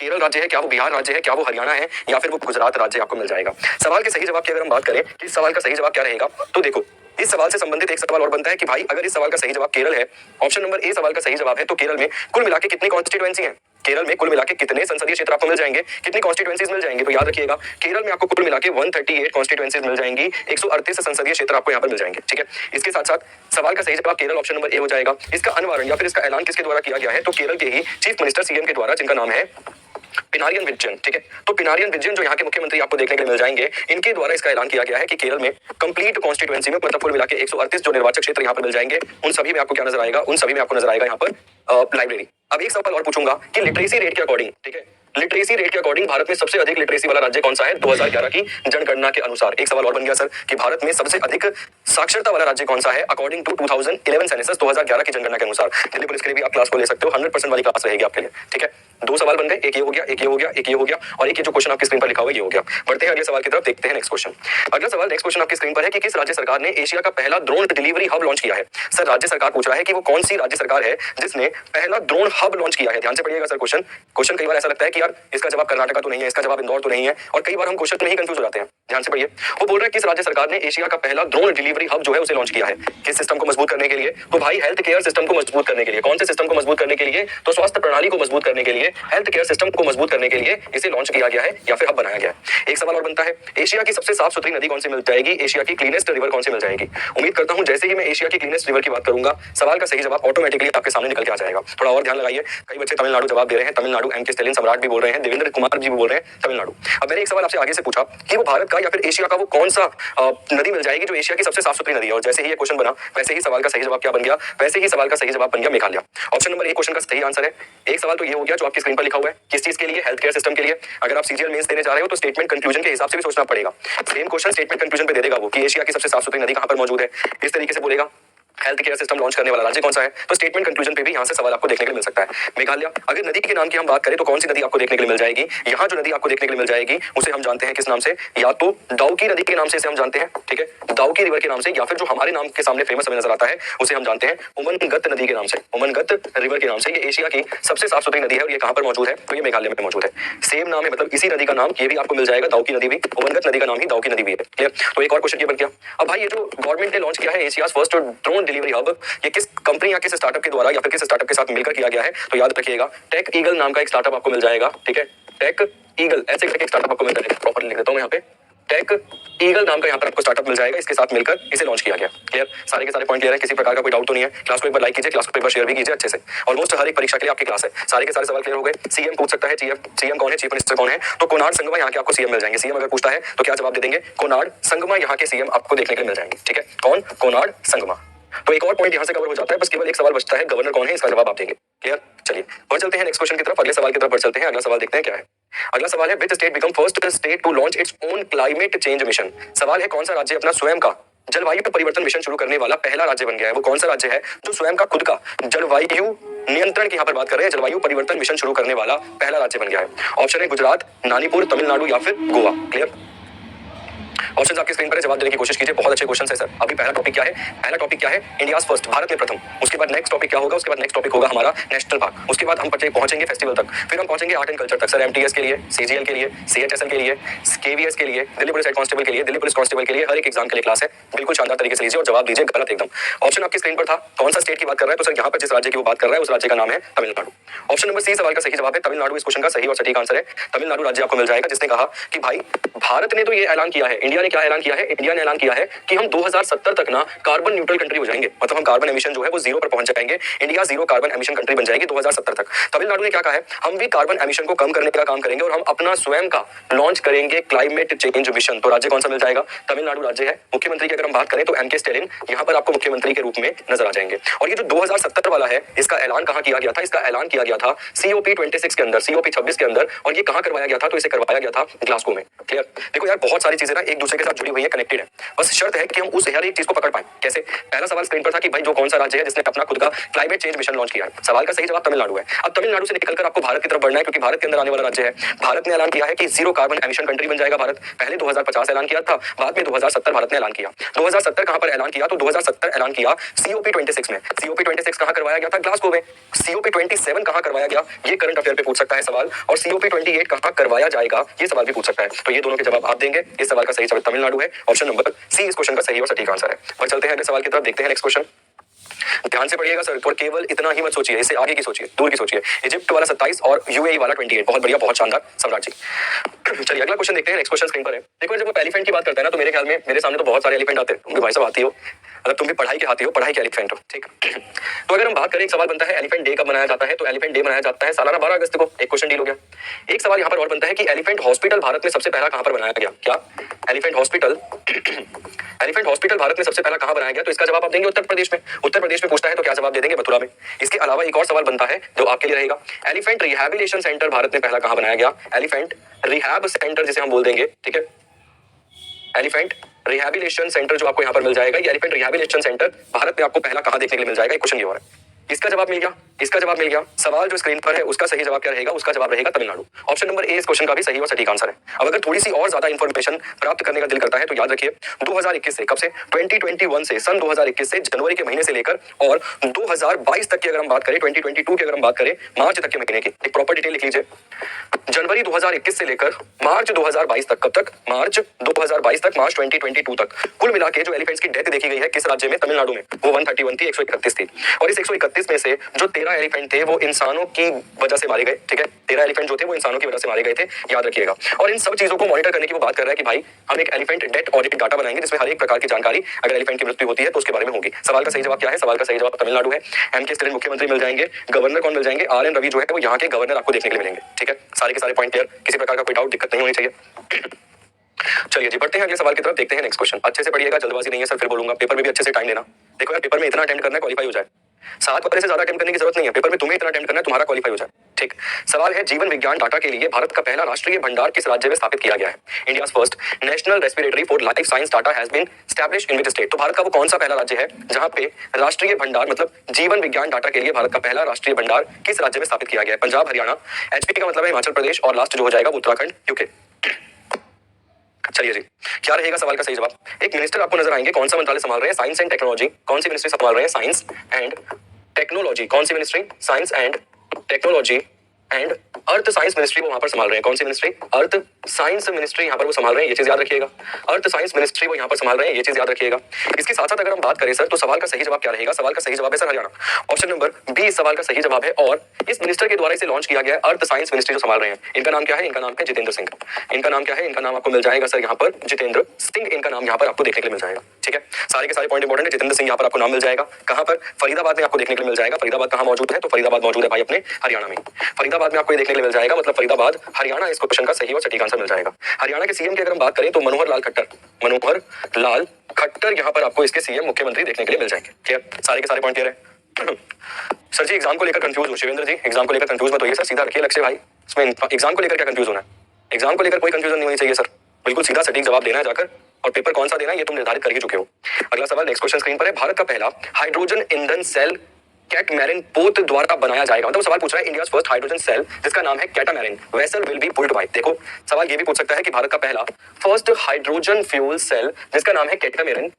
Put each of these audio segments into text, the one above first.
केरल राज्य है, क्या वो बिहार राज्य है, क्या वो हरियाणा है, या फिर वो गुजरात राज्य आपको मिल जाएगा। सवाल के सही जवाब की अगर हम बात करें कि इस सवाल का सही जवाब क्या रहेगा, तो देखो इस सवाल से संबंधित एक सवाल और बनता है कि भाई अगर इस सवाल का सही जवाब केरल है, ऑप्शन नंबर ए सवाल का सही जवाब है, तो केरल में कुल मिला के कितनी कॉन्स्टिट्यूएंसी है, केरल में कुल मिला के कितने संसदीय क्षेत्र आपको मिल जाएंगे, कितनी कॉन्स्टिट्यूएंसीज मिल जाएंगे। तो याद रखिएगा केरल में आपको कुल मिला के 138 कॉन्स्टिट्यूएंसीज मिल जाएंगी, 138 संसदीय क्षेत्र आपको यहाँ पर मिल जाएंगे। ठीक है, इसके साथ साथ सवाल का सही जवाब केरल ऑप्शन नंबर ए हो जाएगा। इसका अनिवारण या फिर इसका ऐलान किसके द्वारा किया गया है, तो केरल के ही चीफ मिनिस्टर सीएम के द्वारा, जिनका नाम है पिनारियन विजयन। ठीक है, तो पिनारियन विजयन जो यहाँ के मुख्यमंत्री आपको देखने के लिए मिल जाएंगे, इनके द्वारा इसका ऐलान किया गया है कि केरल में कंप्लीट कॉन्स्टिट्यूएंसी में मतलब कुल मिला के 138 जो निर्वाचक क्षेत्र यहाँ पर मिल जाएंगे, उन सभी में आपको क्या नजर आएगा, उन सभी में आपको नजर आएगा यहाँ पर लाइब्रेरी। अब एक सवाल और पूछूंगा कि लिटरेसी रेट के अकॉर्डिंग, ठीक है, लिटरेसी रेट के अकॉर्डिंग भारत में सबसे अधिक लिटरेसी वाला राज्य कौन सा है 2011 की जनगणना के अनुसार। एक सवाल और बन गया सर कि भारत में सबसे अधिक साक्षरता वाला राज्य कौन सा है अकॉर्डिंग टू 2011 सेंसस, 2011 की जनगणना के अनुसार। दिल्ली पुलिस के लिए भी आप क्लास को ले सकते हो, 100% वाली क्लास रहेगी आपके लिए। ठीक है, दो सवाल बन गए, एक ये हो गया, एक ये हो गया, एक ये हो गया, और एक ये जो क्वेश्चन आपकी स्क्रीन पर लिखा हुआ है ये हो गया। बढ़ते हैं अगले सवाल की तरफ, देखते हैं नेक्स्ट क्वेश्चन। अगला सवाल, नेक्स्ट क्वेश्चन आपकी स्क्रीन पर है कि किस राज्य सरकार ने एशिया का पहला ड्रोन डिलीवरी हब लॉन्च किया है। सर राज्य सरकार पूछ रहा है कि वो कौन सी राज्य सरकार है जिसने पहला ड्रोन हब लॉन्च किया है। ध्यान से पढ़िएगा सर क्वेश्चन कई बार ऐसा लगता है कि यार इसका जवाब कर्नाटका तो नहीं है, इसका जवाब इंदौर तो नहीं है, और कई बार हम क्वेश्चन में ही कंफ्यूज हो जाते हैं। ध्यान से पढ़िए, वो बोल रहा है किस राज्य सरकार ने एशिया का पहला ड्रोन डिलीवरी हब जो है उसे लॉन्च किया है, किस सिस्टम को मजबूत करने के लिए, तो भाई हेल्थ केयर सिस्टम को मजबूत करने के लिए। कौन से सिस्टम को मजबूत करने के लिए, तो स्वास्थ्य प्रणाली को मजबूत करने के लिए, हेल्थ केयर सिस्टम को मजबूत करने के लिए इसे लॉन्च किया गया है या फिर हब बनाया गया है। एक सवाल और बनता है, एशिया की सबसे साफ सुथरी नदी कौन सी मिल जाएगी, एशिया की क्लीनेस्ट रिवर कौन सी मिल जाएगी। उम्मीद करता हूं जैसे ही मैं एशिया की क्लीनेस्ट रिवर की बात करूंगा, सवाल का सही जवाब ऑटोमेटिकली आपके सामने निकल के आ जाएगा। थोड़ा और ध्यान लगाइए, कई बच्चे तमिलनाडु जवाब दे रहे हैं, तमिलनाडु, एमके स्टालिन सम्राट भी बोल रहे हैं, देवेंद्र कुमार जी भी बोल रहे हैं तमिलनाडु। अब मैंने एक सवाल आपसे आगे से पूछा कि वो भारत का या फिर एशिया का वो कौन सा नदी मिल जाएगी जो एशिया की सबसे साफ सुथरी नदी है, और जैसे ही ये क्वेश्चन बना वैसे ही सवाल का सही जवाब क्या बन गया, वैसे ही सवाल का सही जवाब बन गया Meghalaya. Option number A question का सही आंसर है। एक सवाल तो ये हो गया जो आपकी स्क्रीन पर लिखा हुआ है, किस चीज के लिए, हेल्थ केयर सिस्टम के लिए। अगर आप सीजीएल मेंस देने जा रहे हो तो स्टेटमेंट कंक्लूजन के हिसाब से भी सोचना पड़ेगा। सेम क्वेश्चन स्टेटमेंट कंक्लूजन पे दे देगा वो कि एशिया की सबसे साफ सुथरी नदी कहां पर मौजूद है, इस तरीके से बोलेगा। हेल्थ केयर सिस्टम लॉन्च करने वाला राज्य कौन सा है, तो स्टेटमेंट कंक्लूजन पे भी यहां से सवाल आपको देखने के लिए मिल सकता है, मेघालय। अगर नदी के नाम की हम बात करें तो कौन सी नदी आपको देखने के लिए मिल जाएगी, यहाँ जो नदी आपको देखने के लिए मिल जाएगी उसे हम जानते हैं किस नाम से, या तो दाउकी नदी के नाम से इसे हम जानते हैं, ठीक है, दाउकी रिवर के नाम से, या फिर जो हमारे नाम के सामने फेमस हमें नजर आता है उसे हम जानते हैं उमनगत नदी के नाम से, उमनगत रिवर के नाम से। ये एशिया की सबसे साफ सुथरी नदी है और ये कहां पर मौजूद है, तो ये मेघालय में मौजूद है। सेम नाम है, मतलब इसी नदी का नाम ये भी आपको मिल जाएगा, दाउकी नदी भी, उमनगत नदी का नाम ही दाउकी नदी भी है। क्लियर, तो एक और क्वेश्चन ये बन गया। अब भाई ये जो गवर्नमेंट ने लॉन्च किया है Asia's first drone delivery hub, ये किस कंपनी या किस स्टार्टअप के द्वारा या फिर किस स्टार्टअप के साथ मिलकर किया गया है, तो याद रखिएगा टेक ईगल नाम का एक स्टार्टअप आपको मिल जाएगा। ठीक है, टेक ईगल ऐसे करके एक स्टार्टअप आपको मिल जाएगा, प्रॉपर लिख देता हूं यहाँ पे, टेक ईगल नाम का यहाँ पर आपको स्टार्टअप मिल जाएगा, इसके साथ मिलकर इसे लॉन्च किया गया। क्लियर, सारे के सारे पॉइंट क्लियर है, किसी प्रकार का कोई डाउट तो नहीं है। क्लास को एक बार लाइक कीजिए, क्लास को एक बार शेयर भी कीजिए अच्छे से। ऑलमोस्ट हर एक परीक्षा के लिए आपकी क्लास है, सारे के सारे सवाल क्लियर हो गए। सीएम पूछ सकता है, सीएम कौन है, चीफ मिनिस्टर कौन है, तो कोनार्ड संगमा यहाँ के आपको सीएम मिल जाएंगे। सीएम अगर पूछता है तो क्या जवाब दे देंगे, कोनार्ड संगमा यहाँ के सीएम आपको देखने के लिए मिल जाएंगे। ठीक है, कौन, कोनार्ड संगमा। तो एक और पॉइंट यहां से कवर हो जाता है, बस केवल एक सवाल बचता है, गवर्नर कौन है, इसका जवाब आप देंगे। क्लियर, चलिए बढ़ चलते हैं नेक्स्ट क्वेश्चन की तरफ, अगले सवाल की तरफ बढ़ चलते हैं। अगला सवाल देखते हैं क्या है। अगला सवाल है, which state become first state to launch its own climate change mission. सवाल है कौन सा राज्य अपना स्वयं का जलवायु परिवर्तन मिशन शुरू करने वाला पहला राज्य बन गया है। वो कौन सा राज्य है जो स्वयं का खुद का जलवायु नियंत्रण की यहाँ पर बात कर रहे हैं, जलवायु परिवर्तन मिशन शुरू करने वाला पहला राज्य बन गया है। ऑप्शन है गुजरात, मणिपुर, तमिलनाडु या फिर गोवा। क्लियर, ऑप्शन आपकी स्क्रीन पर है, जवाब देने की कोशिश कीजिए। बहुत अच्छे क्वेश्चन है सर। अभी पहला टॉपिक क्या है, पहला टॉपिक क्या है, इंडियाज फर्स्ट, भारत में प्रथम। उसके बाद नेक्स्ट टॉपिक क्या होगा, उसके बाद नेक्स्ट टॉपिक होगा हमारा नेशनल पार्क। उसके बाद हम पहुंचेंगे फेस्टिवल तक, फिर हम पहुंचेंगे आर्ट एंड कल्चर तक। सर एमटीएस के लिए, सीजीएल के लिए, सीएचएसएल के लिए, केवीएस के लिए, दिल्ली पुलिस हेड कांस्टेबल के लिए, दिल्ली पुलिस कांस्टेबल के लिए, हर एक एग्जाम के लिए क्लास है। बिल्कुल शानदार तरीके से लीजिए और जवाब दीजिए गलत एकदम। ऑप्शन आपकी स्क्रीन पर था, कौन सा स्टेट की बात कर रहा है, तो सर यहाँ पर जिस राज्य की वो बात कर रहा है उस राज्य का नाम है तमिलनाडु। ऑप्शन नंबर सी सवाल का सही जवाब है तमिलनाडु, इस क्वेश्चन का सही और सटीक आंसर है। तमिलनाडु राज्य आपको मिल जाएगा, जिसने कहा कि भाई भारत ने तो ये ऐलान किया है, इंडिया ने क्या ऐलान किया है, इंडिया ने ऐलान किया है कि हम 2070 तक ना कार्बन न्यूट्रल कंट्री हो जाएंगे, मतलब हम कार्बन एमिशन जो है वो जीरो पर पहुंच जाएंगे। India zero carbon emission country बन जाएगी 2070 तक। तमिलनाडु ने क्या कहा है, हम भी कार्बन एमिशन को कम करने का काम करेंगे और हम अपना स्वयं का लॉन्च करेंगे क्लाइमेट चेंज मिशन। तो राज्य कौन सा मिल जाएगा, तमिलनाडु राज्य है। मुख्यमंत्री की अगर हम बात करें तो एमके स्टालिन यहाँ पर आपको मुख्यमंत्री के रूप में नजर आ जाएंगे। और ये जो 2070 वाला है, इसका ऐलान कहां किया गया था, इसका ऐलान किया गया था COP 26 के अंदर, COP 26 के अंदर। और ये कहां करवाया गया था, तो इसे करवाया गया था ग्लासगो में। क्लियर, देखो यार बहुत सारी चीजें ना एक दूसरे के के साथ जुड़ी हुई है, कनेक्टेड है। बस शर्त है कि हम उस हर एक चीज को पकड़ पाए। कैसे? पहला सवाल स्क्रीन पर था कि भाई जो कौन सा राज्य है जिसने अपना खुद का क्लाइमेट चेंज मिशन लॉन्च किया है। सवाल का सही जवाब तमिलनाडु है। अब तमिलनाडु से निकलकर आपको भारत की तरफ बढ़ना है, क्योंकि भारत के अंदर आने वाला राज्य है। भारत ने ऐलान किया है कि जीरो कार्बन एमिशन कंट्री बन जाएगा भारत। पहले 2050 ऐलान किया था, बाद में 2070 भारत ने ऐलान किया। 2070 कहां पर ऐलान किया? तो 2070 ऐलान किया COP26 में। COP26 कहां करवाया गया था? ग्लासगो में। COP27 कहां करवाया गया? ये करंट अफेयर पे पूछ सकता है सवाल। और COP28 कहां करवाया जाएगा? ये सवाल भी पूछ सकता है। तो ये दोनों के जवाब आप देंगे। इस सवाल का सही जवाब तमिलनाडु है। ऑप्शन नंबर सी इस क्वेश्चन का सही और सटीक आंसर है। पर चलते हैं अगले सवाल की तरफ, देखते हैं नेक्स्ट क्वेश्चन। ध्यान से पढ़िएगा सर, और केवल इतना ही मत सोचिए, इससे आगे की सोचिए, दूर की सोचिए। इजिप्ट वाला 27 और UAE वाला 28। बहुत बढ़िया, बहुत शानदार सम्राट जी। चलिए अगला क्वेश्चन देखते हैं। नेक्स्ट क्वेश्चन स्क्रीन पर है। देखो जब आप एलिफेंट की बात करते हैं ना, तो मेरे ख्याल में मेरे सामने तो बहुत सारे एलिफेंट आते हैं। तुम भी भाई साहब आती हो, मतलब तुम भी पढ़ाई के हाथी हो, पढ़ाई के एलिफेंट हो, ठीक। तो अगर हम बात करें, एक सवाल बनता है एलिफेंट डे कब मनाया जाता है? तो एलिफेंट डे मनाया जाता है सालाना 12 अगस्त को। एक क्वेश्चन डील हो गया। एक सवाल यहाँ पर और बनता है कि एलिफेंट हॉस्पिटल भारत में सबसे पहला कहां पर बनाया गया? क्या elephant hospital elephant hospital Bharat में सबसे पहला कहां बनाया गया? तो इसका जवाब आप देंगे उत्तर प्रदेश में। उत्तर प्रदेश में पूछता है तो क्या जवाब दे देंगे? मथुरा में। इसके अलावा एक और सवाल बनता है जो आपके लिए रहेगा। एलिफेंट रिहैबिलिटेशन सेंटर भारत में पहला कहां बनाया गया? एलिफेंट रिहैब सेंटर जिसे हम बोल देंगे, ठीक है। एलिफेंट रिहैबिलिटेशन सेंटर जो आपको यहां पर मिल जाएगा, ये एलिफेंट रिहैबिलिटेशन सेंटर भारत में आपको पहला कहां देखने के लिए मिल जाएगा? एक क्वेश्चन ये और है। इसका जवाब मिल गया, इसका जवाब मिल गया। सवाल जो स्क्रीन पर है उसका सही जवाब क्या रहेगा? उसका जवाब रहेगा तमिलनाडु। ऑप्शन नंबर ए इस क्वेश्चन का भी सही और सटीक आंसर है। अब अगर थोड़ी सी और ज्यादा इंफॉर्मेशन प्राप्त करने का दिल करता है तो याद रखिए 2021 से, कब से? 2021 से, सन 2021 से जनवरी के महीने से लेकर और 2022 तक की अगर हम बात करें, 2022 की अगर हम बात करें मार्च तक के महीने की, एक प्रॉपर डिटेल लिख लीजिए। जनवरी 2021 से लेकर मार्च 2022 तक, कब तक? मार्च 2022 तक, मार्च 2022 तक कुल मिला के जो एलिफेंट्स की डेथ देखी गई है किस राज्य में? तमिलनाडु में। वो 131 थी, 131 थी। और इस 131 में से जो 13 एलिफेंट थे वो इंसानों की वजह से मारे गए, ठीक है। 13 एलिफेंट जो थे वो इंसानों की वजह से मारे गए थे, याद रखिएगा। और इन सब चीजों को मॉनिटर करने की वो बात कर रहा है कि भाई हम एक एलिफेंट डेथ ऑडिट डाटा बनाएंगे जिसमें हर एक प्रकार की जानकारी अगर एलिफेंट की मृत्यु होती है तो उसके बारे में होगी। सवाल का सही जवाब क्या है? सवाल का सही जवाब तमिलनाडु है। के स्टेट मुख्यमंत्री मिल जाएंगे। गवर्नर कौन मिल जाएंगे? RN रवि जो है वो यहाँ के गवर्नर आपको देखने के लिए मिलेंगे, ठीक है। सारे के सारे पॉइंट क्लियर, किसी प्रकार का कोई डाउट दिक्कत नहीं होनी चाहिए। चलिए जी बढ़ते हैं अगले सवाल की तरफ, देखते हैं नेक्स्ट क्वेश्चन। अच्छे से पढ़िएगा, जल्दबाजी नहीं है सर, फिर बोलूंगा। पेपर में भी अच्छे से टाइम देना। देखो यार, पेपर में इतना अटेम्प्ट करना है क्वालीफाई हो जाए। 7 बार से ज्यादा अटेम्प्ट करने की जरूरत नहीं है। पेपर में तुम्हें इतना अटेम्प्ट करना है तुम्हारा क्वालीफाई हो जाए, ठीक। सवाल है जीवन विज्ञान डाटा के लिए भारत का पहला राष्ट्रीय भंडार किस राज्य में स्थापित किया गया है? India first national respiratory for life science data has been established in which state? तो भारत का वो कौन सा पहला राज्य है जहां पे राष्ट्रीय भंडार मतलब जीवन विज्ञान डाटा के लिए भारत का पहला राष्ट्रीय भंडार किस राज्य में स्थापित किया गया है? पंजाब, हरियाणा, HP का मतलब है हिमाचल प्रदेश, और लास्ट जो हो जाएगा उत्तराखंड, यूके। चलिए जी, क्या रहेगा सवाल का सही जवाब? एक मिनिस्टर आपको नजर आएंगे, कौन सा मंत्रालय संभाल रहे हैं? Science and technology. कौन सी मिनिस्ट्री संभाल रहे हैं? Science and technology. कौन सी ministry? Science and technology and earth science ministry वो वहां पर संभाल रहे हैं। कौन सी मिनिस्ट्री? अर्थ साइंस मिनिस्ट्री यहाँ पर वो संभाल रहे हैं, ये चीज याद रखिएगा। अर्थ साइंस मिनिस्ट्री वो यहाँ पर संभाल रहे हैं, ये चीज याद रखिएगा। इसके साथ साथ अगर हम बात करें सर, तो सवाल का सही जवाब क्या रहेगा? सवाल का सही जवाब है sir Haryana. Option number B इस सवाल का सही जवाब है। और इस मिनिस्टर के द्वारा इसे लॉन्च किया गया है, अर्थ साइंस मिनिस्ट्री जो संभाल रहे हैं। इनका नाम क्या है? इनका नाम है जितेंद्र सिंह। इनका नाम क्या है? इनका नाम आपको मिल जाएगा सर यहाँ पर जितेंद्र सिंह। इनका नाम यहाँ पर आपको देखने के लिए मिल जाएगा, ठीक है। सारे के सारे पॉइंट इंपॉर्टेंट है। जितेंद्र सिंह यहाँ पर आपको नाम मिल जाएगा। कहां पर? फरीदाबाद में आपको देखने के लिए मिल जाएगा। फरीदाबाद कहां मौजूद है? तो फरीदाबाद मौजूद है भाई अपने हरियाणा में। फरीदाबाद में आपको देखने के लिए मिल जाएगा, मतलब फरीदाबाद हरियाणा। इस क्वेश्चन का सही और सटीक आंसर मिल जाएगा। हरियाणा के सीएम की अगर हम बात करें तो मनोहर लाल खट्टर, मनोहर लाल खट्टर यहाँ पर आपको इसके सीएम मुख्यमंत्री देखने के लिए मिल जाएंगे, क्लियर। सारे के सारे पॉइंट क्लियर है। सर जी एग्जाम को लेकर कंफ्यूज हो शिवेंद्र जी, एग्जाम को लेकर कंफ्यूज मत होइए सर, सीधा रखिए लक्ष्य भाई। इसमें एग्जाम को लेकर क्या कंफ्यूज होना है? एग्जाम को लेकर कोई कंफ्यूजन नहीं होनी चाहिए सर, बिल्कुल सीधा सटीक जवाब देना है जाकर, और पेपर कौन सा देना है ये तुम निर्धारित कर ही चुके हो। अगला सवाल नेक्स्ट क्वेश्चन स्क्रीन पर है। भारत का पहला हाइड्रोजन ईंधन सेल कैटमैरिन पोत द्वारा बनाया जाएगा, मतलब सवाल पूछ रहा है इंडिया फर्स्ट हाइड्रोजन सेल जिसका नाम है catamaran vessel will be pulled by. देखो सवाल ये भी पूछ सकता है कि भारत का पहला फर्स्ट हाइड्रोजन फ्यूल सेल जिसका नाम है कैटामैरिन,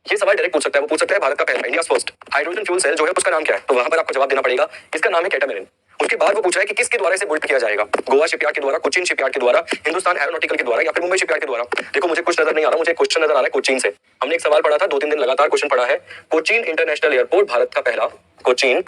ये सवाल डायरेक्ट पूछ सकता है। वो पूछ सकता है भारत का पहला India first hydrogen fuel cell जो है उसका नाम क्या है? तो वहां पर आपको जवाब देना पड़ेगा इसका नाम है कैटामैरिन। उसके बाद वो पूछ रहा है कि किसके द्वारा इसे बिल्ड किया जाएगा? गोवा शिपयार्ड के द्वारा, कोचीन शिपयार्ड के द्वारा, हिंदुस्तान एरोनॉटिकल के द्वारा, या फिर मुंबई शिपयार्ड के द्वारा? देखो मुझे कुछ नजर नहीं आ रहा, मुझे क्वेश्चन नजर आ रहा है कोचीन से। हमने एक सवाल पढ़ा था, 2-3 दिन लगातार क्वेश्चन पढ़ा है। कोचीन इंटरनेशनल एयरपोर्ट भारत का पहला, कोचीन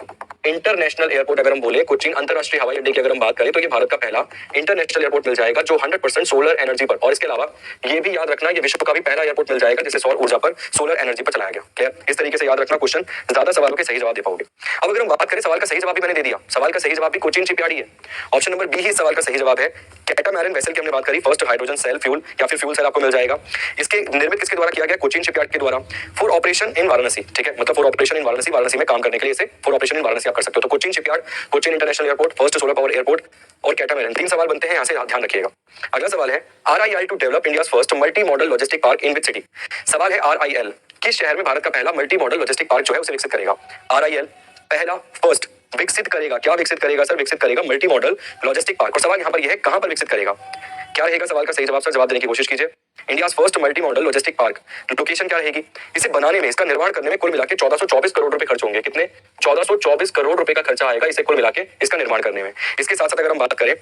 इंटरनेशनल एयरपोर्ट अगर हम बोले, कोचीन अंतरराष्ट्रीय हवाई अड्डे की अगर हम बात करें तो ये भारत का पहला इंटरनेशनल एयरपोर्ट मिल जाएगा जो 100% सोलर एनर्जी पर, और इसके अलावा ये भी याद रखना ये विश्व का भी पहला एयरपोर्ट मिल जाएगा जिसे सौर ऊर्जा पर, सोलर एनर्जी पर चलाया गया, क्लियर। इस तरीके से याद रखना, क्वेश्चन ज्यादा सवालों के सही जवाब दे पाओगे। अब अगर हम बात करें, सवाल का सही जवाब भी मैंने दे दिया, सवाल का सही जवाब भी कोचीन शिपयार्ड ही है। ऑप्शन नंबर बी ही इस सवाल का सही जवाब है। कैटामैरन वेसल की हमने बात करी, फर्स्ट हाइड्रोजन सेल फ्यूल या फिर फ्यूल सेल आपको मिल जाएगा। इसके निर्मित किसके द्वारा किया गया? कोचीन शिपयार्ड के द्वारा, फॉर ऑपरेशन इन वाराणसी। ठीक है, मतलब for operation in Varanasi, Varanasi में काम करने के लिए इसे फॉर ऑपरेशन इन वाराणसी आप कर सकते हो। तो Cochin shipyard, Cochin international airport, first solar power airport और कैटामैरन, 3 सवाल बनते हैं, यहाँ से ध्यान रखिएगा। अगला सवाल है RIL to develop India first multi model logistic park in which city. सवाल है RIL किस शहर में भारत का पहला मल्टी मॉडल लॉजिस्टिक पार्क जो है उसे विकसित करेगा? RIL पहला फर्स्ट विकसित करेगा, क्या विकसित करेगा सर? विकसित करेगा मल्टी मॉडल लॉजिस्टिक पार्क। और सवाल यहाँ पर यह है कहां पर विकसित करेगा? क्या रहेगा सवाल का सही जवाब? सर जवाब देने की कोशिश कीजिए। India first multi model logistic park location क्या रहेगी? इसे बनाने में, इसका निर्माण करने में कुल मिला के 1424 करोड़ रुपए खर्च होंगे। कितने? 1424 करोड़ रुपए का खर्चा आएगा इसे कुल मिला के इसका निर्माण करने में। इसके साथ साथ अगर हम बात करें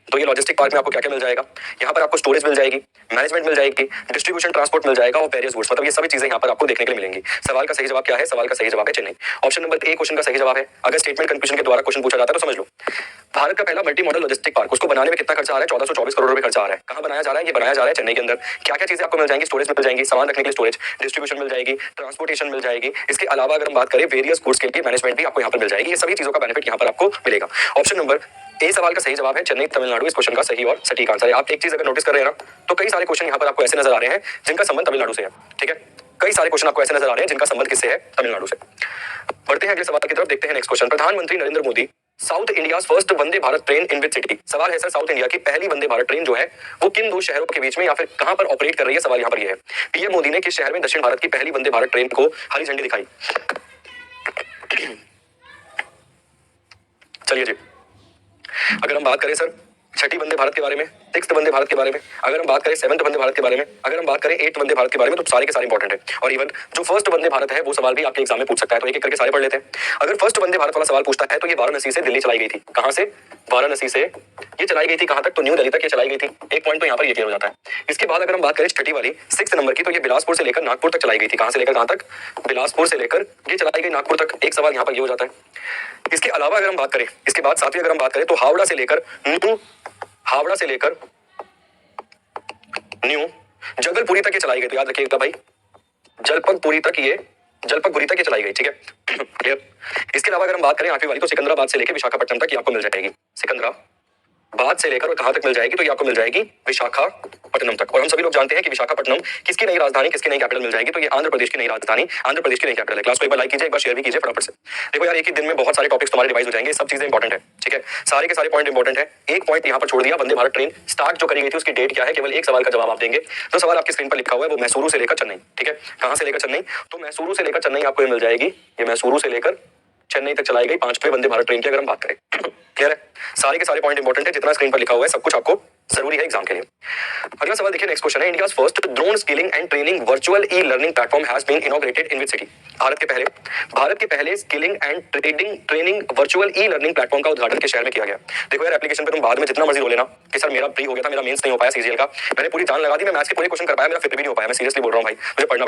तो ये लॉजिस्टिक पार्क में आपको क्या क्या मिल जाएगा? यहाँ पर आपको स्टोरेज मिल जाएगी, मैनेजमेंट मिल जाएगी, डिस्ट्रीब्यूशन ट्रांसपोर्ट मिल जाएगा और वेरियस गुड्स, मतलब ये सभी चीजें यहाँ पर आपको देखने के लिए मिलेंगी। सवाल का सही जवाब क्या है? सवाल का सही जवाब है Chennai. Option number A question का सही जवाब है। अगर स्टेटमेंट कंफ्यूजन के द्वारा क्वेश्चन पूछा जाता है तो समझ लो, भारत का पहला मल्टी मॉडल लॉजिस्टिक पार्क, उसको बनाने में कितना खर्चा आ रहा है? 1424 करोड़ रुपए खर्चा आ रहा है। कहां बनाया जा रहा है? ये बनाया जा रहा है चेन्नई के अंदर। क्या क्या चीजें आपको मिल जाएंगी? स्टोरेज मिल जाएंगी, सामान रखने के लिए स्टोरेज, डिस्ट्रीब्यूशन मिल जाएगी, ट्रांसपोर्टेशन मिल जाएगी। इसके अलावा अगर हम बात करें वेरियस गुड्स के लिए मैनेजमेंट भी आपको यहाँ पर मिल जाएगी। ये सभी चीजों का बेनिफिट यहाँ पर आपको मिलेगा। ऑप्शन नंबर ए सवाल का सही जवाब है चेन्नई तमिलनाडु, इस क्वेश्चन का सही और सटीक आंसर है। आप एक चीज अगर नोटिस कर रहे हैं ना, तो कई सारे क्वेश्चन यहाँ पर आपको ऐसे नजर आ रहे हैं जिनका संबंध तमिलनाडु से है। ठीक है, कई सारे क्वेश्चन आपको ऐसे नजर आ रहे हैं जिनका संबंध किससे है? तमिलनाडु से। बढ़ते हैं अगले सवाल की तरफ, देखते हैं नेक्स्ट क्वेश्चन। प्रधानमंत्री Narendra Modi south India first Vande Bharat train in which city. सवाल है सर साउथ इंडिया की पहली वंदे भारत ट्रेन जो है वो किन दो शहरों के बीच में या फिर कहां पर ऑपरेट कर रही है? सवाल यहाँ पर यह है पीएम मोदी ने किस शहर में दक्षिण भारत की पहली वंदे भारत ट्रेन को हरी झंडी दिखाई? चलिए जी, अगर हम बात करें सर छठी वंदे भारत के बारे में, 6th वंदे भारत के बारे में, अगर हम बात करें 7th वंदे भारत के बारे में, अगर हम बात करें 8th वंदे भारत के बारे में, तो सारे के सारे इंपॉर्टेंट है। और इवन जो फर्स्ट वंदे भारत है वो सवाल भी आपके एग्जाम में पूछ सकता है, तो एक एक करके सारे पढ़ लेते हैं। अगर फर्स्ट वंदे भारत वाला सवाल पूछता है तो ये वाराणसी से दिल्ली चलाई गई थी। कहां से? वाराणसी से ये चलाई गई थी कहां तक? तो न्यू दिल्ली तक ये चलाई गई थी। एक पॉइंट तो यहाँ पर ये क्लियर हो जाता है। इसके बाद अगर हम बात करें छठी वाली 6th नंबर की, तो ये बिलासपुर से लेकर नागपुर तक चलाई गई थी। कहां से लेकर कहां तक? बिलासपुर से लेकर ये चलाई गई नागपुर तक। एक सवाल यहाँ पर ये हो जाता है। इसके अलावा अगर हम बात करें, इसके बाद 7वीं अगर हम बात करें तो हावड़ा से लेकर न्यू जगलपुरी तक ये चलाई गई। तो याद रखिएगा भाई, जलपतपुरी तक ये चलाई गई। ठीक है, क्लियर। इसके अलावा अगर हम बात करें 8वीं वाली, तो सिकंदराबाद से लेकर विशाखापट्टनम तक ये आपको मिल जाएगी। सिकंदराबाद से लेकर और कहां तक मिल जाएगी? तो ये आपको मिल जाएगी विशाखापट्टनम तक। और हम सभी लोग जानते हैं कि विशाखापट्टनम किसकी नई राजधानी, किसकी नई कैपिटल मिल जाएगी? तो ये आंध्र प्रदेश की नई राजधानी, आंध्र प्रदेश की नई कैपिटल है। क्लास को एक बार लाइक कीजिए, एक बार शेयर भी कीजिए फटाफट से। देखो यार, एक ही दिन में बहुत सारे टॉपिक्स तुम्हारे रिवाइज हो जाएंगे, सब चीजें इंपॉर्टेंट है। ठीक है, सारे के सारे पॉइंट इंपॉर्टेंट है। एक पॉइंट यहाँ पर छोड़ दिया, वंदे भारत ट्रेन स्टार्ट जो करी गई थी उसकी डेट क्या है? केवल एक सवाल का जवाब आप देंगे। जो सवाल आपकी स्क्रीन पर लिखा हुआ है वो मैसूरू से लेकर चेन्नई। ठीक है, कहां से लेकर चेन्नई? तो मैसूरू से लेकर चेन्नई आपको मिल जाएगी। ये मैसूरू से लेकर चेन्नई तक चलाई गई 5वें वंदे भारत ट्रेन की अगर हम बात करें। क्लियर है, सारे के सारे पॉइंट इंपॉर्टेंट है, जितना स्क्रीन पर लिखा हुआ है सब कुछ आपको जरूरी है एग्जाम के लिए। अगला सवाल देखिए, नेक्स्ट क्वेश्चन है India's first drone skilling and training virtual e learning platform has been inaugurated in which city. Bharat के पहले skilling and training virtual e learning platform का उद्घाटन किस शहर में किया गया? देखो यार, एप्लीकेशन पे तुम बाद में जितना मर्जी रो लेना कि सर मेरा प्री हो गया था, मेरा मेंस नहीं हो पाया सीजीएल का, मैंने पूरी जान लगा दी, मैं मैथ्स के पूरे क्वेश्चन कर पाया, मेरा फिर भी नहीं हो पाया। मैं सीरियसली बोल रहा हूँ भाई, मुझे पढ़ना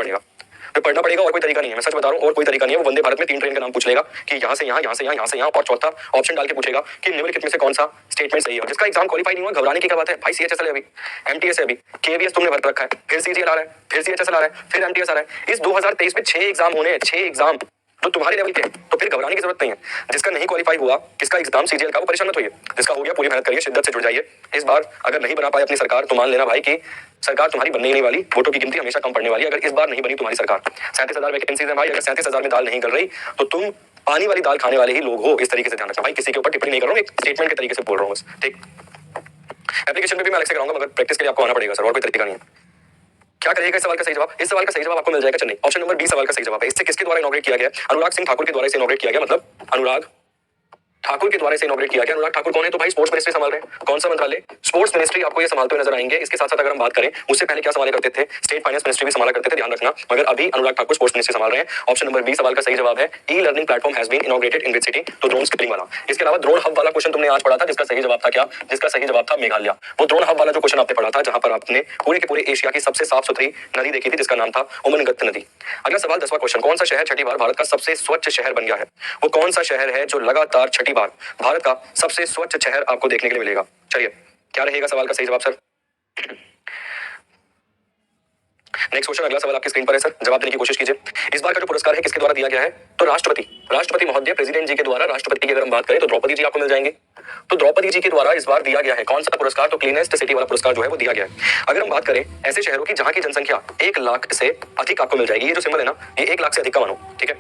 पड़ेगा, और कोई तरीका नहीं है। मैं सच बता रहा हूँ, और कोई तरीका नहीं है। वो वंदे भारत में 3 ट्रेन का नाम पूछ लेगा कि यहाँ से यहाँ, यहाँ से यहाँ, यहाँ से यहाँ, और चौथा ऑप्शन डाल के पूछेगा कि निम्नलिखित में से कौन सा स्टेटमेंट सही है। जिसका एग्जाम क्वालिफाई नहीं हुआ, घबराने की क्या बात है भाई? सीएचएसएल है अभी, एमटीएस है अभी, केवीएस तुमने भर रखा है, फिर सीजीएल आ रहा है, फिर सीएचएसएल आ रहा है, फिर एमटीएस आ रहा है। इस 2023 में 6 एग्जाम होने हैं, 6 एग्जाम जो तुम्हारे लेवल के हैं, तो फिर घबराने की जरूरत नहीं है। जिसका नहीं क्वालिफाई हुआ, किसका एग्जाम सीजीएल का, वो परेशान मत होइए। जिसका हो गया पूरी मेहनत करिए, शिद्दत से जुड़ जाइए। इस बार अगर नहीं बना पाए अपनी सरकार, तो मान लेना भाई कि सरकार तुम्हारी बनने ही नहीं वाली, वोटों की गिनती हमेशा कम पड़ने वाली है। अगर इस बार नहीं बनी तुम्हारी सरकार, 37,000 वैकेंसीज है भाई, अगर 37,000 में दाल नहीं गल रही तो तुम पानी वाली दाल खाने वाले ही लोग हो। इस तरीके से ध्यान रखना भाई, किसी के ऊपर टिप्पणी नहीं कर रहा हूँ, एक स्टेटमेंट के तरीके से बोल रहा हूँ बस। ठीक, एप्लीकेशन पे भी मैं अलग से कराऊंगा, मगर प्रैक्टिस के लिए आपको आना पड़ेगा सर, और कोई तरीका नहीं है। क्या करेगा इस सवाल का सही जवाब? इस सवाल का सही जवाब आपको मिल जाएगा चेन्नई। ऑप्शन नंबर बी सवाल का सही जवाब है। इससे किसके द्वारा इनॉग्रेट किया गया? अनुराग सिंह ठाकुर के द्वारा इसे इनॉग्रेट किया गया, मतलब अनुराग ठाकुर के द्वारा इसे इनॉग्रेट किया गया। अनुराग ठाकुर कौन है? तो भाई स्पोर्ट्स मिनिस्ट्री संभाल रहे हैं। कौन सा मंत्रालय? स्पोर्ट्स मिनिस्ट्री आपको ये संभालते हुए नजर आएंगे। इसके साथ साथ अगर हम बात करें, उससे पहले क्या संभाला करते थे? स्टेट फाइनेंस मिनिस्ट्री भी संभाला करते थे, ध्यान रखना। मगर अभी अनुराग ठाकुर स्पोर्ट्स मिनिस्ट्री संभाल रहे हैं। ऑप्शन नंबर बी सवाल का सही जवाब है। E learning platform has been inaugurated in which city? तो ड्रोन स्किलिंग वाला। इसके अलावा ड्रोन हब वाला क्वेश्चन तुमने आज पढ़ा था, जिसका सही जवाब था क्या? जिसका सही जवाब था मेघालय। वो ड्रोन हब वाला जो क्वेश्चन आपने पढ़ा था, जहां पर आपने पूरे के पूरे एशिया की सबसे साफ सुथरी नदी देखी थी, जिसका नाम था उमनगत नदी। अगला सवाल 10वां क्वेश्चन, कौन सा शहर छठी बार भारत का सबसे स्वच्छ शहर बन गया है? वो कौन सा शहर है जो लगातार छठी बार भारत का सबसे स्वच्छ शहर आपको देखने के लिए मिलेगा? चलिए, क्या रहेगा सवाल का सही जवाब सर? नेक्स्ट क्वेश्चन, अगला सवाल आपकी स्क्रीन पर है सर, जवाब देने की कोशिश कीजिए। इस बार का जो पुरस्कार है किसके द्वारा दिया गया है? तो राष्ट्रपति महोदय, प्रेसिडेंट जी के द्वारा, राष्ट्रपति की अगर हम बात करें तो द्रौपदी जी आपको मिल जाएंगे। तो द्रौपदी जी के द्वारा इस बार दिया गया है कौन सा पुरस्कार? तो क्लीनेस्ट सिटी वाला पुरस्कार जो है वो दिया गया है। अगर हम बात करें ऐसे शहरों की जहां की जनसंख्या 1 लाख से अधिक आपको मिल जाएगी, ये जो सिंबल है ना, ये 1 लाख से अधिक का मानो, ठीक है।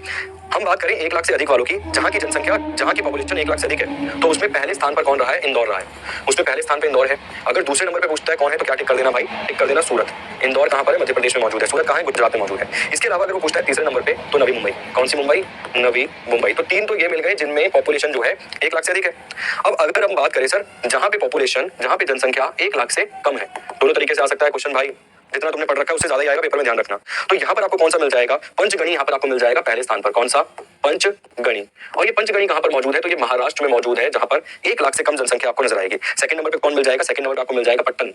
हम बात करें 1 लाख से अधिक वालों की, जहां की जनसंख्या, जहां की पॉपुलेशन 1 लाख से अधिक है, तो उसमें पहले स्थान पर कौन रहा है? इंदौर रहा है। उसमें पहले स्थान पर इंदौर है। अगर दूसरे नंबर पर पूछता है कौन है, तो क्या टिक कर देना भाई? टिक कर देना सूरत। इंदौर कहां पर है? मध्य प्रदेश में मौजूद है। सूरत कहां है? गुजरात में मौजूद है। इसके अलावा अगर वो पूछता है तीसरे नंबर पे, तो नवी मुंबई। कौन सी मुंबई? नवी मुंबई। तो 3 तो ये मिल गए जिनमें पॉपुलेशन जो है 1 लाख से अधिक है। अब अगर हम बात करें सर, जहां पे पॉपुलेशन, जहां पे जनसंख्या 1 लाख से कम है, दोनों तरीके से आ सकता है क्वेश्चन भाई, जितना तुमने पढ़ रखा है उससे ज्यादा ही आएगा पेपर में, ध्यान रखना। तो यहाँ पर आपको कौन सा मिल जाएगा? पंचगणी यहाँ पर आपको मिल जाएगा पहले स्थान पर। कौन सा? पंचगणी। और ये पंचगणी कहां पर मौजूद है? तो ये महाराष्ट्र में मौजूद है, जहां पर 1 लाख से कम जनसंख्या आपको नजर आएगी। सेकंड नंबर पे कौन मिल जाएगा? सेकंड नंबर पर आपको मिल जाएगा पट्टन,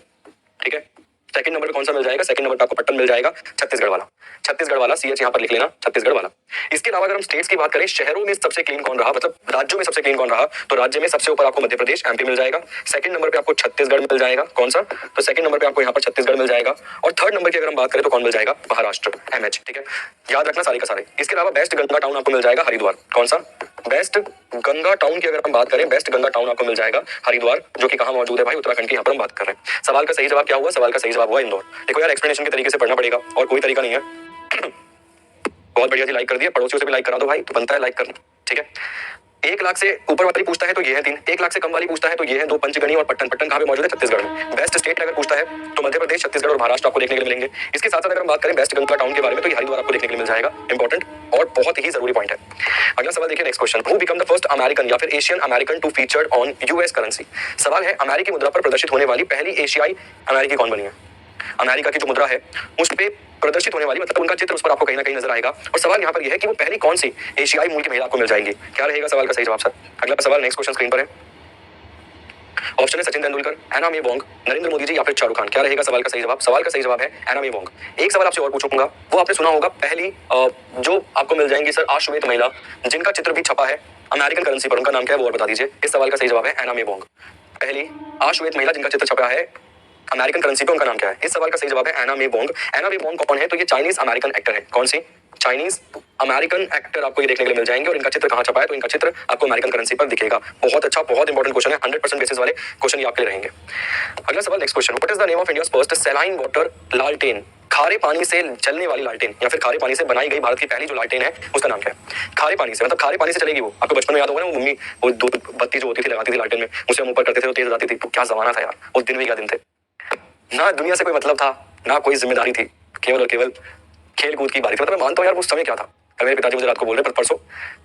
ठीक है। सेकंड नंबर पे कौन सा मिल जाएगा? सेकंड नंबर पे आपको पट्टन मिल जाएगा, छत्तीसगढ़ वाला। छत्तीसगढ़ वाला, सीएच यहाँ पर लिख लेना, छत्तीसगढ़ वाला। इसके अलावा अगर हम स्टेट्स की बात करें, शहरों में सबसे क्लीन कौन रहा, मतलब राज्यों में सबसे क्लीन कौन रहा, तो राज्य में सबसे ऊपर आपको मध्य प्रदेश, एमपी मिल जाएगा। सेकंड नंबर पे आपको छत्तीसगढ़ मिल जाएगा। कौन सा? तो सेकंड नंबर पे आपको यहाँ पर छत्तीसगढ़ मिल जाएगा। और थर्ड नंबर की अगर हम बात करें तो कौन मिल जाएगा? महाराष्ट्र, एमएच, ठीक है। याद रखना सारे का सारे। इसके अलावा बेस्ट गंगा टाउन आपको मिल जाएगा हरिद्वार। कौन सा? बेस्ट गंगा टाउन की अगर हम बात करें, बेस्ट गंगा टाउन आपको मिल जाएगा हरिद्वार, जो कि कहां मौजूद है भाई? उत्तराखंड की यहाँ पर हम बात कर रहे हैं। सवाल का सही जवाब क्या हुआ? सवाल का सही जवाब हुआ इंदौर। देखो यार, एक्सप्लेनेशन के तरीके से पढ़ना पड़ेगा और कोई तरीका नहीं है। बहुत बढ़िया जी, लाइक कर दिया, पड़ोसियों से भी लाइक करा दो भाई, तो बनता है लाइक करना, ठीक है। 1 लाख से ऊपर वाली पूछता है तो ये है 3, 1 लाख से कम वाली पूछता है तो ये है 2, पंचगणी और पट्टन। पट्टन कहां पे मौजूद है? छत्तीसगढ़ में। बेस्ट स्टेट अगर पूछता है तो मध्य प्रदेश, छत्तीसगढ़ और महाराष्ट्र आपको देखने के लिए मिलेंगे। इसके साथ साथ अगर हम बात करें बेस्ट गंगा टाउन के बारे में, तो ये हरिद्वार आपको देखने के लिए मिल जाएगा। इंपॉर्टेंट और बहुत ही जरूरी पॉइंट है। अगला सवाल देखिए, next question, who become the first American या फिर Asian American to featured on US currency. सवाल है, अमेरिकी मुद्रा पर प्रदर्शित होने वाली पहली एशियाई अमेरिकी कौन बनी है? अमेरिका की जो मुद्रा है उस पे प्रदर्शित होने वाली, मतलब उनका चित्र उस पर आपको कहीं ना कहीं नजर आएगा। और सवाल यहाँ पर यह है कि वो पहली कौन सी एशियाई मूल की महिला आपको मिल जाएंगी। क्या रहेगा सवाल का सही जवाब सर? अगला सवाल, नेक्स्ट क्वेश्चन स्क्रीन पर है। ऑप्शन है सचिन तेंदुलकर, एना मे वोंग, नरेंद्र मोदी जी या फिर शाहरुख खान। क्या रहेगा सवाल का सही जवाब? सवाल का सही जवाब है एना मे वोंग। एक सवाल आपसे और पूछूंगा, वो आपने सुना होगा, पहली जो आपको मिल जाएंगी सर आश्वेत महिला, जिनका चित्र भी छपा है अमेरिकन करेंसी पर, उनका नाम क्या है वो और बता दीजिए। इस सवाल का सही जवाब है एना मे वोंग। पहली आश्वेत महिला जिनका चित्र छपा है अमेरिकन करेंसी पे, उनका नाम क्या है? इस सवाल का सही जवाब है एना मे वोंग। एना मे वोंग कौन है? तो ये चाइनीज अमेरिकन एक्टर है। कौन सी? चाइनीज अमेरिकन एक्टर आपको ये देखने के लिए मिल जाएंगे। और इनका चित्र कहां छपा है? तो इनका चित्र आपको अमेरिकन करेंसी पर दिखेगा। बहुत अच्छा, बहुत इंपॉर्टेंट क्वेश्चन है, 100% बेसिस वाले क्वेश्चन ये आपके लिए रहेंगे। अगला सवाल, next question, what is the name of India's first saline water लालटेन। खारे पानी से चलने वाली लालटेन या फिर खारे पानी से बनाई गई भारत की पहली जो लालटेन है उसका नाम क्या है? खारे पानी से, मतलब खारे पानी से चलेगी वो। आपको बचपन में याद होगा ना, वो मम्मी वो दूध बत्ती जो होती थी लगाती थी लालटेन में, उसे हम ऊपर करते थे तो तेज हो जाती थी। क्या जमाना था यार, उस दिन भी क्या दिन थे। ना दुनिया से कोई मतलब था, ना कोई जिम्मेदारी थी, केवल और केवल खेल कूद की बारी थी। मतलब मैं मानता हूँ यार उस समय क्या था। मेरे पिताजी मुझे रात को बोल रहे परसों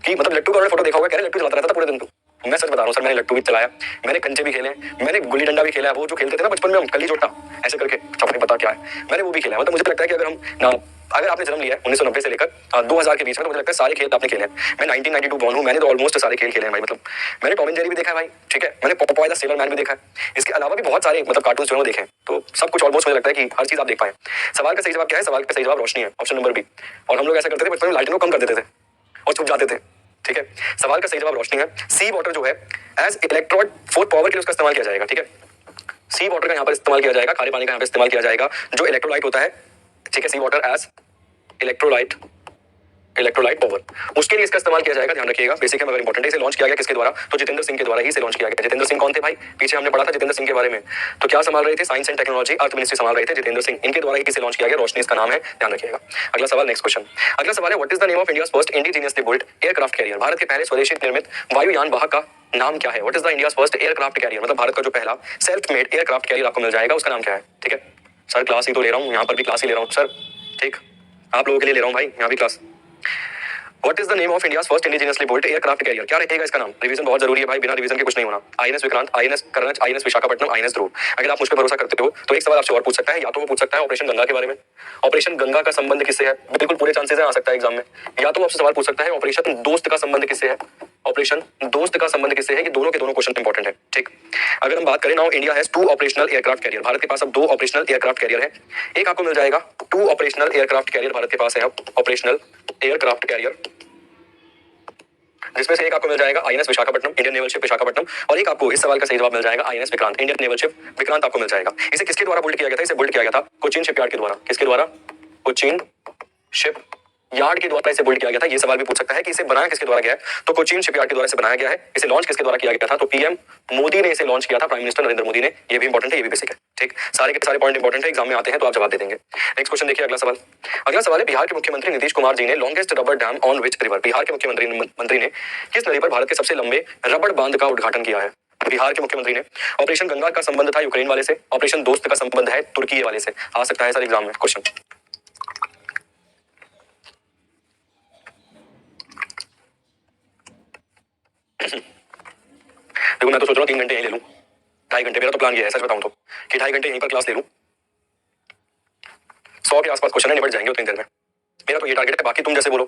कि मतलब लट्टू का उन्होंने फोटो देखा होगा, कह रहे लट्टू चलाता रहता था पूरे दिन। तो मैं सच बता रहा हूँ सर, मैंने लट्टू भी चलाया, मैंने कंचे भी खेले, मैंने गुल्ली डंडा भी खेला है। वो जो खेलते थे ना बचपन में हम, कली जोटा ऐसे करके, चौपाई पता क्या है, मैंने वो भी खेला है। मतलब मुझे लगता है कि अगर हम ना, अगर आपने जन्म लिया है 1990 से लेकर 2000 के बीच में, तो मुझे लगता है सारे खेल आपने खेले हैं। मैं 1992 बॉर्न हूँ, मैंने तो ऑलमोस्ट सारे खेल खेले हैं भाई। मतलब मैंने टॉम एंड जेरी भी देखा है भाई, ठीक है, मैंने पॉपॉय द सेलर मैन भी देखा है। इसके अलावा भी बहुत सारे मतलब कार्टून जो देखे हैं, तो सब कुछ ऑलमोस्ट मुझे लगता है कि हर चीज आप देख पाए। सवाल का सही जवाब क्या है? सवाल का सही जवाब रोशनी है, ऑप्शन नंबर बी। और हम लोग ऐसा करते थे बचपन में, लाइटिंग को कम कर देते थे और छुप जाते थे, ठीक है। सवाल का सही जवाब रोशनी है। सी वाटर जो है एज इलेक्ट्रोड फॉर पावर के लिए उसका इस्तेमाल किया जाएगा, ठीक है। सी वाटर का यहाँ पर इस्तेमाल किया जाएगा, खारे पानी का यहाँ पर इस्तेमाल किया जाएगा, जो इलेक्ट्रोलाइट होता है, ठीक है। सी वाटर एज इलेक्ट्रोलाइट पावर, उसके लिए इसका इस्तेमाल किया जाएगा। ध्यान रखिएगा, बेसिक है मगर इंपॉर्टेंट है। इसे लॉन्च किया गया किसके द्वारा? तो जितेंद्र सिंह के द्वारा ही इसे लॉन्च किया गया। जितेंद्र सिंह कौन थे भाई? पीछे हमने पढ़ा था जितेंद्र सिंह के बारे में। तो क्या संभाल रहे थे? Science and technology, earth ministry संभाल रहे थे जितेंद्र सिंह। इनके द्वारा ही इसे लॉन्च किया गया। रोशनी इसका नाम है, ध्यान रखिएगा। अगला सवाल, नेक्स्ट क्वेश्चन। अगला सवाल है, what is the name of India's first indigenously built aircraft carrier. Bharat के पहले स्वदेशी निर्मित वायुयान वाहक का नाम क्या है? What is the India's first aircraft carrier, मतलब भारत का जो पहला सेल्फ मेड एयरक्राफ्ट कैरियर आपको मिल जाएगा, उसका नाम क्या है? ठीक है सर, क्लास ही तो ले रहा हूँ, यहाँ पर भी क्लास ही ले रहा हूँ सर, ठीक, आप लोगों के लिए ले रहा हूँ भाई, यहाँ भी class. What is the name of India's first indigenously built aircraft carrier? क्या रहेगा इसका नाम? रिवीजन बहुत जरूरी है भाई, बिना रिवीजन के कुछ नहीं होना। आईएनएस विक्रांत, आईएनएस करनच, आईएनएस विशाखापट्टनम, आईएनएस ध्रुव। अगर आप मुझ पर भरोसा करते हो तो एक सवाल आपसे और पूछ सकता है, या तो वो पूछ सकता है ऑपरेशन गंगा के बारे में। ऑपरेशन गंगा का संबंध किससे है? बिल्कुल पूरे चांसेस है आ सकता है एग्जाम में। या तो आपसे सवाल पूछ सकता है ऑपरेशन दोस्त का संबंध किससे है। ऑपरेशन दोस्त का संबंध किससे है? ये दोनों के दोनों क्वेश्चन इंपॉर्टेंट है, ठीक। अगर हम बात करें now, India has 2 operational aircraft carrier. Bharat के पास अब 2 ऑपरेशनल एयरक्राफ्ट कैरियर है। एक आपको मिल जाएगा 2 ऑपरेशनल एयरक्राफ्ट कैरियर भारत के पास है अब, ऑपरेशनल एयरक्राफ्ट कैरियर, जिसमें से एक आपको मिल जाएगा INS Visakhapatnam, Indian naval ship Visakhapatnam, और एक आपको इस सवाल का सही जवाब मिल जाएगा INS Vikrant, Indian naval ship Vikrant आपको मिल जाएगा। इसे किसके द्वारा बिल्ड किया गया था? इसे बिल्ड किया गया था कोचीन शिपयार्ड के द्वारा। किसके द्वारा? कोचीन शिप यार्ड के द्वारा इसे बिल्ड किया गया था। ये सवाल भी पूछ सकता है कि इसे बनाया किसके द्वारा गया है, तो कोचीन शिपयार्ड के द्वारा इसे बनाया गया है। इसे लॉन्च किसके द्वारा किया गया था, तो पीएम मोदी ने इसे लॉन्च किया था, प्राइम मिनिस्टर नरेंद्र मोदी ने। ये भी इंपॉर्टेंट है, ये भी बेसिक है, ठीक। सारे के सारे पॉइंट इंपॉर्टेंट है, एग्जाम में आते हैं तो आप जवाब दे देंगे। नेक्स्ट क्वेश्चन देखिए, अगला सवाल। अगला सवाल है, बिहार के मुख्यमंत्री नीतीश कुमार जी ने longest rubber dam on which river, Bihar के मुख्यमंत्री ने किस नदी पर भारत के सबसे लंबे रबड़ बांध का उद्घाटन किया है। बिहार के मुख्यमंत्री ने। ऑपरेशन गंगा का संबंध था यूक्रेन वाले से, ऑपरेशन दोस्त का संबंध है तुर्की वाले से। आ सकता है सर एग्जाम में क्वेश्चन। देखो मैं तो सोच रहा हूँ 3 घंटे यहीं ले लूं, 2.5 घंटे, मेरा तो प्लान ये है सच बताऊं तो कि 2.5 घंटे यहीं पर क्लास ले लूं। 100 के आसपास क्वेश्चन है, निपट जाएंगे उतनी देर में। मेरा तो ये टारगेट है, बाकी तुम जैसे बोलो।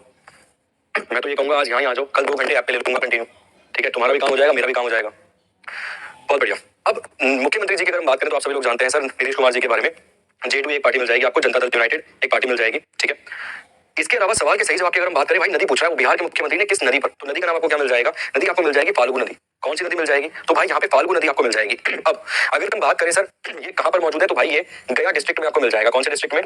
मैं तो ये कहूंगा आज यहाँ ही आ जाओ, कल 2 घंटे ऐप पे ले लूंगा कंटिन्यू, ठीक है। तुम्हारा भी काम हो जाएगा, मेरा भी काम हो जाएगा। बहुत बढ़िया। अब मुख्यमंत्री जी की अगर हम बात करें तो आप सभी लोग जानते हैं सर नीतीश कुमार जी के बारे में। J2 एक पार्टी मिल जाएगी आपको, जनता दल यूनाइटेड एक पार्टी मिल जाएगी, ठीक है। इसके अलावा सवाल के सही जवाब की अगर हम बात करें, भाई नदी पूछ रहा है वो बिहार के मुख्यमंत्री ने किस नदी पर, तो नदी का नाम आपको क्या मिल जाएगा, नदी आपको मिल जाएगी फाल्गु नदी। कौन सी नदी मिल जाएगी, तो भाई यहाँ पे फाल्गु नदी आपको मिल जाएगी। अब अगर हम बात करें सर ये कहाँ पर मौजूद है, तो भाई ये गया डिस्ट्रिक्ट में आपको मिल जाएगा। कौन से डिस्ट्रिक्ट में,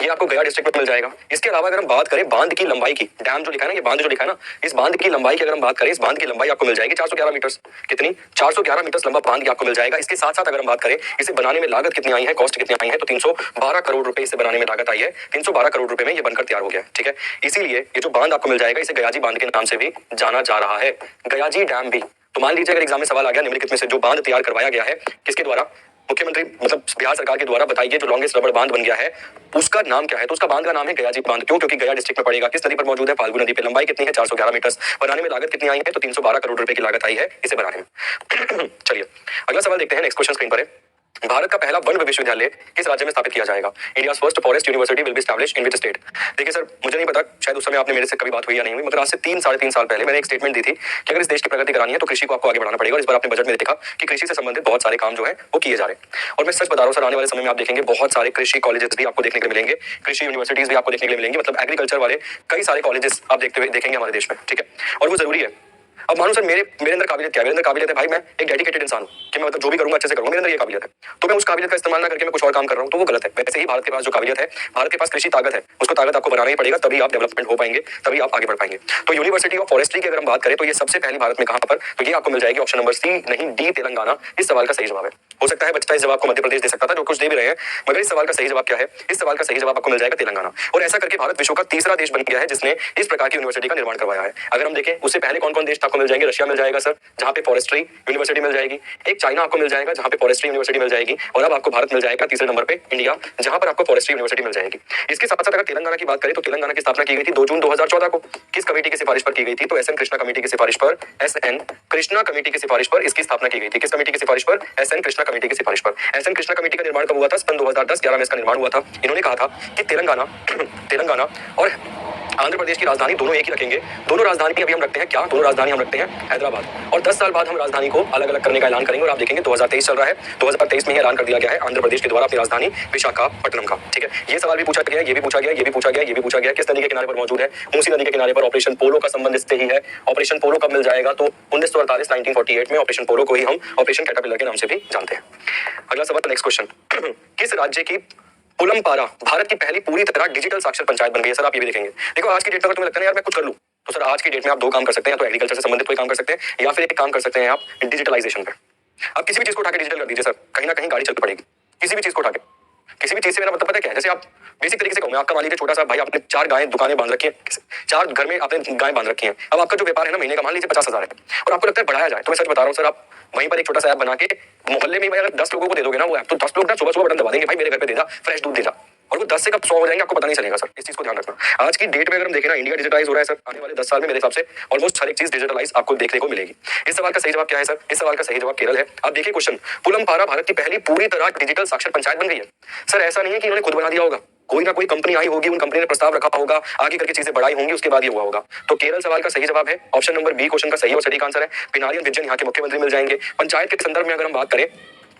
ये आपको गया डिस्ट्रिक्ट में मिल जाएगा। इसके अलावा अगर हम बात करें बांध की लंबाई की, डैम जो लिखा है ना, ये बांध जो लिखा है ना, इस बांध की लंबाई की अगर हम बात करें, इस बांध की लंबाई आपको मिल जाएगी 411 मीटर। कितनी, 411 मीटर लंबा बांध की आपको मिल जाएगा। इसके साथ साथ अगर हम बात करें इसे बनाने में लागत कितनी आई है, कॉस्ट कितनी आई है, तो 312 करोड़ रुपए इसे बनाने में लागत आई है। 312 करोड़ रुपए में ये बनकर तैयार हो गया, ठीक है। इसीलिए ये जो बांध आपको मिल जाएगा इसे गयाजी बांध के नाम से भी जाना जा रहा है, गयाजी डैम भी। तो मान लीजिए अगर एग्जाम में सवाल आ गया निम्नलिखित में से जो बांध तैयार करवाया गया है किसके द्वारा, मुख्यमंत्री मतलब बिहार सरकार के द्वारा, बताइए जो लॉन्गेस्ट रबड़ बांध बन गया है उसका नाम क्या है, तो उसका बांध का नाम है गयाजी बांध। क्यों, क्योंकि गया डिस्ट्रिक्ट में पड़ेगा। किस नदी पर मौजूद है, फाल्गु नदी पे। लंबाई कितनी है, 411 मीटर। बनाने में लागत कितनी आई है, तो 312 करोड़ रुपए की लागत आई है इसे बनाने में। चलिए अगला सवाल देखते हैं, नेक्स्ट क्वेश्चन स्क्रीन पर है। भारत का पहला वन विश्वविद्यालय किस राज्य में स्थापित किया जाएगा, India's first forest university will be established in which state. देखिए सर मुझे नहीं पता, शायद उस समय आपने मेरे से कभी बात हुई या नहीं हुई, मगर आज से 3-3.5 साल पहले मैंने एक स्टेटमेंट दी थी कि अगर इस देश की प्रगति करानी है तो कृषि को आपको आगे बढ़ाना पड़ेगा। और इस बार आपने बजट में देखा कि कृषि से संबंधित बहुत सारे काम जो है वो किए जा रहे हैं। और मैं सच बता रहा हूँ सर, आने वाले समय में आप देखेंगे बहुत सारे कृषि कॉलेजेस भी आपको देखने के लिए मिलेंगे, कृषि यूनिवर्सिटीज भी आपको देखने के लिए मिलेंगे, मतलब एग्रीकल्चर वाले कई सारे कॉलेजेस आप देखेंगे हमारे देश में, ठीक है। और वो जरूरी है। अब मानो सर मेरे अंदर काबिलियत क्या है, मेरे अंदर काबिलियत है भाई मैं एक डेडिकेटेड इंसान हूं कि मैं मतलब जो भी करूंगा अच्छे से करूंगा, मेरे अंदर ये काबिलियत है। तो मैं उस काबिलियत का इस्तेमाल ना करके मैं कुछ और काम कर रहा हूं तो वो गलत है। वैसे ही भारत के पास जो काबिलियत है, भारत के पास कृषि ताकत है, उसको ताकत आपको बनाना ही पड़ेगा, तभी आप डेवलपमेंट हो पाएंगे, तभी आप आगे बढ़ पाएंगे। तो यूनिवर्सिटी ऑफ फॉरेस्ट्री की अगर हम बात करें तो ये सबसे पहली भारत में कहां पर, तो ये आपको मिल जाएगी ऑप्शन नंबर सी, नहीं डी, तेलंगाना। इस सवाल का सही जवाब है। हो सकता है बच्चा इस जवाब को मध्य प्रदेश दे सकता था, जो कुछ दे भी रहे हैं, मगर इस सवाल का सही जवाब क्या है, इस सवाल का सही जवाब आपको मिल जाएगा तेलंगाना। और ऐसा करके भारत विश्व का तीसरा देश बन गया है जिसने इस प्रकार की यूनिवर्सिटी का निर्माण करवाया है। अगर हम देखें उससे पहले कौन कौन देश आपको मिल जाएंगे, रशिया मिल जाएगा सर जहां पे फॉरेस्ट्री यूनिवर्सिटी मिल जाएगी, एक चाइना आपको मिल जाएगा जहां पे फॉरेस्ट्री यूनिवर्सिटी मिल जाएगी, और अब आपको भारत मिल जाएगा तीसरे नंबर पे इंडिया, जहां पर आपको फॉरेस्ट्री यूनिवर्सिटी मिल जाएगी। इसके साथ साथ अगर तेलंगाना की बात करें तो तेलंगाना की स्थापना की गई थी 2 जून 2014 को। किस कमेटी की सिफारिश पर की गई थी, तो एसएन कृष्णा कमेटी की सिफारिश पर, एसएन कृष्णा कमेटी की सिफारिश पर इसकी स्थापना की गई थी। किस कमेटी की सिफारिश पर, एसएन कृष्णा कमेटी की सिफारिश पर। एसएन कृष्णा कमेटी का निर्माण कब हुआ था, सन 2010-11 में इसका निर्माण हुआ था। इन्होंने कहा था कि तेलंगाना और आंध्र प्रदेश की राजधानी दोनों एक ही रखेंगे। दोनों राजधानी अभी हम रखते हैं क्या, दोनों राजधानी हम रखते हैं हैदराबाद, और 10 साल बाद हम राजधानी को अलग अलग करने का ऐलान करेंगे। और आप देखेंगे 2023 चल रहा है, 2023 में ही ऐलान कर दिया गया है आंध्र प्रदेश के द्वारा अपनी राजधानी विशाखापट्टनम का, ठीक है। ये सवाल भी पूछा गया, ये भी पूछा गया, ये भी पूछा गया, ये भी पूछा गया, किस नदी के किनारे पर मौजूद है, मूसी नदी के किनारे पर। ऑपरेशन पोलो का संबंध इससे ही है। ऑपरेशन पोलो कब मिल जाएगा, तो 1948 में ऑपरेशन पोलो को ही हम ऑपरेशन कैटरपिलर के नाम से भी जानते हैं। अगला सवाल, नेक्स्ट क्वेश्चन। किस राज्य की पुलमपारा भारत की पहली पूरी तरह डिजिटल साक्षर पंचायत बन गई है, सर आप ये भी देखेंगे। देखो आज की डेट में अगर तुम्हें लगता है यार मैं कुछ कर लूं, तो सर आज की डेट में आप 2 काम कर सकते हैं, तो एग्रीकल्चर से संबंधित कोई काम कर सकते हैं, या फिर एक काम कर सकते हैं आप डिजिटलाइजेशन पे। आप किसी भी चीज को उठा के डिजिटल कर दीजिए सर, कहीं ना कहीं गाड़ी चलती पड़ेगी। किसी भी चीज को उठा के, किसी भी चीज से मेरा मतलब पता है क्या है, जैसे आप बेसिक तरीके से कहूँ मैं, आपका मान लीजिए छोटा सा भाई, आपने 4 गायें दुकानें बांध रखी हैं, 4 घर में आपने गाय बांध रखी हैं। अब आपका जो व्यापार है ना महीने का मान लीजिए 50,000 है, और आपको लगता है बढ़ाया जाए, तो मैं सच बता रहा हूँ सर, आप वहीं पर एक छोटा सा ऐप बना के मोहल्ले में अगर 10 लोगों को दे दोगे ना वो ऐप, तो 10 लोग ना सुबह सुबह बटन दबा देंगे, भाई मेरे घर पे दे जा फ्रेश दूध दे जा, और वो 10 से कब 100 हो जाएंगे आपको पता नहीं चलेगा सर। इस चीज को ध्यान रखना। आज की डेट में अगर हम देखें ना, इंडिया डिजिटलाइज हो रहा है सर। आने वाले 10 साल में मेरे हिसाब से ऑलमोस्ट हर एक चीज डिजिटलाइज आपको देखने को मिलेगी। इस सवाल का सही जवाब क्या है सर, इस सवाल का सही जवाब केरल है। आप देखिए क्वेश्चन, पुलमपारा भारत की पहली पूरी तरह डिजिटल साक्षर पंचायत बन गई है। सर ऐसा नहीं है कि इन्होंने खुद बना दिया होगा, कोई ना कोई कंपनी आई होगी, उन कंपनी ने प्रस्ताव रखा होगा, आगे करके चीजें बढ़ाई होंगी, उसके बाद ये हुआ होगा। तो केरल सवाल का सही जवाब है, ऑप्शन नंबर बी क्वेश्चन का सही और सटीक आंसर है। पिनारियन विजयन यहाँ के मुख्यमंत्री मिल जाएंगे। पंचायत के संदर्भ में अगर हम बात करें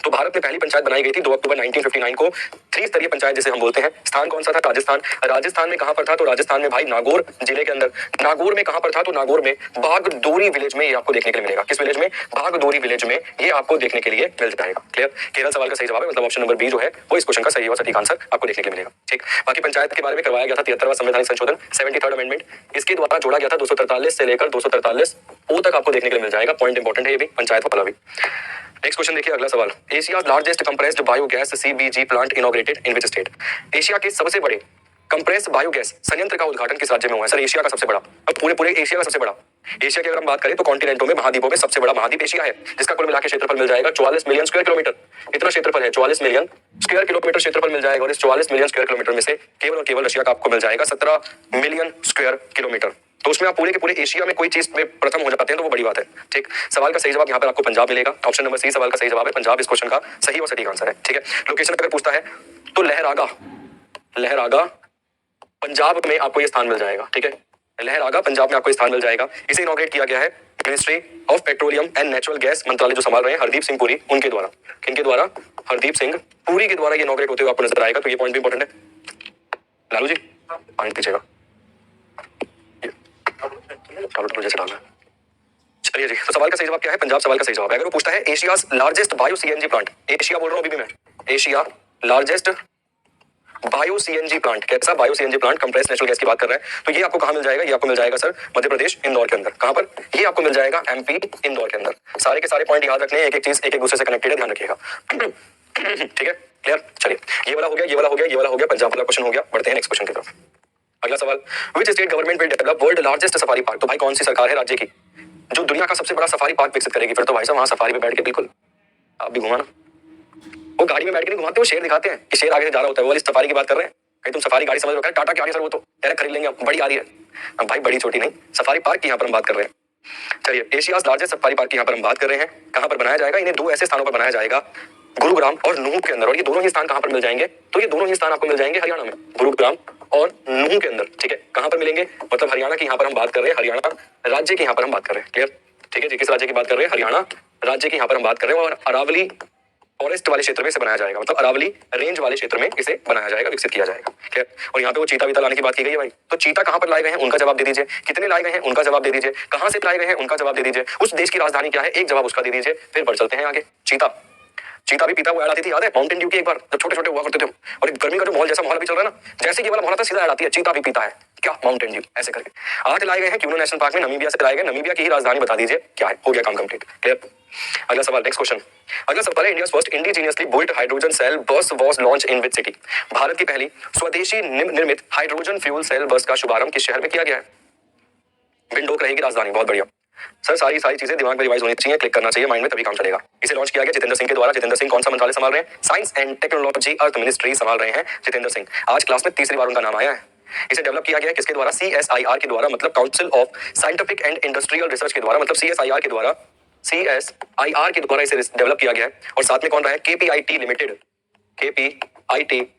तो भारत में पहली पंचायत बनाई गई थी 2 अक्टूबर 1959 को, त्रिस्तरीय पंचायत जिसे हम बोलते हैं। स्थान कौन सा था? राजस्थान। राजस्थान में कहां पर था? तो राजस्थान में भाई नागौर जिले के अंदर। नागौर में कहां पर था? तो नागौर में बागदोरी विलेज में ये आपको देखने के लिए मिलेगा। किस विलेज में? बागदोरी विलेज में ये आपको देखने के लिए मिल जाएगा। क्लियर? केरल सवाल का सही जवाब है, मतलब ऑप्शन नंबर बी जो है वो इस क्वेश्चन का सही और सटीक आंसर आपको देखने के लिए मिलेगा। ठीक, बाकी पंचायत के बारे में करवाया गया था 73वां संवैधानिक संशोधन 73rd अमेंडमेंट, इसके द्वारा जोड़ा गया था 243 से लेकर 243 ओ तक आपको देखने के लिए मिल जाएगा। पॉइंट इंपॉर्टेंट है ये भी, पंचायत वाला भी। नेक्स्ट क्वेश्चन देखिए, अगला सवाल, Asia largest compressed biogas CBG plant inaugurated in which state? Asia के सबसे बड़े कंप्रेस्ड बायोगैस संयंत्र का उद्घाटन किस राज्य में हुआ है? सर एशिया का सबसे बड़ा, अब पूरे एशिया का सबसे बड़ा। एशिया की अगर हम बात करें तो कॉन्टिनेंटों में, महाद्वीपों में सबसे बड़ा महाद्वीप एशिया है, जिसका कुल मिलाकर क्षेत्रफल मिल जाएगा 44 मिलियन स्क्वायर किलोमीटर। इतना क्षेत्रफल है, 44 मिलियन स्क्वायर किलोमीटर क्षेत्रफल मिल जाएगा। और इस 44 मिलियन स्क्वायर किलोमीटर में से केवल और केवल रशिया का आपको मिल जाएगा 17 मिलियन स्क्वायर किलोमीटर। तो उसमें आप पूरे के पूरे एशिया में कोई चीज में प्रथम हो जाते हैं तो वो बड़ी बात है। ठीक, सवाल का सही जवाब यहाँ पर आपको पंजाब मिलेगा। ऑप्शन नंबर सी सवाल का सही जवाब है, पंजाब इस क्वेश्चन का सही और सटीक आंसर है। ठीक है, लोकेशन अगर पूछता है तो लहरागा पंजाब में आपको ये स्थान मिल जाएगा। ठीक है, लहरागा पंजाब में आपको स्थान मिल जाएगा। इसे इनॉग्रेट किया गया है ministry of petroleum and natural gas मंत्रालय जो संभाल रहे हैं हरदीप सिंह पुरी, उनके द्वारा। किनके द्वारा? हरदीप सिंह पुरी के द्वारा ये इनॉग्रेट होते हुए आपको नजर आएगा। तो ये पॉइंट भी इंपॉर्टेंट है। लालू जी पॉइंट दीजिएगा, जैसे डालना। चलिए जी, तो सवाल का सही जवाब क्या है? पंजाब सवाल का सही जवाब है। अगर वो पूछता है Asia largest bio CNG plant, Asia बोल रहा हूं अभी भी मैं, Asia largest bio CNG plant, कैसा bio CNG plant? Compressed natural gas की बात कर रहा है। तो ये आपको कहां मिल जाएगा? ये आपको मिल जाएगा सर मध्य प्रदेश इंदौर के अंदर। कहां पर? ये आपको मिल जाएगा एमपी इंदौर के अंदर। सारे के सारे पॉइंट याद रखने, एक एक चीज एक एक दूसरे से कनेक्टेड है, ध्यान रखिएगा। ठीक है, क्लियर? चलिए, ये वाला हो गया, ये वाला हो गया, ये वाला हो गया, पंजाब वाला क्वेश्चन हो गया। बढ़ते हैं नेक्स्ट क्वेश्चन की तरफ। अगला सवाल, which state government will develop world largest safari park? तो भाई कौन सी सरकार है राज्य की जो दुनिया का सबसे बड़ा सफारी पार्क विकसित करेगी? फिर तो भाई साहब वहां सफारी पे बैठ के बिल्कुल आप भी घुमाना, वो गाड़ी में बैठ के नहीं घुमाते, वो शेर दिखाते हैं कि शेर आगे से जा रहा होता है, वो वाली सफारी की बात कर रहे हैं। कहीं तुम सफारी गाड़ी समझ रहे हो? टाटा की आ रही है सर, वो तो डायरेक्ट खरीद लेंगे, बड़ी आ रही है। अब भाई बड़ी छोटी नहीं, सफारी पार्क की यहाँ पर हम बात कर रहे हैं। चलिए, एशिया लार्जेस्ट सफारी पार्क की यहाँ पर हम बात कर रहे हैं। कहां पर बनाया जाएगा? इन्हें दो ऐसे स्थानों पर बनाया जाएगा, गुरुग्राम और नूह के अंदर। और ये दोनों ही स्थान कहां पर मिल जाएंगे? तो ये दोनों ही स्थान आपको मिल जाएंगे हरियाणा में, गुरुग्राम और नूह के अंदर। ठीक है, कहां पर मिलेंगे? मतलब हरियाणा की यहाँ पर हम बात कर रहे हैं, हरियाणा राज्य की यहाँ पर हम बात कर रहे हैं। क्लियर? ठीक है जी, किस राज्य की बात कर रहे हैं? हरियाणा राज्य की यहाँ पर हम बात कर रहे हैं। और अरावली फॉरेस्ट वाले क्षेत्र में इसे बनाया जाएगा, मतलब अरावली रेंज वाले क्षेत्र में इसे बनाया जाएगा, विकसित किया जाएगा। ठीक है, और यहाँ पे वो चीता वीता लाने की बात की गई है भाई। तो चीता कहां पर लाए गए हैं उनका जवाब दे दीजिए, कितने लाए गए हैं उनका जवाब दे दीजिए, कहां से लाए गए हैं उनका जवाब दे दीजिए, उस देश की राजधानी क्या है एक जवाब उसका दे दीजिए, फिर बढ़ चलते हैं आगे। चीता भी पीता हुआ ऐड आती थी, याद है? माउंटेन ड्यू की एक बार जब छोटे छोटे हुआ करते थे, और गर्मी का जो माहौल जैसा माहौल अभी चल रहा है ना, जैसे कि वाला माहौल था सीधा ऐड आती है, चीता भी पीता है क्या? माउंटेन ड्यू, ऐसे करके। आज लाए गए हैं क्यूनो नेशनल पार्क में, नमीबिया से लाए गए। नमीबिया की ही राजधानी बता दीजिए क्या है, हो गया काम कंप्लीट। क्लियर? अगला सवाल, नेक्स्ट क्वेश्चन। अगला सवाल है, India first indigenously built hydrogen cell bus was launched in which city? भारत की पहली स्वदेशी निर्मित हाइड्रोजन फ्यूल सेल बस का शुभारंभ किस शहर में किया गया है? विंडोक रहेगी राजधानी। बहुत बढ़िया सर, सारी चीजें दिमाग में रिवाइज होनी चाहिए, क्लिक करना चाहिए माइंड में, तभी काम चलेगा। इसे लॉन्च किया गया जितेंद्र सिंह के द्वारा। जितेंद्र सिंह कौन सा मंत्रालय संभाल रहे हैं? Science and technology earth ministry संभाल रहे हैं जितेंद्र सिंह। आज क्लास में तीसरी बार उनका नाम आया है। इसे डेवलप किया गया किसके द्वारा? CSIR के द्वारा, मतलब council of scientific and industrial research के द्वारा, मतलब CSIR के द्वारा, CSIR के द्वारा इसे डेवलप किया गया है। और साथ में कौन रहा है? KPIT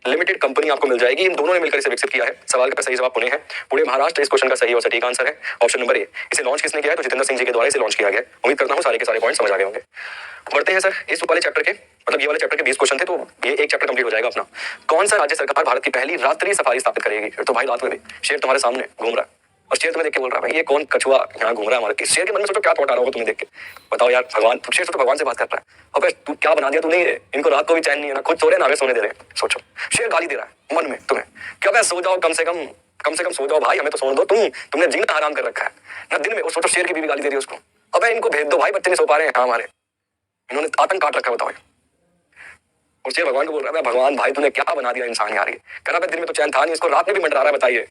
लिमिटेड कंपनी आपको मिल जाएगी। इन दोनों ने मिलकर इसे विकसित किया है। सवाल का सही जवाब पुणे है, पुणे महाराष्ट्र इस क्वेश्चन का सही और सटीक आंसर है। Option number A. इसे लॉन्च किसने किया है? तो जितेंद्र सिंह जी के द्वारा इसे लॉन्च किया गया। उम्मीद करता हूं सारे के सारे पॉइंट समझ आ गए होंगे। बढ़ते हैं सर इस वाले चैप्टर के, मतलब ये वाले चैप्टर के 20 क्वेश्चन थे, तो ये एक चैप्टर कंप्लीट हो जाएगा अपना। कौन सा राज्य सरकार भारत की पहली रात्रि सफारी स्थापित करेगी? फिर तो भाई रात में भी शेर तुम्हारे सामने घूम रहा है, और शेर तुम्हें देख के बोल रहा है भाई ये कौन कछुआ यहाँ घूम रहा है हमारे। शेर के मन में सोचो क्या थॉट आ रहा होगा तुम्हें देख के, बताओ यार। भगवान, शेर तो भगवान से बात कर रहा है। अबे तू क्या बना दिया तूने, इनको रात को भी चैन नहीं है ना, खुद सो रहे ना हमें सोने दे रहे हैं। सोचो, शेर गाली दे रहा है मन में तुम्हें, क्या भाई सो जाओ, कम से कम सो जाओ भाई, हमें तो सोने दो, तुमने जीना हराम कर रखा है ना दिन में। और सोचो शेर की बीवी गाली दे रही है उसको। अबे इनको भेज दो भाई, बच्चे नहीं सो पा रहे हैं हाँ हमारे, इन्होंने आतंक काट रखा है, बताओ। और शेर भगवान को बोल रहा है भगवान भाई तूने क्या बना दिया इंसान यार, ये कह रहा है दिन में तो चैन था नहीं, इसको रात में भी मंडरा रहा है, बताइए।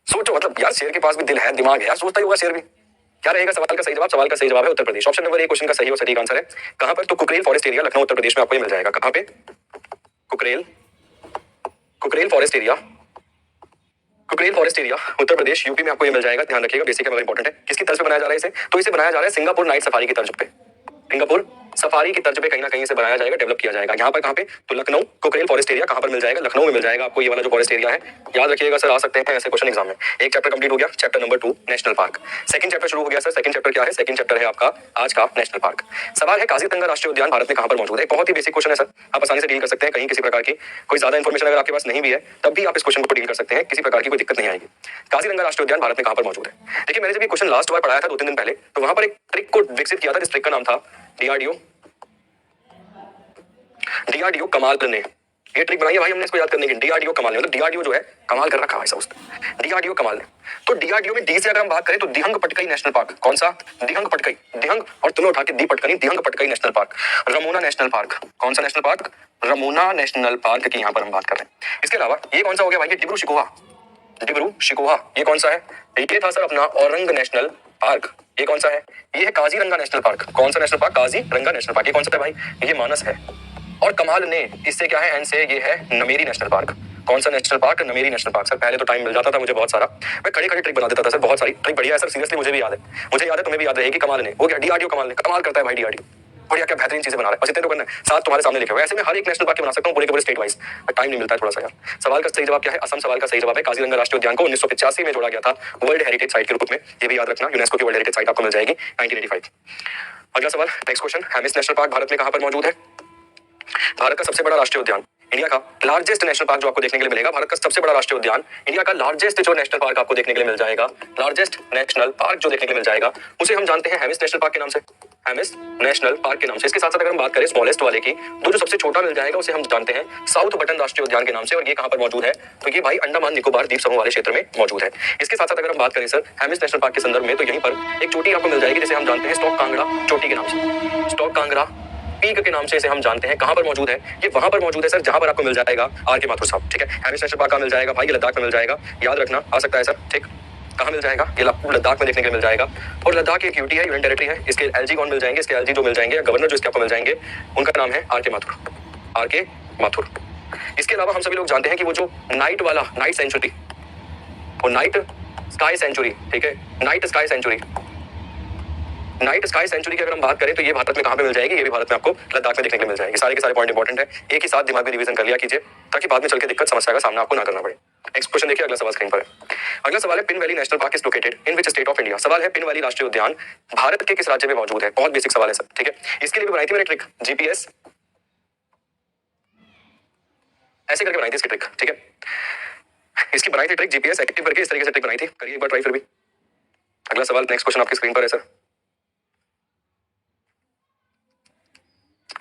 सोचो, मतलब यार शेर के पास भी दिल है, दिमाग है यार, सोचता ही होगा शेर भी। क्या रहेगा सवाल का सही जवाब? सवाल का सही जवाब है Uttar Pradesh. Option number A question का सही और सटीक आंसर है। कहां पर? तो कुकरेल फॉरेस्ट एरिया, लखनऊ उत्तर प्रदेश में आपको ये मिल जाएगा। कहां पे? Kukrail forest area, Uttar Pradesh UP में आपको ये मिल जाएगा। ध्यान रखिएगा, बेसिक है मगर इंपॉर्टेंट है। किसकी तर्ज पे बनाया जा रहा है इसे? तो इसे बनाया जा रहा है सिंगापुर नाइट सफारी की तर्ज पे। सिंगापुर सफारी की तर्ज पे कहीं ना कहीं से बनाया जाएगा, डेवलप किया जाएगा। यहाँ पर कहाँ पे, तो लखनऊ कुकरेल फॉरेस्ट एरिया कहाँ पर मिल जाएगा, लखनऊ में मिल जाएगा आपको ये वाला जो फॉरेस्ट एरिया है। याद रखिएगा सर, आ सकते हैं ऐसे क्वेश्चन एग्जाम में। एक चैप्टर कंप्लीट हो गया, chapter number 2 national park. Second chapter शुरू हो गया सर। सेकंड चैप्टर क्या है, सेकंड चैप्टर है आपका आज का नेशनल पार्क। सवाल है काजीरंगा राष्ट्रीय उद्यान भारत में कहाँ पर मौजूद है। बहुत ही बेसिक क्वेश्चन है सर, आप आसानी से डील कर सकते हैं। कहीं किसी प्रकार की कोई ज्यादा इन्फॉर्मेशन अगर आपके पास नहीं भी है तब भी आप इस क्वेश्चन को डील कर सकते हैं, किसी प्रकार की कोई दिक्कत नहीं आएगी। काजीरंगा राष्ट्रीय उद्यान भारत में कहाँ पर मौजूद है। देखिए मैंने जब ये क्वेश्चन लास्ट बार पढ़ाया था 2-3 दिन पहले, तो वहां पर एक ट्रिक को विकसित किया था, जिस ट्रिक का नाम था डीआरडीओ कमाल ने ये ट्रिक बनाई है भाई हमने इसको याद करने की। डीआरडीओ कमाल ने, मतलब डीआरडीओ जो है कमाल कर रखा है ऐसा उसने, डीआरडीओ कमाल ने। तो डीआरडीओ में डी से अगर हम बात करें तो दिहंग पटकई नेशनल पार्क। कौन सा, दिहंग पटकई, दिहंग और तुम्हें उठा के दी पटकनी, दिहंग पटकई नेशनल पार्क। रमोना नेशनल पार्क, कौन सा नेशनल पार्क, रमोना नेशनल पार्क की यहाँ पर हम बात कर रहे हैं। इसके अलावा ये कौन सा हो गया भाई, ये डिब्रू शिकोहा, डिब्रू शिकोहा ये कौन सा है, ये था सर अपना औरंग नेशनल पार्क। ये कौन सा है, ये है काजीरंगा नेशनल पार्क। कौन सा national park, Kaziranga national park. ये कौन सा है भाई, ये मानस है। और कमाल ने इससे क्या है, एन से ये है नमेरी नेशनल पार्क। कौन सा national park, Nameri national park. Sir पहले तो टाइम मिल जाता था मुझे बहुत सारा, मैं खड़े खड़े ट्रिक बना देता था सर, बहुत सारी ट्रिक बढ़िया है सर, सीरियसली मुझे भी याद है, मुझे याद है तुम्हें भी याद रहेगी। कमाल ने हो गया, डीआरडीओ कमाल ने, कमाल करता है भाई डीआरडीओ, बढ़िया क्या बेहतरीन चीजें बना रहा है। बस इतने तो करना है, साथ तुम्हारे सामने लिखे हुए। ऐसे मैं हर एक नेशनल पार्क बना सकता हूँ पूरे के पूरे स्टेट वाइज, टाइम नहीं मिलता है थोड़ा सा यार। सवाल का सही जवाब क्या है, असम सवाल का सही जवाब है काजीरंगा राष्ट्रीय उद्यान को 1985 में जोड़ा गया था वर्ल्ड हेरिटेज साइट के रूप में। ये भी याद रखना, यूनेस्को की वर्ल्ड हेरिटेज साइट आपको मिल जाएगी 1985। अगला सवाल, next question, Hemis national park Bharat में कहां पर मौजूद है। भारत का सबसे बड़ा राष्ट्रीय उद्यान, इंडिया का लार्जेस्ट नेशनल पार्क जो आपको देखने के लिए मिलेगा, भारत का सबसे बड़ा राष्ट्रीय उद्यान, इंडिया का लार्जेस्ट जो नेशनल पार्क आपको देखने के लिए मिल जाएगा, लार्जेस्ट नेशनल पार्क जो देखने के लिए मिल जाएगा उसे हम जानते हैं हेमिस नेशनल पार्क के नाम से, हेमिस नेशनल पार्क के नाम से। इसके साथ साथ अगर हम बात करें स्मॉलेस्ट वाले की, जो सबसे छोटा मिल जाएगा उसे हम जानते हैं साउथ बटन राष्ट्रीय उद्यान के नाम से। और ये कहां पर मौजूद है, तो ये भाई अंडमान निकोबार द्वीप समूह वाले क्षेत्र में मौजूद है। इसके साथ साथ अगर हम बात करें सर हेमिस नेशनल पार्क के संदर्भ में, तो यहीं पर एक चोटी आपको मिल जाएगी जिसे हम जानते हैं स्टॉक कांगड़ा चोटी के नाम से, स्टॉक कांगड़ा पीक के नाम से इसे हम जानते हैं। कहां पर मौजूद है, ये वहां पर मौजूद है सर जहां पर आपको मिल जाएगा आर के माथुर साहब, ठीक है। हेमिस नेशनल पार्क का मिल जाएगा भाई, ये लद्दाख में मिल जाएगा, याद रखना, आ सकता है सर, ठीक। कहां मिल जाएगा, ये लद्दाख में देखने के लिए मिल जाएगा। और लद्दाख एक यूटी है, यूनियन टेरिटरी है। इसके एलजी कौन मिल जाएंगे, इसके एलजी जो मिल जाएंगे, गवर्नर जो इसके आपको मिल जाएंगे, उनका नाम है आर के माथुर, आर के माथुर। इसके अलावा हम सभी लोग जानते हैं कि वो जो नाइट वाला, नाइट सेंचुरी, वो नाइट स्काई सेंचुरी, ठीक है, night sky century, night sky century की अगर हम बात करें तो ये भारत में कहां पे मिल जाएगी, ये भी भारत में आपको लद्दाख में देखने के लिए मिल जाएगी। सारे के सारे पॉइंट इंपॉर्टेंट है, एक ही साथ दिमाग में रिवीजन कर लिया कीजिए ताकि बाद में चल के दिक्कत समस्या का सामना आपको ना करना पड़े। नेक्स्ट क्वेश्चन देखिए, अगला सवाल स्क्रीन पर है। अगला सवाल है, pin valley national park is located in which state of India. सवाल है, पिन वैली राष्ट्रीय उद्यान भारत के किस राज्य में मौजूद है। बहुत बेसिक सवाल है सर, ठीक है। इसके लिए भी बनाई थी मैंने ट्रिक, जीपीएस ऐसे करके बनाई थी इसकी ट्रिक, ठीक है। इसकी बनाई थी ट्रिक जीपीएस एक्टिव करके, इस तरीके से ट्रिक बनाई थी, करिए एक बार ट्राई फिर भी। अगला सवाल, नेक्स्ट क्वेश्चन आपकी स्क्रीन पर है सर,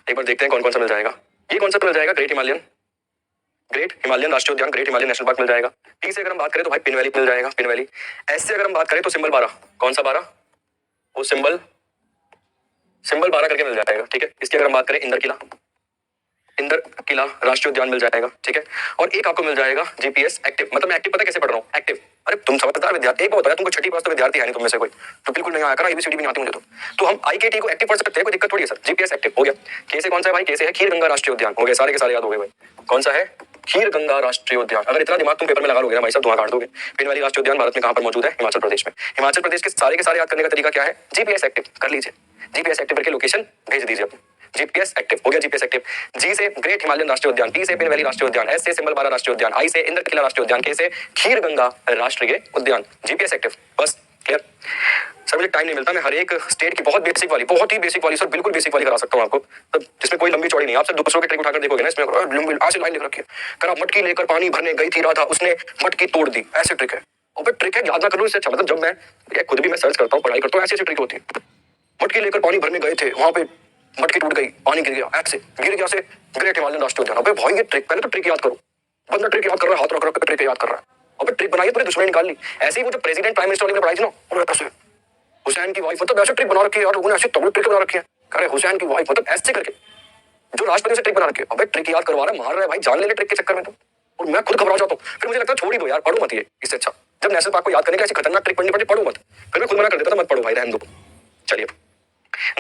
एक बार देखते हैं कौन कौन सा मिल जाएगा। ये कौन सा मिल जाएगा, ग्रेट हिमालयन राष्ट्रीय उद्यान, ग्रेट हिमालयन नेशनल पार्क मिल जाएगा। टी से अगर हम बात करें तो भाई पिन वैली मिल जाएगा, पिन वैली। एस से अगर हम बात करें तो सिंबल 12, कौन सा 12, वो सिंबल 12 करके मिल जाएगा, ठीक है। इसकी अगर हम बात करें इंदर किला राष्ट्रीय उद्यान मिल जाएगा, ठीक है। और एक आपको मिल जाएगा जीपीएस एक्टिव, मतलब मैं एक्टिव पता कैसे पढ़ रहा हूँ, एक्टिव। अरे तुम समझदार विद्यार्थी, एक बात बताया तुमको, छठी क्लास तो विद्यार्थी है नहीं तुम में से कोई, तो बिल्कुल नहीं आया करा, एबीसीडी भी नहीं आती मुझे तो हम आईकेटी को एक्टिव पढ़ सकते हैं, कोई दिक्कत थोड़ी है सर। जीपीएस एक्टिव हो गया। के से कौन सा है भाई, के से है खीर गंगा राष्ट्रीय उद्यान, हो गए सारे के सारे याद हो गए भाई। कौन सा है, खीर गंगा राष्ट्रीय उद्यान। अगर इतना दिमाग तुम पेपर में लगा लोगे ना भाई साहब, धुआं काट दोगे। पिन वैली राष्ट्रीय उद्यान भारत में कहां पर मौजूद है, हिमाचल प्रदेश में। हिमाचल प्रदेश के सारे याद करने का तरीका क्या है, जीपीएस एक्टिव कर लीजिए, जीपीएस एक्टिव करके लोकेशन भेज दीजिए अपने। जीपीएस एक्टिव हो गया, जीपीएस एक्टिव। जी से ग्रेट हिमालयन राष्ट्रीय उद्यान, टी से पिन वैली राष्ट्रीय उद्यान, एस से सिंबल 12 राष्ट्रीय उद्यान, आई से इंदर किला राष्ट्रीय उद्यान, के से खीर गंगा राष्ट्रीय उद्यान, जीपीएस एक्टिव। बस क्लियर सर, मुझे टाइम नहीं मिलता, मैं हर एक स्टेट की बहुत बेसिक वाली, बहुत ही बेसिक वाली सर, बिल्कुल बेसिक वाली करा सकता हूँ आपको, तो जिसमें कोई लंबी चौड़ी नहीं। आप सर दूसरों के ट्रिक उठाकर देखोगे ना, इसमें लंबी ऐसे लाइन लिख रखी है, करा मटकी लेकर पानी भरने गई थी राधा, उसने मटकी तोड़ दी, ऐसे ट्रिक है। और ट्रिक है, याद ना करूँ इससे अच्छा, मतलब जब मैं खुद भी मैं सर्च करता हूँ, पढ़ाई करता हूँ, ऐसी ट्रिक होती है। मटकी लेकर पानी भरने गए थे, वहां पे मटकी टूट गई, पानी गिर गया, ऐसे गिर गया से ग्रेट हिमालयन राष्ट्रीय उद्यान। अबे भाई ये ट्रिक, पहले तो ट्रिक याद करो, बंदा ट्रिक याद कर रहा है, हाथ रख ट्रिक याद कर रहा है। अबे ट्रिक बनाई, पूरी दुश्मनी निकाल ली। ऐसे ही वो जो प्रेसिडेंट प्राइम मिनिस्टर ने पढ़ाई थी ना, कैसे हुसैन की वाइफ, मतलब ऐसे ट्रिक बना रखी है यार लोगों ने, ऐसे तगड़ी ट्रिक बना रखी है, अरे हुसैन की वाइफ, मतलब ऐसे करके जो राष्ट्रपति से ट्रिक बना रखी है। अबे ट्रिक याद करवा रहा है, मार रहा है भाई, जान ले ले ट्रिक के चक्कर में तो। और मैं खुद घबरा जाता हूँ, फिर मुझे लगता है छोड़ ही दो यार, पढ़ो मत ये, इससे अच्छा जब नेशनल पार्क को याद करने का ऐसी खतरनाक ट्रिक पढ़नी पड़ती, पढ़ो मत। फिर मैं खुद मना कर देता था, मत पढ़ो भाई, रहने दो। चलिए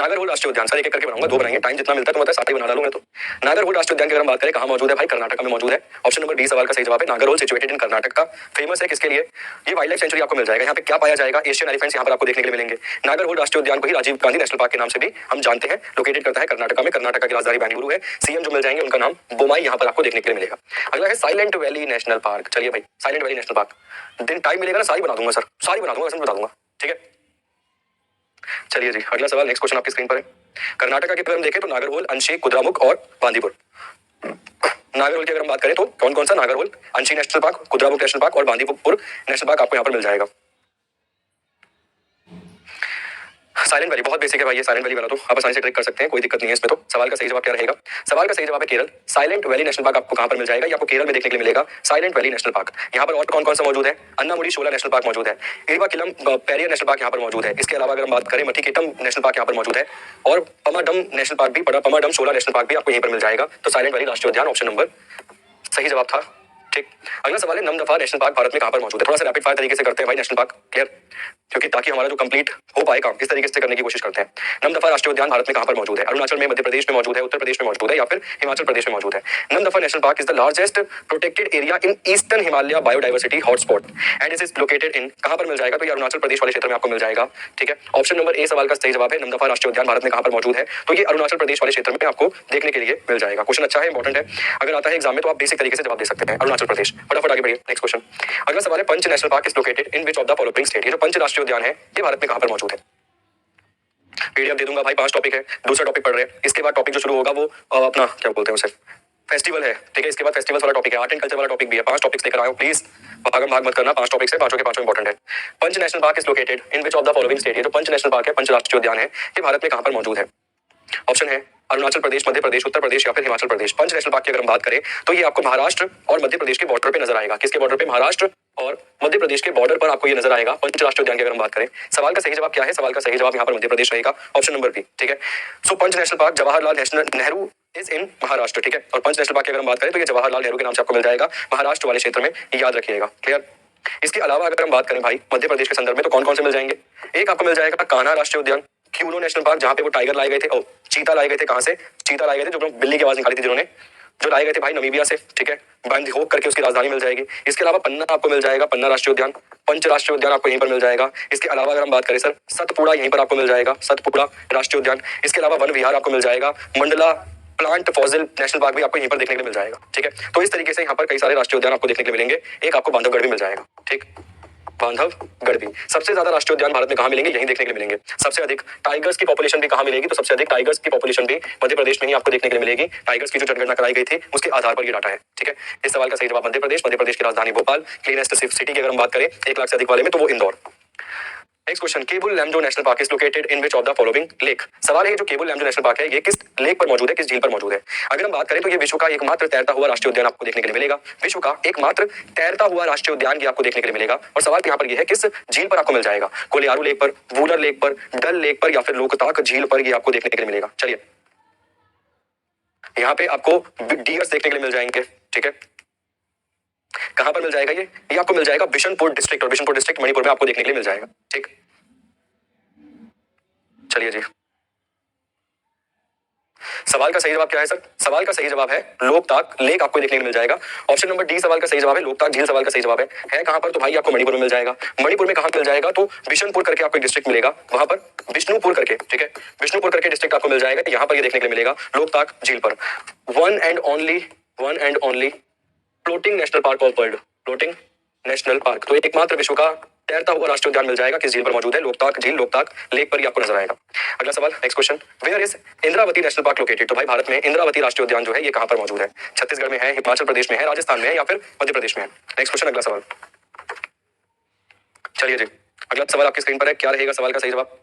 नागरहोल राष्ट्रीय उद्यान, सर एक एक करके बनाऊंगा, दो बनाएंगे, टाइम जितना मिलता है तो मतलब साथ ही बना डालूंगा। तो नागरहोल राष्ट्रीय उद्यान की अगर हम बात करें कहाँ मौजूद है भाई, कर्नाटक में मौजूद है। ऑप्शन नंबर डी सवाल का सही जवाब है। नागरहोल सिचुएटेड इन कर्नाटक का, फेमस है किसके लिए, ये वाइल्ड लाइफ सेंचुरी आपको मिल जाएगा। यहाँ पे क्या पाया जाएगा, एशियन एलिफेंट्स यहाँ पर आपको देखने के लिए मिलेंगे। नागरहोल राष्ट्रीय उद्यान को ही राजीव गांधी नेशनल पार्क के नाम से भी हम जानते हैं, लोकेटेड करता है कर्नाटक में। कर्नाटक की राजधानी बेंगलुरु है। सीएम जो मिल जाएंगे उनका नाम बोमाई यहाँ पर आपको देखने के लिए मिलेगा। अगला है साइलेंट वैली नेशनल पार्क। चलिए भाई, साइलेंट वैली नेशनल पार्क, दिन टाइम मिलेगा ना सारी बना दूंगा सर, सारी बना दूंगा, कसम बता दूंगा, ठीक है। चलिए जी, अगला सवाल, नेक्स्ट क्वेश्चन आपकी स्क्रीन पर है। कर्नाटक की अगर हम देखें तो नागरहोल, अंशी, कुद्रामुख और बांदीपुर। नागरहोल की अगर हम बात करें तो कौन कौन सा, नागरहोल, अंशी नेशनल पार्क, कुद्रामुख नेशनल पार्क और बांदीपुर नेशनल पार्क आपको यहाँ पर मिल जाएगा। साइलेंट वैली बहुत बेसिक है भाई, ये साइलेंट वैली वाला तो आप आसानी से ट्रिक कर सकते हैं, कोई दिक्कत नहीं है इसमें। तो सवाल का सही जवाब क्या रहेगा, सवाल का सही जवाब है Kerala. Silent valley national park आपको कहां पर मिल जाएगा, ये आपको केरल में देखने के लिए मिलेगा, साइलेंट वैली नेशनल पार्क। यहाँ पर और कौन कौन सा मौजूद है, अन्नामुडी शोला नेशनल पार्क मौजूद है, इरवाकिलम पेरियर नेशनल पार्क यहाँ पर मौजूद है। इसके अलावा अगर हम बात करें मठिकेटम नेशनल पार्क यहाँ पर मौजूद है, और पमाडम नेशनल पार्क भी, पमाडम शोला नेशनल पार्क भी आपको यहीं पर मिल जाएगा। तो साइलेंट वैली राष्ट्रीय उद्यान ऑप्शन नंबर सही जवाब था, ठीक। अगला सवाल है नमदफा नेशनल पार्क भारत में कहां पर मौजूद है। थोड़ा सा रैपिड फायर तरीके से करते हैं भाई नेशनल पार्क, क्लियर, क्योंकि ताकि हमारा जो कंप्लीट हो पाए काम, इस तरीके से करने की कोशिश करते हैं। नमदफा राष्ट्रीय उद्यान भारत में कहां पर मौजूद है, अरुणाचल में, मध्य प्रदेश में मौजूद है, उत्तर प्रदेश में मौजूद है या फिर हिमाचल प्रदेश में मौजूद है। Namdapha national park is the largest protected area in eastern Himalaya biodiversity hotspot and is located in, कहां पर मिल जाएगा, तो ये अरुणाचल प्रदेश वाले क्षेत्र में आपको मिल जाएगा, ठीक है। ऑप्शन नंबर ए सवाल का सही जवाब है। नमदफा राष्ट्रीय उद्यान भारत में कहां पर मौजूद है, तो ये अरुणाचल प्रदेश वाले क्षेत्र में आपको देखने के लिए मिल जाएगा। क्वेश्चन अच्छा है, इंपॉर्टेंट है, अगर आता है एग्जाम में तो आप बेसिक तरीके से जवाब दे सकते हैं, अरुणाचल प्रदेश। फटाफट आगे बढ़िए, नेक्स्ट क्वेश्चन। अगला सवाल है Pench national park is located in which of the following state. ये जो पंच राष्ट्रीय उद्यान है ये भारत में कहां पर मौजूद है। पीडीएफ दे दूंगा भाई, 5 टॉपिक है, दूसरा टॉपिक पढ़ रहे हैं, इसके बाद टॉपिक जो शुरू होगा वो अपना क्या बोलते हैं उसे, फेस्टिवल है, ठीक है। इसके बाद फेस्टिवल वाला टॉपिक है, आर्ट एंड कल्चर वाला टॉपिक भी है। 5 टॉपिक्स लेकर आयो प्लीज, भागम भाग मत करना, 5 टॉपिक्स है, पांचों के पांचों इंपॉर्टेंट है। Pench national park is located in which of the following state. ये जो पंच नेशनल पार्क है, पंच राष्ट्रीय उद्यान है, ये भारत में कहां पर मौजूद है। ऑप्शन है अरुणाचल प्रदेश, मध्य प्रदेश, उत्तर प्रदेश या फिर हिमाचल प्रदेश। पंच नेशनल पार्क की अगर हम बात करें तो ये आपको महाराष्ट्र और मध्य प्रदेश के बॉर्डर पे नजर आएगा। किसके बॉर्डर पे, महाराष्ट्र और मध्य प्रदेश के बॉर्डर पर आपको ये नजर आएगा, पंच राष्ट्रीय उद्यान की अगर हम बात करें। सवाल का सही जवाब क्या है, सवाल का सही जवाब यहाँ पर मध्य प्रदेश रहेगा, ऑप्शन नंबर बी, ठीक है। So Pench national park Jawaharlal Nehru is in Maharashtra, ठीक है। और पंच नेशनल पार्क की अगर हम बात करें तो ये जवाहरलाल नेहरू के नाम से आपको मिल जाएगा, महाराष्ट्र वाले क्षेत्र में, याद रखिएगा, क्लियर। इसके अलावा अगर हम बात करें भाई मध्य प्रदेश के संदर्भ में तो कौन कौन से मिल जाएंगे, एक आपको मिल जाएगा कान्हा राष्ट्रीय उद्यान, क्यूलो नेशनल पार्क जहां पे वो टाइगर लाए गए थे, ओ चीता लाए गए थे, कहां से, चीता लाए गए थे जो बिल्ली की आवाज निकाली थी जिन्होंने, जो लाए गए थे भाई नमीबिया से, ठीक है। बैंडहोक करके उसकी राजधानी मिल जाएगी। इसके अलावा पन्ना आपको मिल जाएगा, पन्ना राष्ट्रीय उद्यान, पंच राष्ट्रीय उद्यान आपको यहीं पर मिल जाएगा। इसके अलावा अगर हम बात करें सर, सतपुड़ा यहीं पर आपको मिल जाएगा, सतपुड़ा राष्ट्रीय उद्यान। इसके अलावा वन विहार आपको मिल जाएगा, Mandla plant fossil national park भी आपको यहीं पर देखने के लिए मिल जाएगा, ठीक है। तो इस तरीके से यहाँ पर कई सारे राष्ट्रीय उद्यान आपको देखने के लिए मिलेंगे। एक आपको बांधवगढ़ भी मिल जाएगा, ठीक, बांधवगढ़ भी। सबसे ज्यादा राष्ट्रीय उद्यान भारत में कहां मिलेंगे, यहीं देखने के लिए मिलेंगे। सबसे अधिक टाइगर्स की पॉपुलेशन भी कहां मिलेगी, तो सबसे अधिक टाइगर्स की पॉपुलेशन भी मध्य प्रदेश में ही आपको देखने के लिए मिलेगी। टाइगर्स की जो जनगणना कराई गई थी उसके आधार पर ये डाटा है, ठीक है। इस सवाल का सही जवाब मध्य प्रदेश की राजधानी भोपाल, क्लीनेस्ट सिटी की अगर हम बात करें 1 लाख से अधिक वाले में तो वो Indore. Next question, Keibul Lamjao national park is located in which of the following lake. सवाल है जो केबुल लैम्जो नेशनल पार्क है ये किस लेक पर मौजूद है, किस झील पर मौजूद है। अगर हम बात करें तो ये विश्व का एकमात्र तैरता हुआ राष्ट्रीय उद्यान आपको देखने के लिए मिलेगा, विश्व का एकमात्र तैरता हुआ राष्ट्रीय उद्यान ये आपको देखने के लिए मिलेगा। और सवाल यहाँ पर ये है किस झील पर आपको मिल जाएगा, कोलियारू लेक पर, वूलर लेक पर, डल लेक पर या फिर लोकताक झील पर ये आपको देखने के लिए मिलेगा। चलिए यहाँ पे आपको डियर्स देखने के लिए मिल जाएंगे, ठीक है। कहां पर मिल जाएगा ये आपको मिल जाएगा बिशनपुर डिस्ट्रिक्ट, और बिशनपुर डिस्ट्रिक्ट मणिपुर में आपको देखने के लिए मिल जाएगा, ठीक। चलिए जी, सवाल का सही जवाब क्या है सर, सवाल का सही जवाब है लोकताक लेक आपको देखने को मिल जाएगा। ऑप्शन नंबर डी सवाल का सही जवाब है, लोकताक झील सवाल का सही जवाब है कहां पर, तो भाई आपको मणिपुर में मिल जाएगा। मणिपुर में कहां मिल जाएगा, तो बिशनपुर करके आपको डिस्ट्रिक्ट मिलेगा, वहां पर विष्णुपुर करके, ठीक है, विष्णुपुर करके डिस्ट्रिक्ट आपको मिल जाएगा, यहाँ पर ये देखने के लिए मिलेगा लोकताक झील पर। One and only floating national park of world, floating national park, तो एकमात्र विश्व का तैरता हुआ राष्ट्रीय उद्यान मिल जाएगा, किस झील पर मौजूद है, लोकताक झील, लोकताक लेक पर ही आपको नजर आएगा। अगला सवाल, next question, where is Indravati national park located. तो भाई भारत में इंद्रावती राष्ट्रीय उद्यान जो है ये कहां पर मौजूद है, छत्तीसगढ़ में है, हिमाचल प्रदेश में है, राजस्थान में है या फिर मध्य प्रदेश में है। नेक्स्ट क्वेश्चन, अगला सवाल। चलिए जी, अगला सवाल आपकी स्क्रीन पर है, क्या रहेगा सवाल का सही जवाब,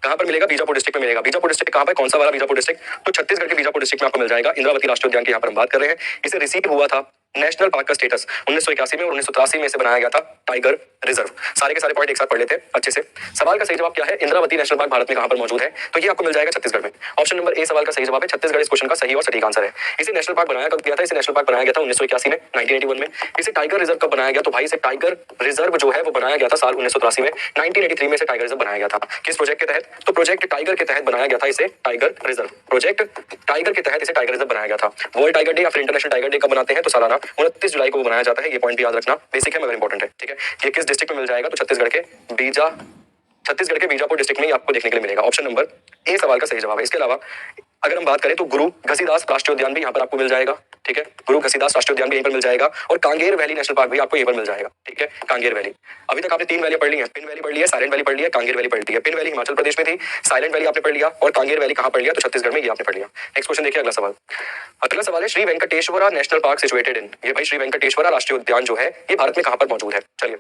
कहां पर मिलेगा, बीजापुर डिस्ट्रिक्ट में मिलेगा। बीजापुर डिस्ट्रिक्ट कहां पर, कौन सा वाला बीजापुर डिस्ट्रिक्ट, तो छत्तीसगढ़ के बीजापुर डिस्ट्रिक्ट में आपको मिल जाएगा। इंद्रावती राष्ट्रीय उद्यान की यहाँ पर हम बात कर रहे हैं, इसे रिसीव हुआ था नेशनल पार्क का स्टेटस 1981 में और 1983 में इसे बनाया गया था टाइगर रिजर्व। सारे के सारे पॉइंट एक साथ पढ़ लेते हैं अच्छे से। सवाल का सही जवाब क्या है? इंद्रावती नेशनल पार्क भारत में कहां पर मौजूद है? तो ये आपको मिल जाएगा छत्तीसगढ़ में। ऑप्शन नंबर ए सवाल का सही जवाब है। छत्तीसगढ़ इस क्वेश्चन का सही और सटीक आंसर है। इसे नेशनल पार्क बनाया कब गया था? इसे नेशनल पार्क बनाया गया था 1981 में, 1981 में। इसे टाइगर रिजर्व कब बनाया गया? तो भाई इसे टाइगर रिजर्व जो है वो बनाया गया था साल 1983 में। 1983 में इसे टाइगर रिजर्व बनाया गया था। किस प्रोजेक्ट के तहत? तो प्रोजेक्ट टाइगर के तहत बनाया गया था इसे टाइगर रिजर्व। प्रोजेक्ट टाइगर के तहत इसे टाइगर रिजर्व बनाया गया था। वर्ल्ड टाइगर डे या फिर इंटरनेशनल टाइगर डे कब बनाते हैं? तो सालाना 29 जुलाई को बनाया जाता है। ये पॉइंट भी याद रखना, बेसिक है मगर इंपॉर्टेंट है, ठीक है। ये किस डिस्ट्रिक्ट में मिल जाएगा? तो छत्तीसगढ़ के बीजापुर डिस्ट्रिक्ट में आपको देखने के लिए मिलेगा। ऑप्शन नंबर ए सवाल का सही जवाब है। इसके अलावा अगर हम बात करें तो गुरु घसीदास राष्ट्रीय उद्यान भी यहाँ पर आपको मिल जाएगा, ठीक है। गुरु घसीदास राष्ट्रीय उद्यान भी यहीं पर मिल जाएगा और कांगेर वैली नेशनल पार्क भी आपको यहीं पर मिल जाएगा, ठीक है। कांगेर वैली, अभी तक आपने 3 वैली पढ़ ली है। पिन वैली पढ़ ली है, साइलेंट वैली पढ़ ली है, कांगेर वैली पढ़ ली है। पिन वैली हिमाचल प्रदेश में थी, साइलेंट वैली आपने पढ़ लिया और कांगेर वैली कहां पढ़ लिया? तो छत्तीसगढ़ में, ये आपने पढ़ लिया। नेक्स्ट क्वेश्चन देखिए, अगला सवाल। अगला सवाल है Shri Venkateshwara national park situated in. ये भाई श्री वेंकटेश्वरा राष्ट्रीय उद्यान जो है ये भारत में कहां पर मौजूद है? चलिए,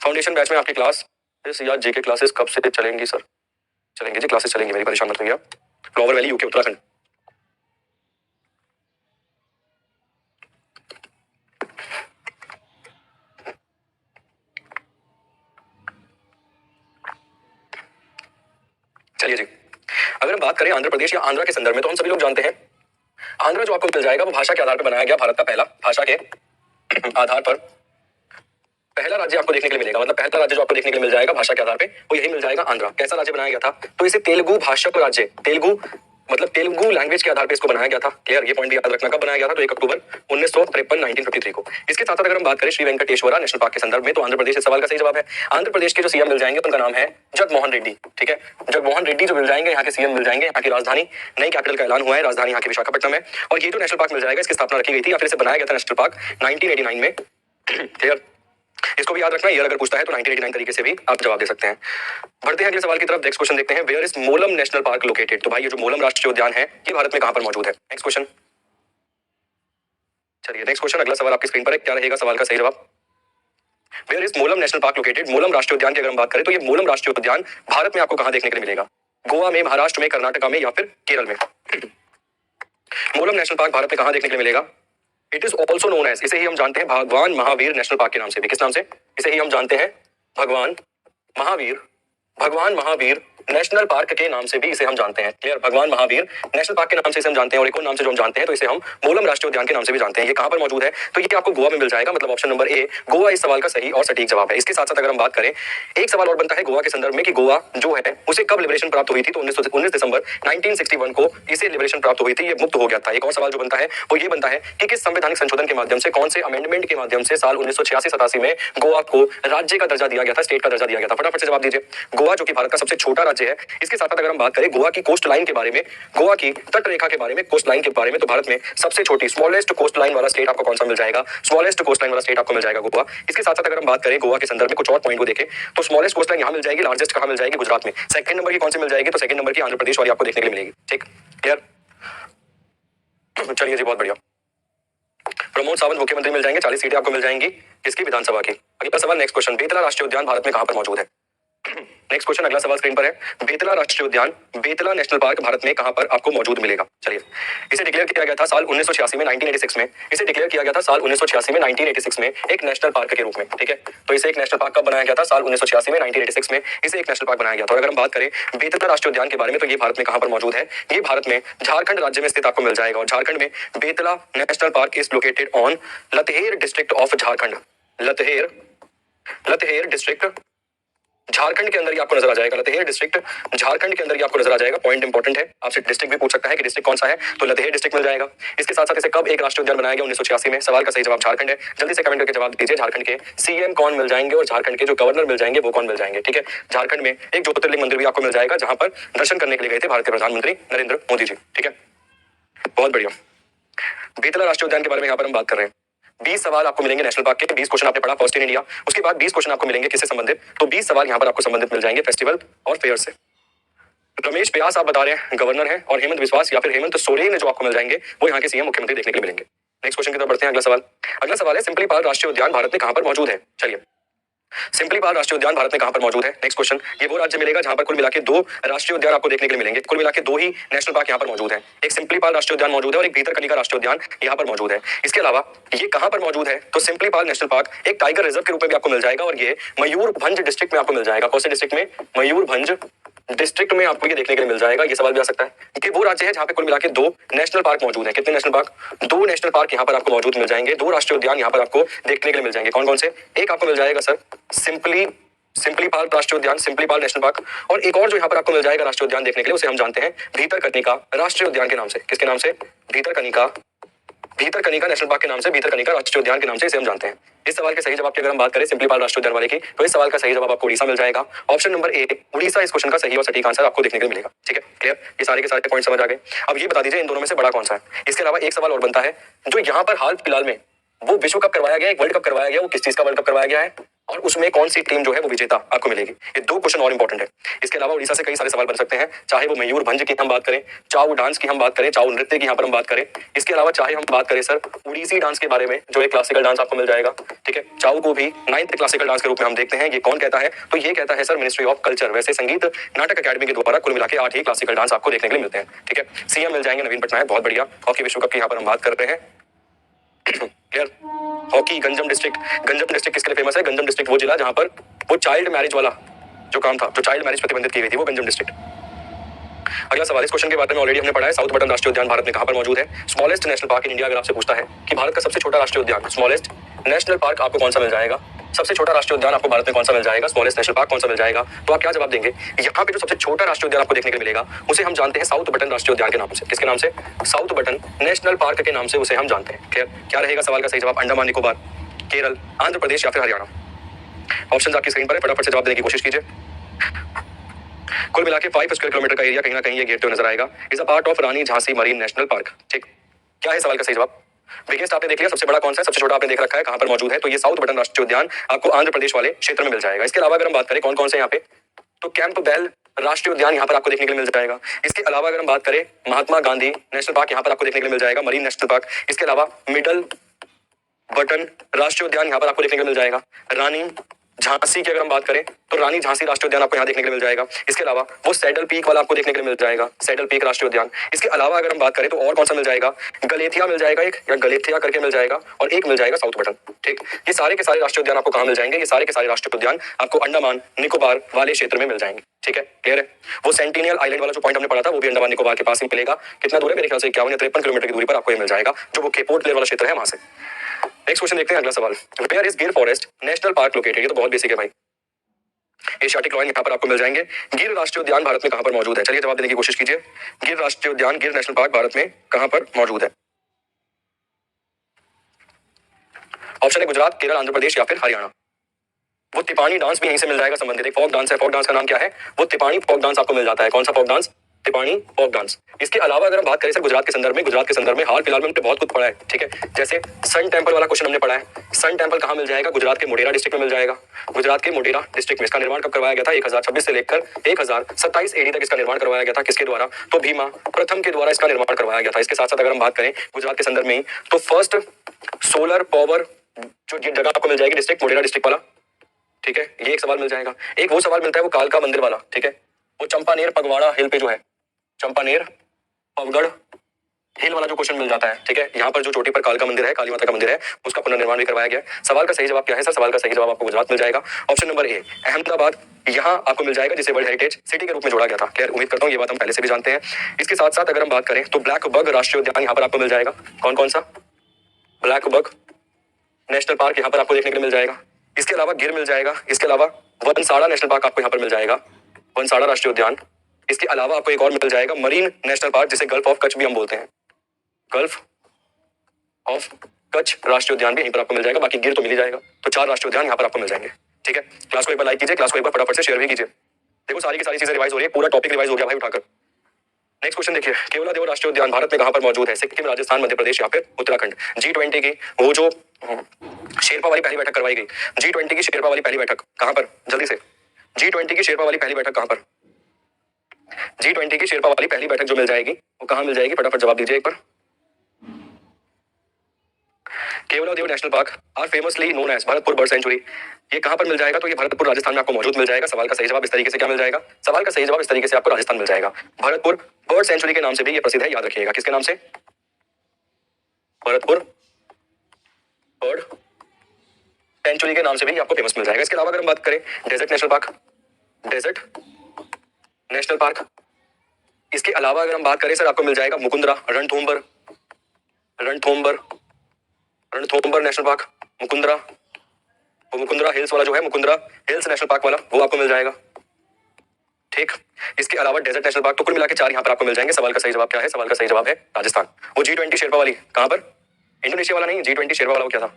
फाउंडेशन बैच में आपकी क्लास यार जीके क्लासेस कब से चलेंगी सर? चलेंगे जी, क्लासेस चलेंगी, मेरी परेशान मत होइए। Flower valley UK Uttarakhand. चलिए जी, अगर हम बात करें आंध्र प्रदेश या आंध्रा के संदर्भ में तो हम सभी लोग जानते हैं आंध्रा जो आपको मिल जाएगा वो भाषा के आधार पर बनाया गया भारत का पहला, भाषा के आधार पर पहला राज्य आपको देखने के लिए मिलेगा। मतलब पहला राज्य जो आपको देखने के लिए मिल जाएगा भाषा के आधार पे वो यही मिल जाएगा, आंध्रा। कैसा राज्य बनाया गया था? तो इसे तेलुगु भाषक राज्य, तेलुगु मतलब तेलुगु लैंग्वेज के आधार पे इसको बनाया गया था। क्लियर, ये पॉइंट याद रखना। कब बनाया गया था? तो 1 अक्टूबर 1953 को। इसके साथ साथ अगर हम बात करें श्री वेंकटेश्वरा नेशनल पार्क के संदर्भ में तो आंध्र प्रदेश इस सवाल का सही जवाब है। आंध्र प्रदेश के जो सीएम मिल जाएंगे उनका नाम है जगनमोहन रेड्डी, ठीक है। जगनमोहन रेड्डी जो मिल जाएंगे, यहाँ के सीएम मिल जाएंगे। यहाँ की राजधानी, नई कैपिटल का ऐलान हुआ है, राजधानी यहाँ की विशाखापट्टनम है। और ये जो नेशनल पार्क मिल जाएगा इसकी स्थापना रखी गई थी या फिर इसे बनाया गया था नेशनल पार्क 1989 में। क्लियर, इसको भी याद रखना। ईयर अगर पूछता है तो 1989 तरीके से भी आप जवाब दे सकते हैं। बढ़ते हैं अगले सवाल की तरफ। नेक्स्ट क्वेश्चन देखते हैं, where is Mollem national park located. तो भाई ये जो मोलम राष्ट्रीय उद्यान है ये भारत में कहां पर मौजूद है? Next question. चलिए नेक्स्ट क्वेश्चन, अगला सवाल आपकी स्क्रीन पर है। क्या रहेगा सवाल का सही जवाब? Where is Mollem national park located. Mollem राष्ट्रीय उद्यान की अगर हम बात करें तो ये मोलम राष्ट्रीय उद्यान भारत में आपको कहां देखने के लिए मिलेगा? गोवा में, महाराष्ट्र में, कर्नाटका में या फिर केरल में? मोलम नेशनल पार्क भारत में कहां देखने के लिए मिलेगा? It is also known as, इसे ही हम जानते हैं भगवान महावीर नेशनल पार्क के नाम से भी। किस नाम से? इसे ही हम जानते हैं भगवान महावीर नेशनल पार्क के नाम से भी इसे हम जानते हैं। क्लियर, भगवान महावीर नेशनल पार्क के नाम से इसे हम जानते हैं और एक और नाम से जो हम जानते हैं तो इसे हम मोलम राष्ट्रीय उद्यान के नाम से भी जानते हैं। ये कहां पर मौजूद है? तो ये आपको गोवा में मिल जाएगा। मतलब ऑप्शन नंबर ए गोवा इस सवाल का सही और सटीक जवाब है। इसके साथ साथ अगर हम बात करें, एक सवाल और बनता है गोवा के संदर्भ में कि गोवा जो है उसे कब लिबरेशन प्राप्त हुई थी? तो 19 दिसंबर 1961 को इसे लिबरेशन प्राप्त हुई थी, ये मुक्त हो गया था। एक और सवाल जो बनता है वो ये बनता है कि किस संवैधानिक संशोधन के माध्यम से, कौन से अमेंडमेंट के माध्यम से साल 1986-87 में गोवा को राज्य का दर्जा दिया गया था, स्टेट का दर्जा दिया गया था? फटाफट से जवाब दीजिए। गोवा जो कि भारत का सबसे छोटा राज्य है। इसके साथ अगर हम बात करें गोवा की कोस्ट लाइन के बारे में, गोवा की तट रेखा के बारे में, कोस्ट लाइन के बारे में, तो भारत में सबसे छोटी स्मॉलेस्ट कोस्ट लाइन वाला स्टेट आपको कौन सा मिल जाएगा? स्मॉलेस्ट कोस्ट लाइन वाला स्टेट आपको मिल जाएगा गोवा। इसके साथ साथ अगर हम बात करें गोवा के संदर्भ में कुछ और पॉइंट को देखें तो स्मॉलेस्ट कोस्ट लाइन यहां मिल जाएगी, लार्जेस्ट कहां मिल जाएगी? गुजरात में। सेकंड नंबर की कौन सी मिल जाएगी? तो सेकंड नंबर की आंध्र प्रदेश वाली आपको देखने के लिए मिलेगी, ठीक। क्लियर, चलिए जी, बहुत बढ़िया। प्रमोद सावंत मुख्यमंत्री मिल जाएंगे, 40 सीटें आपको मिल जाएंगी किसकी? विधानसभा की। अगला सवाल, नेक्स्ट क्वेश्चन, बेतला राष्ट्रीय उद्यान भारत में कहां पर मौजूद है? नेक्स्ट क्वेश्चन, अगला सवाल स्क्रीन पर है। बेतला राष्ट्रीय उद्यान, बेतला नेशनल पार्क भारत में कहां पर आपको मौजूद मिलेगा? चलिए, इसे डिक्लेयर किया गया था साल 1986 में, 1986 में। इसे डिक्लेयर किया गया था साल 1986 में, 1986 में एक नेशनल पार्क के रूप में, ठीक है। तो इसे एक नेशनल पार्क कब बनाया गया था? साल 1986 में, 1986 में इसे एक नेशनल पार्क बनाया गया था। और अगर हम बात करें बेतला राष्ट्रीय उद्यान के बारे में तो ये भारत में कहां पर मौजूद है? ये भारत में झारखंड राज्य में स्थित आपको मिल जाएगा। और झारखंड में Betla national park is located on Latehar district of Jharkhand. Latehar district Jharkhand के अंदर ही आपको नजर आ जाएगा। लतेहेर डिस्ट्रिक्ट झारखंड के अंदर ही आपको नजर आ जाएगा। पॉइंट इंपॉर्टेंट है, आपसे डिस्ट्रिक्ट भी पूछ सकता है कि डिस्ट्रिक्ट कौन सा है, तो लतेहेर डिस्ट्रिक्ट मिल जाएगा। इसके साथ साथ इसे कब एक राष्ट्रीय उद्यान बनाया गया? 1986 में। सवाल का सही जवाब झारखंड है। जल्दी से कमेंट करके जवाब दीजिए, झारखंड के सीएम कौन मिल जाएंगे और झारखंड के जो गवर्नर मिल जाएंगे वो कौन मिल जाएंगे, ठीक है। झारखंड में एक ज्योतिर्लिंग मंदिर भी आपको मिल जाएगा जहां पर दर्शन करने के लिए गए थे भारत के प्रधानमंत्री नरेंद्र मोदी जी, ठीक है। बहुत बढ़िया। बेतला राष्ट्रीय उद्यान के बारे में यहाँ पर हम बात कर रहे हैं। 20 सवाल आपको मिलेंगे नेशनल पार्क के। 20 क्वेश्चन आपने पढ़ा फर्स्ट इन इंडिया, उसके बाद 20 क्वेश्चन आपको मिलेंगे किससे संबंधित? तो 20 सवाल यहाँ पर आपको संबंधित मिल जाएंगे फेस्टिवल और फेयर से। रमेश व्यास आप बता रहे हैं गवर्नर है और हेमंत बिस्वास या फिर हेमंत सोरेन जो आपको मिल जाएंगे वो यहाँ के सीएम मुख्यमंत्री देखने के लिए मिलेंगे। नेक्स्ट क्वेश्चन की तरफ बढ़ते हैं। अगला सवाल है सिंपली पाल राष्ट्रीय उद्यान भारत में कहां पर मौजूद है? चलिए, सिंपली पाल राष्ट्रीय उद्यान भारत में कहां पर मौजूद है? नेक्स्ट क्वेश्चन, ये वो राज्य मिलेगा जहां पर कुल मिलाके 2 राष्ट्रीय उद्यान आपको देखने के लिए मिलेंगे। कुल मिलाके 2 ही नेशनल पार्क यहां पर मौजूद है। एक सिंपली पाल राष्ट्रीय उद्यान मौजूद है और एक भीतरकनिका राष्ट्रीय उद्यान यहां पर मौजूद है। इसके अलावा ये कहां पर मौजूद है? तो सिंपली पाल नेशनल पार्क एक टाइगर रिजर्व के रूप में भी आपको मिल जाएगा और ये मयूरभंज डिस्ट्रिक्ट में आपको मिल जाएगा। कौन से डिस्ट्रिक्ट में? मयूरभंज डिस्ट्रिक्ट में आपको ये देखने के लिए मिल जाएगा। ये सवाल भी आ सकता है कि वो राज्य है जहां पे कुल मिलाके 2 नेशनल पार्क मौजूद है। कितने नेशनल पार्क? 2 नेशनल पार्क यहां पर आपको मौजूद मिल जाएंगे। 2 राष्ट्रीय उद्यान यहां पर आपको देखने के लिए मिल जाएंगे। कौन कौन से? एक आपको मिल जाएगा सर सिंपली पाल राष्ट्रीय उद्यान, सिंपली पाल नेशनल पार्क, और एक और जो यहाँ पर आपको मिल जाएगा राष्ट्रीय उद्यान देखने के लिए, उसे हम जानते हैं भीतरकनिका राष्ट्रीय उद्यान के नाम से। किसके नाम से? भीतरकनिका नेशनल पार्क के नाम से, भीतरकनिका राष्ट्रीय उद्यान के नाम से इसे हम जानते हैं। इस सवाल के सही जवाब की अगर हम बात करें सिंपली पाल राष्ट्रीय उद्यान वाले की, तो इस सवाल का सही जवाब आपको उड़ीसा मिल जाएगा। ऑप्शन नंबर ए उड़ीसा इस क्वेश्चन का सही और सटीक आंसर आपको देखने को मिलेगा। ठीक है, क्लियर? ये सारे के सारे पॉइंट समझ आ गए। अब ये बता दीजिए इन दोनों में से बड़ा कौन सा है? इसके अलावा एक सवाल और बनता है, जो यहाँ पर हाल फिलहाल में वो विश्व कप करवाया गया, एक वर्ल्ड कप करवाया गया, वो किस चीज का वर्ल्ड कप करवाया गया है और उसमें कौन सी टीम जो है वो विजेता आपको मिलेगी? ये 2 क्वेश्चन और इंपॉर्टेंट है। इसके अलावा उड़ीसा से कई सारे सवाल बन सकते हैं, चाहे वो मयूरभंज की हम बात करें, चाउ डांस की हम बात करें, चाउ नृत्य की यहाँ पर हम बात करें। इसके अलावा चाहे हम बात करें सर उड़ीसी डांस के बारे में, जो एक क्लासिकल डांस आपको मिल जाएगा। ठीक है, चाउ को भी 9th क्लासिकल डांस के रूप में हम देखते हैं। ये कौन कहता है? तो ये कहता है सर मिनिस्ट्री ऑफ कल्चर। वैसे संगीत नाटक अकादमी के द्वारा कुल मिलाकर 8 ही क्लासिकल डांस आपको देखने के लिए मिलते हैं। ठीक है, सीएम मिल जाएंगे नवीन पटनायक, बहुत बढ़िया। हॉकी विश्व कप की यहाँ पर हम बात कर रहे हैं। क्लियर? हॉकी गंजम डिस्ट्रिक्ट किसके लिए फेमस है? गंजम डिस्ट्रिक्ट वो जिला जहां पर वो चाइल्ड मैरिज वाला जो काम था, जो चाइल्ड मैरिज प्रतिबंधित की गई थी, वो गंजम डिस्ट्रिक्ट। अगला सवाल, इस क्वेश्चन के बारे में ऑलरेडी हमने पढ़ा है। साउथ बटन राष्ट्रीय उद्यान भारत में कहां पर मौजूद है? Smallest national park in India. अगर आपसे पूछता है कि भारत का सबसे छोटा राष्ट्रीय उद्यान, स्मॉलेस्ट नेशनल पार्क आपको कौन सा मिल जाएगा? सबसे छोटा राष्ट्रीय उद्यान आपको भारत में कौन सा मिल जाएगा? स्मॉलेस्ट नेशनल पार्क कौन सा मिल जाएगा? तो आप क्या जवाब देंगे? यहाँ पे जो सबसे छोटा राष्ट्रीय उद्यान आपको देखने को मिलेगा उसे हम जानते हैं साउथ बटन राष्ट्रीय उद्यान के नाम से। किसके नाम से? साउथ बटन नेशनल पार्क के नाम से उसे हम जानते हैं। क्लियर? क्या रहेगा सवाल का सही जवाब? अंडमान निकोबार, केरल, आंध्र प्रदेश या फिर हरियाणा? ऑप्शन आपकी स्क्रीन पर है, फटाफट से जवाब देने की कोशिश कीजिए। कुल मिला के 5 स्क्वायर किलोमीटर का एरिया कहीं ना कहीं ये घेरते हुए नजर आएगा। Is a part of Rani Jhansi marine national park. ठीक, क्या है सवाल का सही जवाब? बिगेस्ट आपने देख लिया, सबसे बड़ा कौन सा है? सबसे छोटा आपने देख रखा है, कहां पर मौजूद है? तो ये साउथ बटन राष्ट्रीय उद्यान आपको आंध्र प्रदेश वाले क्षेत्र में मिल जाएगा। इसके अलावा अगर हम बात करें कौन कौन से यहाँ पे, तो कैंप बेल राष्ट्रीय उद्यान यहाँ पर आपको देखने के लिए मिल जाएगा। इसके अलावा अगर हम बात करें महात्मा गांधी नेशनल पार्क यहाँ पर आपको देखने के लिए मिल जाएगा, मरीन नेशनल पार्क। इसके अलावा मिडल बटन राष्ट्रीय उद्यान यहाँ पर आपको देखने के लिए मिल जाएगा। रानी झांसी की अगर हम बात करें तो रानी झांसी राष्ट्रीय उद्यान आपको यहाँ देखने के लिए मिल जाएगा। इसके अलावा वो सैडल पीक वाला आपको देखने के लिए मिल जाएगा, सैडल पीक राष्ट्रीय उद्यान। इसके अलावा अगर हम बात करें तो और कौन सा मिल जाएगा? गलेथिया मिल जाएगा एक, या गलेथिया करके मिल जाएगा, और एक मिल जाएगा साउथ बटन। ठीक, ये सारे के सारे राष्ट्रीय उद्यान आपको कहाँ मिल जाएंगे? ये सारे के सारे राष्ट्रीय उद्यान आपको अंडमान निकोबार वाले क्षेत्र में मिल जाएंगे। ठीक है, क्लियर है? वो सेंटिनियल आइलैंड वाला जो पॉइंट हमने पढ़ा था वो भी अंडमान निकोबार के पास ही मिलेगा। कितना दूर है? मेरे ख्याल से 51 या 53 किलोमीटर की दूरी पर आपको ये मिल जाएगा, जो वो पोर्ट ब्लेयर वाला क्षेत्र है वहां से। नेक्स्ट क्वेश्चन देखते हैं, अगला सवाल, वेयर इज गिर फॉरेस्ट नेशनल पार्क लोकेटेड? ये तो बहुत बेसिक है भाई। एशियाटिक लॉयन यहाँ पर आपको मिल जाएंगे। गिर राष्ट्रीय उद्यान भारत में कहां पर मौजूद है? चलिए जवाब देने की कोशिश कीजिए। गिर राष्ट्रीय उद्यान, गिर नेशनल पार्क भारत में कहां पर मौजूद है? ऑप्शन है गुजरात, केरल, आंध्र प्रदेश या फिर हरियाणा। वो तिपानी डांस भी यहीं से मिल जाएगा संबंधित, एक फोक डांस है। फोक डांस का नाम क्या है? वो तिपानी फोक डांस आपको मिल जाता है। कौन सा फोक डांस? तिपानी folk dance. इसके अलावा अगर हम बात करें सर गुजरात के संदर्भ में हाल फिलहाल में हमने बहुत कुछ पढ़ा है। ठीक है, जैसे सन टेम्पल वाला क्वेश्चन हमने पढ़ा है। सन टेम्पल कहां मिल जाएगा? गुजरात के मोढेरा डिस्ट्रिक्ट में मिल जाएगा। गुजरात के मोढेरा डिस्ट्रिक्ट में इसका निर्माण कब करवाया गया था? 1026 से लेकर 1027 एडी तक इसका निर्माण करवाया गया था। किसके द्वारा? तो भीमा प्रथम के द्वारा इसका निर्माण करवाया गया था। इसके साथ साथ अगर हम बात करें गुजरात के संदर्भ में, तो फर्स्ट सोलर पावर जो जगह आपको मिल जाएगी डिस्ट्रिक्ट मोढेरा डिस्ट्रिक्ट वाला। ठीक है, ये एक सवाल मिल जाएगा। एक वो सवाल मिलता है वो कालका मंदिर वाला। ठीक है, वो चंपानेर पगवाड़ा हिल पे जो है, चंपानेर पवगढ़ हिल वाला जो क्वेश्चन मिल जाता है। ठीक है, यहाँ पर जो चोटी पर कालका मंदिर है, काली माता का मंदिर है, उसका पुनर्निर्माण भी करवाया गया है। सवाल का सही जवाब क्या है सर? सवाल का सही जवाब आपको गुजरात मिल जाएगा। ऑप्शन नंबर ए अहमदाबाद यहाँ आपको मिल जाएगा, जिसे वर्ल्ड हेरिटेज सिटी के रूप में जोड़ा गया था। खैर उम्मीद करता हूँ ये बात हम पहले से भी जानते हैं। इसके साथ साथ अगर हम बात करें तो ब्लैक बग राष्ट्रीय उद्यान यहाँ पर आपको मिल जाएगा। कौन कौन सा? ब्लैक बग नेशनल पार्क यहाँ पर आपको देखने के लिए मिल जाएगा। इसके अलावा गिर मिल जाएगा। इसके अलावा वनसाड़ा नेशनल पार्क आपको यहाँ पर मिल जाएगा, वनसाड़ा राष्ट्रीय उद्यान। इसके अलावा आपको एक और मिल जाएगा मरीन नेशनल पार्क, जिसे गल्फ ऑफ कच्छ भी हम बोलते हैं, गल्फ ऑफ कच्छ राष्ट्रीय उद्यान भी यहीं पर आपको मिल जाएगा। बाकी गिर तो मिल ही जाएगा। तो 4 राष्ट्रीय उद्यान यहाँ पर आपको मिल जाएंगे। ठीक है, क्लास को एक बार लाइक कीजिए, क्लास को एक बार फटाफट से शेयर भी कीजिए। देखो सारी की सारी चीजें रिवाइज हो रही है, पूरा टॉपिक रिवाइज हो गया भाई उठाकर। नेक्स्ट क्वेश्चन देखिए, केवलादेव राष्ट्रीय उद्यान भारत में कहां पर मौजूद है? सिक्किम, राजस्थान, मध्य प्रदेश या फिर उत्तराखंड? G20 की वो जो शेरपा वाली पहली बैठक करवाई गई, G20 की शेरपा वाली पहली बैठक कहां पर? जल्दी से, G20 की शेरपा वाली पहली बैठक कहां पर? G20 की शेरपा वाली पहली बैठक जो मिल जाएगी वो कहां मिल जाएगी? फटाफट जवाब दीजिए एक बार। Keoladeo national park are famously known as Bharatpur bird sanctuary. ये कहां पर मिल जाएगा? तो ये भरतपुर राजस्थान में आपको मौजूद मिल जाएगा। सवाल का सही जवाब इस तरीके से क्या मिल जाएगा? सवाल का सही जवाब इस तरीके से आपको राजस्थान मिल जाएगा। भरतपुर बर्ड सेंचुरी के नाम से भी ये प्रसिद्ध है, याद रखिएगा। किसके नाम से? भरतपुर बर्ड सेंचुरी के नाम से भी आपको फेमस मिल जाएगा। इसके अलावा अगर हम बात करें desert national park, desert national park, इसके अलावा अगर हम बात करें सर आपको मिल जाएगा मुकुंदरा, रणथंभौर, रणथंभौर, रणथंभौर नेशनल पार्क, मुकुंदरा, वो मुकुंदरा हिल्स वाला जो है, मुकुंदरा हिल्स नेशनल पार्क वाला, वो आपको मिल जाएगा। ठीक, इसके अलावा डेजर्ट नेशनल पार्क, तो कुल मिला के 4 यहाँ पर आपको मिल जाएंगे। सवाल का सही जवाब क्या है? सवाल का सही जवाब है राजस्थान। वो G20 शेरपा वाली कहां पर? इंडोनेशिया वाला नहीं, G20 शेरपा वाला वो क्या था?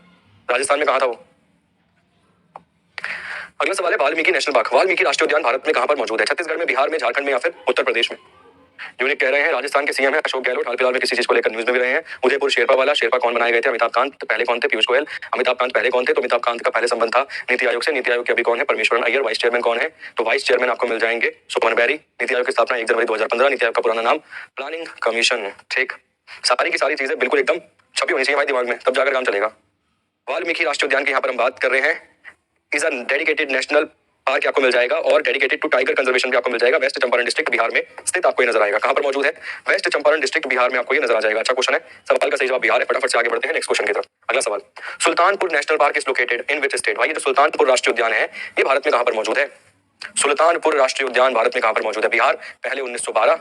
राजस्थान में कहा था वो? अगला सवाल है वाल्मीकि नेशनल पार्क, वाल्मीकि राष्ट्रीय उद्यान भारत में कहां पर मौजूद है? छत्तीसगढ़ में, बिहार में, झारखंड में या फिर उत्तर प्रदेश में? यूनिक कह रहे हैं राजस्थान के सीएम है अशोक गहलोत, हाल फिलहाल में किसी चीज को लेकर न्यूज में भी रहे हैं। उदयपुर शेरपा वाला, शेरपा कौन बनाए गए थे? अमिताभ कांत पहले कौन थे? पीयूष गोयल। अमिताभ कांत पहले कौन थे? तो अमिताभ कांत का पहले संबंध था नीति आयोग से। नीति आयोग के अभी कौन है? परमेश्वरन अय्यर। वाइस चेयरमैन कौन है? तो वाइस चेयरमैन आपको मिल जाएंगे सुमन बैरी। नीति आयोग की स्थापना 1 जनवरी 2015। नीति आयोग का पुराना नाम प्लानिंग कमीशन। ठीक, सारी की सारी चीजें बिल्कुल एकदम छपी होनी चाहिए भाई दिमाग में, तब जाकर काम चलेगा। वाल्मीकि राष्ट्रीय उद्यान की यहाँ पर हम बात कर रहे हैं, is a dedicated national park आपको मिल जाएगा और डेडिकेटेड टू टाइगर कंजर्वेशन भी आपको मिल जाएगा। वेस्ट चंपारण डिस्ट्रिक्ट बिहार में स्थित आपको ये नजर आएगा। कहां पर मौजूद है? वेस्ट चंपारण डिस्ट्रिक्ट बिहार में आपको ये नजर आ जाएगा। अच्छा क्वेश्चन है, सवाल का सही जवाब बिहार है। फटाफट से आगे बढ़ते हैं नेक्स्ट क्वेश्चन की तरफ। अगला सवाल, Sultanpur national park is located in which state? भाई ये जो सुल्तानपुर राष्ट्रीय उद्यान है ये भारत में कहां पर मौजूद है? सुल्तानपुर राष्ट्रीय उद्यान भारत में कहां पर मौजूद है? बिहार, पहले 1912।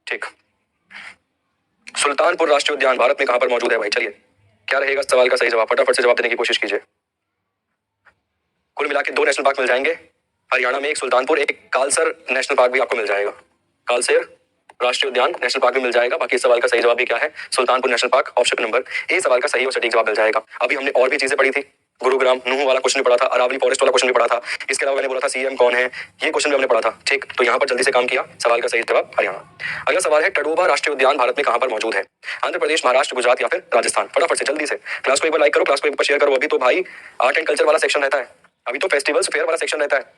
ठीक, सुल्तानपुर राष्ट्रीय उद्यान भारत में कहां पर मौजूद है भाई? चलिए क्या रहेगा सवाल का सही जवाब? फटाफट से जवाब देने की कोशिश कीजिए। कुल मिला के 2 नेशनल पार्क मिल जाएंगे हरियाणा में, एक सुल्तानपुर, एक कालसर नेशनल पार्क भी आपको मिल जाएगा। कालसेर राष्ट्रीय उद्यान नेशनल पार्क भी मिल जाएगा। बाकी सवाल का सही जवाब भी क्या है? Sultanpur national park. Option number A सवाल का सही और सटीक जवाब मिल जाएगा। अभी हमने और भी चीजें पढ़ी थी, गुरुग्राम नूह वाला क्वेश्चन भी पढ़ा था, अरावली फॉरेस्ट वाला क्वेश्चन भी पढ़ा था। इसके अलावा मैंने बोला था सीएम कौन है, ये क्वेश्चन भी हमने पढ़ा था। ठीक, तो यहाँ पर जल्दी से काम किया। सवाल का सही जवाब हरियाणा। अगला सवाल है टडोबा राष्ट्रीय उद्यान भारत में कहां पर मौजूद है? आंध्र प्रदेश, महाराष्ट्र, गुजरात या फिर राजस्थान? फटाफट से जल्दी से क्लास को एक बार लाइक करो, क्लास को एक बार शेयर करो। अभी तो भाई आर्ट एंड कल्चर वाला सेक्शन रहता है, अभी तो फेस्टिवल्स फेयर वाला सेक्शन रहता है।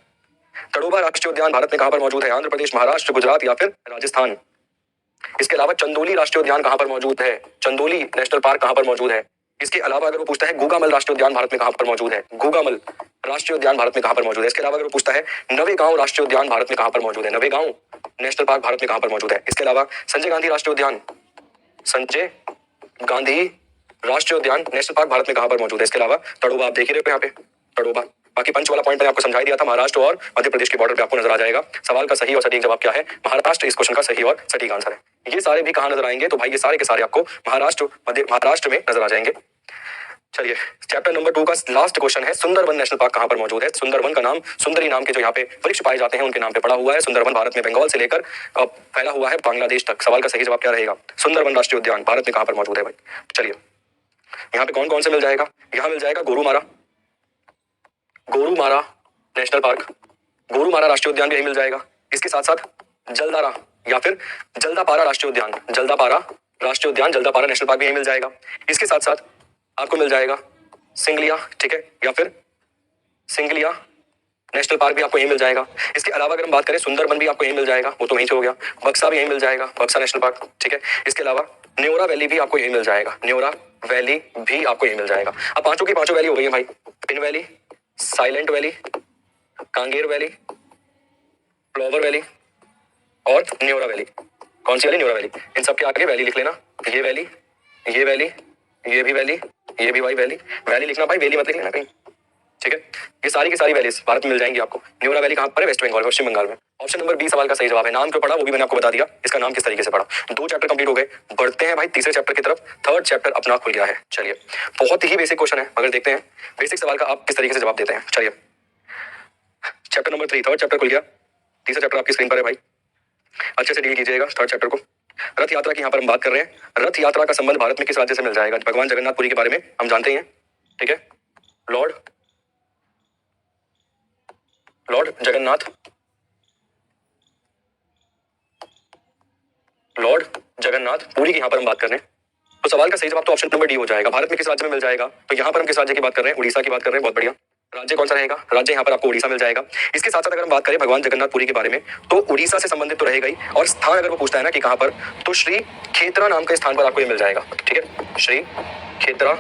टडोबा राष्ट्रीय उद्यान भारत में कहां पर मौजूद है? आंध्र प्रदेश, महाराष्ट्र, गुजरात या फिर राजस्थान? इसके अलावा चंदोली राष्ट्रीय उद्यान कहां पर मौजूद है? चंदोली नेशनल पार्क कहां पर मौजूद है? इसके अलावा अगर वो पूछता है गुगामल राष्ट्रीय उद्यान भारत में कहां पर मौजूद है? गुगामल राष्ट्रीय उद्यान भारत में कहां पर मौजूद है? इसके अलावा अगर वो पूछता है नवेगांव राष्ट्रीय उद्यान भारत में कहां पर मौजूद है? नवेगांव नेशनल पार्क भारत में कहां पर मौजूद है? इसके अलावा संजय गांधी राष्ट्रीय उद्यान, संजय गांधी राष्ट्रीय उद्यान नेशनल पार्क भारत में कहां पर मौजूद है? इसके अलावा टडोबा आप देख ही रहे हो यहाँ पे, टडोबा। बाकी पंच वाला पॉइंट मैंने आपको समझाई दिया था, महाराष्ट्र और मध्य प्रदेश के बॉर्डर पे आपको नजर आ जाएगा। सवाल का सही और सटीक जवाब क्या है? महाराष्ट्र इस क्वेश्चन का सही और सटीक आंसर है। ये सारे भी कहां नजर आएंगे? तो भाई ये सारे के सारे आपको महाराष्ट्र में नजर आ जाएंगे। चलिए चैप्टर नंबर 2 का लास्ट क्वेश्चन है, सुंदरवन नेशनल पार्क कहां पर मौजूद है? सुंदरवन का नाम सुंदरी नाम के जो यहाँ पे वृक्ष पाए जाते हैं उनके नाम पे पड़ा हुआ है। सुंदरवन भारत में बंगाल से लेकर फैला हुआ है बांग्लादेश तक। सवाल का सही जवाब क्या रहेगा? सुंदरवन राष्ट्रीय उद्यान भारत में कहां पर मौजूद है भाई? चलिए यहाँ पे कौन कौन से मिल जाएगा? यहाँ मिल जाएगा गोरुमारा, गोरुमारा नेशनल पार्क, गोरुमारा राष्ट्रीय उद्यान भी यही मिल जाएगा। इसके साथ साथ जलदारा या फिर जल्दापारा राष्ट्रीय उद्यान, जल्दापारा राष्ट्रीय उद्यान, जल्दापारा नेशनल पार्क भी यही मिल जाएगा। इसके साथ साथ आपको मिल जाएगा सिंगलिया, ठीक है, या फिर सिंगलिया नेशनल पार्क भी आपको यही मिल जाएगा। इसके अलावा अगर हम बात करें सुंदरबन भी आपको यही मिल जाएगा, वो तो वहीं से हो गया। बक्सा भी यही मिल जाएगा, बक्सा नेशनल पार्क, ठीक है। इसके अलावा न्योरा वैली भी आपको यही मिल जाएगा, न्योरा वैली भी आपको यही मिल जाएगा। अब पांचों की पांचों वैली हो गई है भाई, pin valley, silent valley, Kanger valley, flower valley और न्योरा वैली। कौन सी वैली? न्योरा वैली। इन सब के आगे वैली लिख लेना, ये वैली, ये वैली, ये भी वैली, ये भी भाई वैली। वैली लिखना भाई, वैली मत लिख लेना कहीं, ठीक है। ये सारी की सारी वैलीज भारत में मिल जाएंगी आपको। न्योरा वैली कहां पर है? वेस्ट बंगाल, पश्चिम बंगाल में। ऑप्शन नंबर बी सवाल का सही जवाब है। नाम क्यों पढ़ा वो भी मैंने आपको बता दिया, इसका नाम किस तरीके से पढ़ा। 2 चैप्टर कंप्लीट हो गए, बढ़ते हैं भाई तीसरे चैप्टर की तरफ। थर्ड चैप्टर अपना खुल गया है। चलिए बहुत ही बेसिक क्वेश्चन है, मगर देखते हैं बेसिक सवाल का आप किस तरीके से जवाब देते हैं। चलिए चैप्टर नंबर 3, थर्ड चैप्टर खुल गया। तीसरा चैप्टर आपकी स्क्रीन पर है भाई, अच्छे से डील कीजिएगा थर्ड चैप्टर को। रथ यात्रा की यहाँ पर हम बात कर रहे हैं। रथ यात्रा का संबंध भारत में किस राज्य से मिल जाएगा? भगवान जगन्नाथपुरी के बारे में हम जानते ही हैं, ठीक है। लॉर्ड जगन्नाथ, लॉर्ड जगन्नाथ पुरी की यहाँ पर हम बात कर रहे हैं। तो सवाल का सही जवाब तो ऑप्शन नंबर डी हो जाएगा। भारत में किस राज्य में मिल जाएगा? तो यहाँ पर हम किस राज्य की बात कर रहे हैं? उड़ीसा की बात कर रहे हैं। बहुत बढ़िया, राज्य कौन सा रहेगा? राज्य यहाँ पर आपको उड़ीसा मिल जाएगा। इसके साथ साथ अगर हम बात करें भगवान जगन्नाथपुरी के बारे में, तो उड़ीसा से संबंधित तो रहेगा ही, और स्थान अगर वो पूछता है ना कि कहाँ पर, तो श्री क्षेत्रा नाम के स्थान पर आपको ये मिल जाएगा, ठीक है। श्री क्षेत्रा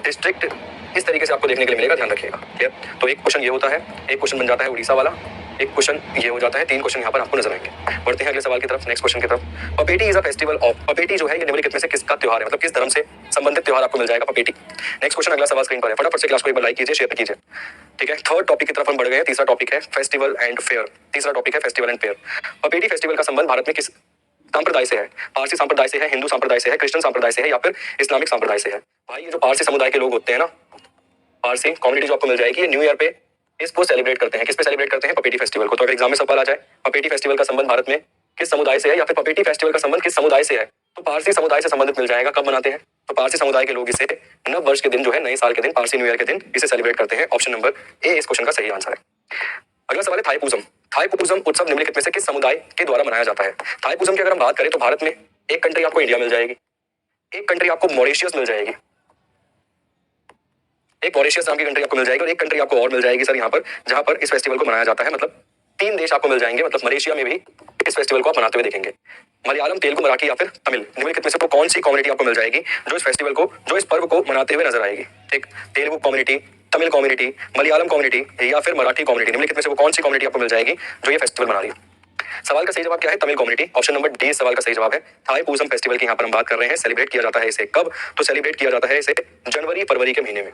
डिस्ट्रिक्ट इस तरीके से आपको देखने के लिए मिलेगा, ध्यान रखिएगा। ठीक है, तो एक क्वेश्चन ये होता है, एक क्वेश्चन बन जाता है उड़ीसा वाला, एक क्वेश्चन ये हो जाता है, 3 क्वेश्चन यहाँ पर आपको नजर आएंगे। बढ़ते हैं अगले सवाल की तरफ, नेक्स्ट क्वेश्चन की तरफ। पपेटी इज अ फेस्टिवल ऑफ, पपेटी जो है ये निम्नलिखित में से किसका त्योहार है, मतलब किस धर्म से संबंधित त्योहार आपको मिल जाएगा पपेटी। नेक्स्ट क्वेश्चन, अगला सवाल स्क्रीन पर है, फटाफट से क्लास को एक बार लाइक कीजिए, शेयर कीजिए। ठीक है, थर्ड टॉपिक की तरफ हम बढ़ गए हैं। तीसरा टॉपिक है फेस्टिवल एंड फेयर। तीसरा टॉपिक है फेस्टिवल एंड फेयर। पपेटी फेस्टिवल का संबंध भारत में किस संप्रदाय से है? पारसी संप्रदाय से है, हिंदू संप्रदाय से है, क्रिश्चियन संप्रदाय से है, या फिर इस्लामिक संप्रदाय से है? भाई ये जो पारसी समुदाय के लोग होते हैं ना, पारसी कम्युनिटी जो आपको मिल जाएगी, ये न्यू ईयर पे इसको सेलिब्रेट करते हैं। किस पे सेलिब्रेट करते हैं? पपेटी फेस्टिवल को। तो अगर एग्जाम में सवाल आ जाए पपेटी फेस्टिवल का संबंध भारत में किस समुदाय से है, या फिर पपेटी फेस्टिवल का संबंध किस समुदाय से है, तो पारसी समुदाय से संबंधित मिल जाएगा। कब मनाते हैं? तो पारसी समुदाय के लोग इसे नव वर्ष के दिन जो है, नए साल के दिन, पारसी न्यू ईयर के दिन इसे सेलिब्रेट करते हैं। ऑप्शन नंबर ए इस क्वेश्चन का सही आंसर है। अगला सवाल है थाईपुजम। थाईपुजम उत्सव निम्नलिखित में से किस समुदाय के द्वारा मनाया जाता है? थाईपुजम की अगर हम बात करें तो भारत में एक कंट्री आपको इंडिया मिल जाएगी, एक कंट्री आपको मॉरिशियस मिल जाएगी, एक मॉरिशियस नाम की कंट्री आपको मिल जाएगी, और एक कंट्री आपको और मिल जाएगी सर यहाँ पर, जहां पर इस फेस्टिवल को मनाया जाता है। मतलब 3 देश आपको मिल जाएंगे, मतलब मलेशिया में भी इस फेस्टिवल को आप मनाते हुए देखेंगे। मलयालम, तेलुगु, मराठी या फिर तमिल, निम्नलिखित में से कौन सी कम्युनिटी आपको मिल जाएगी जो इस फेस्टिवल को, जो इस पर्व को मनाते हुए नजर आएगी? ठीक, Telugu community, Tamil community, Malayalam community या फिर मराठी कम्युनिटी, निम्नलिखित में से वो कौन सी कम्युनिटी आपको मिल जाएगी जो ये फेस्टिवल मना रही है? सवाल का सही जवाब क्या है? Tamil community. Option number D सवाल का सही जवाब है। थाईपुजम फेस्टिवल की यहाँ पर हम बात कर रहे हैं। सेलिब्रेट किया जाता है इसे कब? तो सेलिब्रेट किया जाता है इसे जनवरी फरवरी के महीने में।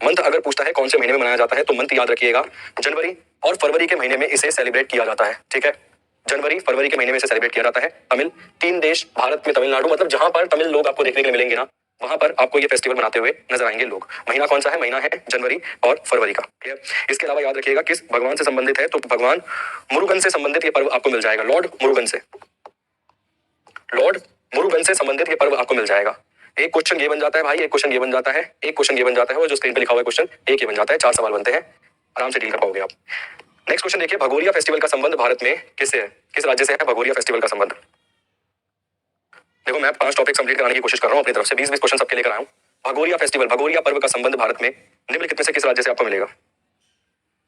मंथ अगर पूछता है कौन से महीने में मनाया जाता है, तो मंथ याद रखिएगा, जनवरी और फरवरी के महीने में इसे सेलिब्रेट किया जाता है। ठीक है, जनवरी फरवरी के महीने में इसे सेलिब्रेट किया जाता है। तमिल 3 देश भारत में, तमिलनाडु, मतलब जहां पर तमिल लोग आपको देखने के लिए मिलेंगे ना, वहां पर आपको ये फेस्टिवल मनाते हुए नजर आएंगे लोग। महीना कौन सा है? महीना है जनवरी और फरवरी का। ठीक है, इसके अलावा याद रखिएगा किस भगवान से संबंधित है, तो भगवान मुरुगन से संबंधित ये पर्व आपको मिल जाएगा। लॉर्ड मुरुगन से, लॉर्ड मुरुगन से संबंधित ये पर्व आपको मिल जाएगा। एक क्वेश्चन ये बन जाता है भाई, एक क्वेश्चन ये बन जाता है, एक क्वेश्चन ये बन जाता है, वो जो स्क्रीन पे लिखा हुआ है क्वेश्चन एक ये बन जाता है। 4 सवाल बनते हैं, आराम से डील कर पाओगे आप। नेक्स्ट क्वेश्चन देखिए, भगोरिया फेस्टिवल का संबंध भारत में किससे है? किस राज्य से है भगोरिया फेस्टिवल का संबंध? देखो मैं 5 टॉपिक कंप्लीट कराने की कोशिश कर रहा हूँ अपनी तरफ से, 20-20 क्वेश्चन सबके लेकर आया हूँ। भगोरिया फेस्टिवल, भगोरिया पर्व का संबंध भारत में निम्नलिखित में से किस राज्य से आपको मिलेगा?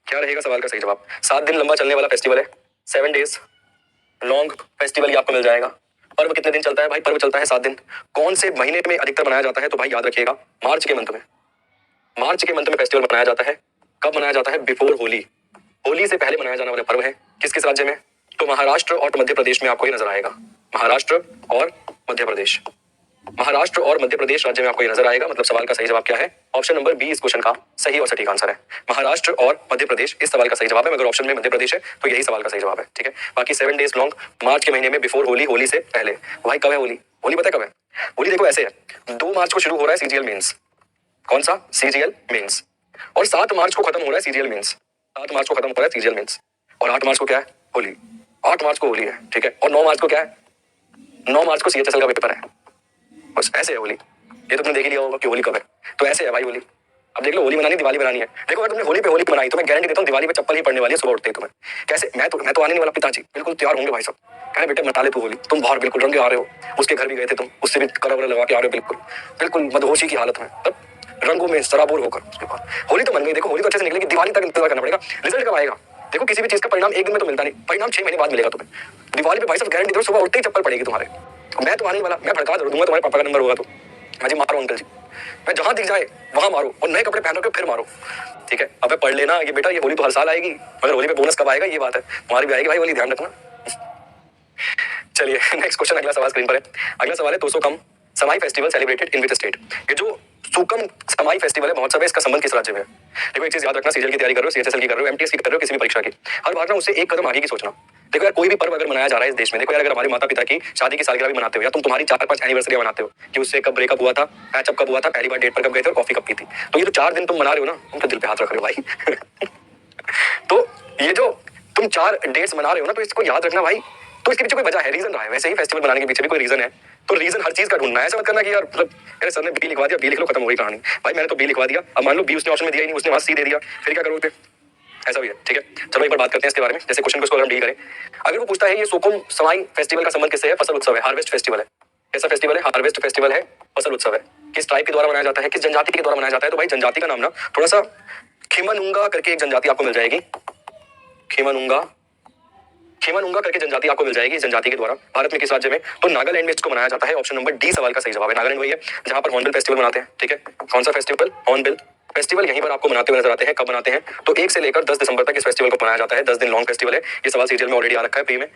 क्या रहेगा सवाल का सही जवाब? 7 दिन लंबा चलने वाला फेस्टिवल है, 7 डेज लॉन्ग फेस्टिवल ये आपको मिल जाएगा। पर्व कितने दिन चलता है भाई? पर्व चलता है 7 दिन। कौन से महीने में अधिकतर मनाया जाता है? तो भाई याद रखिएगा, मार्च के मंथ में। मार्च के मंथ में फेस्टिवल मनाया जाता है। कब मनाया जाता है? बिफोर होली, होली से पहले मनाया जाने वाला पर्व है। किस किस राज्य में? तो महाराष्ट्र और मध्य प्रदेश में आपको ये नजर आएगा। महाराष्ट्र और मध्य प्रदेश, महाराष्ट्र और मध्य प्रदेश राज्य में आपको ये नजर आएगा। मतलब सवाल का सही जवाब क्या है? ऑप्शन नंबर बी इस क्वेश्चन का सही और सटीक आंसर है। महाराष्ट्र और मध्य प्रदेश इस सवाल का सही जवाब है। मगर ऑप्शन में मध्य प्रदेश है तो यही सवाल का सही जवाब है। ठीक है, बाकी 7 डेज लॉन्ग, मार्च के महीने में, बिफोर होली, होली से पहले। भाई कब है होली? होली पता है कब है? होली देखो ऐसे है, 2 मार्च को शुरू हो रहा है सीजीएल मेंस। कौन सा? CGL mains. और 7 मार्च को खत्म हो रहा है सीजीएल मेंस। 7 मार्च को खत्म हो रहा है सीजीएल मेंस। और 8 मार्च को क्या है? होली। 8 मार्च को होली है। ठीक है, और 9 मार्च को क्या है? 9 मार्च को सीएचएसएल का पेपर है। बस ऐसे है होली। ये तो तुमने देख ही लिया होगा कि होली कब है। तो ऐसे है भाई होली। अब देख लो, होली मनानी, दिवाली बनानी है। देखो अगर तुमने होली पे होली बनाई तो मैं गारंटी देता हूँ दिवाली पे चप्पल ही पड़ने वाली है सुबह उठते ही तुम्हें। कैसे? मैं तो आने नहीं वाला, पिताजी बिल्कुल तैयार होंगे भाई साहब, कहे बेटे मना ले तू होली, तुम बाहर बिल्कुल रंगे आ रहे हो। उसके घर भी गए थे तुम, उससे भी कलर वलर लगा के आ रहे हो, बिल्कुल बिल्कुल मदहोशी की हालत में, तब रंगों में सराबोर होकर। उसके बाद होली तो मन गई। देखो होली तो अच्छे से निकलेगी, दिवाली तक इंतजार करना पड़ेगा। रिजल्ट कब आएगा? देखो किसी भी चीज का परिणाम एक दिन में तो मिलता नहीं, परिणाम 6 महीने बाद मिलेगा तुम्हें। दिवाली पे भाई साहब गारंटी दो, सुबह उठते ही चप्पल पड़ेगी तुम्हारे। मैं तो आने वाला, मैं भड़का दूंगा तुम्हारे पापा का नंबर होगा तो मैं जी मारो अंकल जी, मैं जहां दिख जाए वहां मारो, और नए कपड़े पहन के फिर मारो। ठीक है, अब पढ़ लेना ये बेटा, ये होली तो हर साल आएगी, मगर होली पे बोनस कब आएगा ये बात है। तुम्हारी भी आएगी भाई होली, ध्यान रखना। चलिए नेक्स्ट क्वेश्चन, अगला सवाल स्क्रीन पर है। अगला सवाल है तोसोकम समाई festival celebrated in which state? ये जो सुकम समाई फेस्टिवल है, महोत्सव है, इसका संबंध किस राज्य में है? देखो एक चीज याद रखना, सीजीएल की तैयारी कर रहे हो, सीएचएसएल की कर रहे हो, एमटीएस की कर रहे हो, किसी भी परीक्षा की, हर बार ना उससे एक कदम आगे की सोचना। देखो यार, कोई भी पर्व अगर मनाया जा रहा है इस देश में, देखो यार अगर हमारे माता पिता की शादी की सालगिरह भी मनाते हो, या तुम तुम्हारी 4-5 एनिवर्सरी मनाते हो कि उससे कब ब्रेकअप हुआ था, पैचअप कब हुआ था, पहली बार डेट पर कब गए थे और कॉफी कब पी थी, तो ये जो 4 दिन तुम मना रहे हो ना, उनके दिल पे हाथ रख रहे हो भाई। तो ये जो तुम 4 डेट्स मना रहे हो ना, तो इसको याद रखना भाई, तो इसके पीछे कोई वजह है, रीजन रहा है। वैसे ही फेस्टिवल बनाने के पीछे भी कोई रीजन है, तो रीजन हर चीज का ढूंढना है। ऐसा मत करना कि यार मतलब मेरे सर ने बी लिखवा दिया, बी लिख लो, खत्म हो गई कहानी। भाई मैंने तो बी लिखवा दिया, अब मान लो बी उसने ऑप्शन में दिया ही नहीं, उसने वहां सी दे दिया, फिर क्या करोगे? ऐसा भी है। ठीक है, चलो एक बार बात करते हैं इसके बारे में, जैसे क्वेश्चन को इसको हम डील करें। अगर वो पूछता है ये सोकुम समाई फेस्टिवल का संबंध किससे है? फसल उत्सव है, हार्वेस्ट फेस्टिवल है। कैसा फेस्टिवल है? हार्वेस्ट फेस्टिवल है, फसल उत्सव है। किस ट्राइब के द्वारा मनाया जाता है, किस जनजाति के द्वारा मनाया जाता है? तो भाई जनजाति का नाम ना थोड़ा सा खिमनुंगा करके एक जनजाति आपको मिल जाएगी। खिमनुंगा, खेमानुंगा करके जनजाति आपको मिल जाएगी। इस जनजाति के द्वारा भारत में किस राज्य में, तो नागालैंड में इसको मनाया जाता है। ऑप्शन नंबर डी सवाल का सही जवाब है। नागालैंड वही है जहां पर हॉर्नबिल फेस्टिवल मनाते हैं। ठीक है, कौन सा फेस्टिवल, हॉर्नबिल फेस्टिवल यहीं पर आपको मनाते हुए नजर आते हैं। कब मनाते हैं, तो 1 से लेकर 10 दिसंबर तक इस फेस्टिवल को मनाया जाता है। 10 दिन लॉन्ग फेस्टिवल है। ये सवाल सीरियल में ऑलरेडी आ रखा है, प्री में।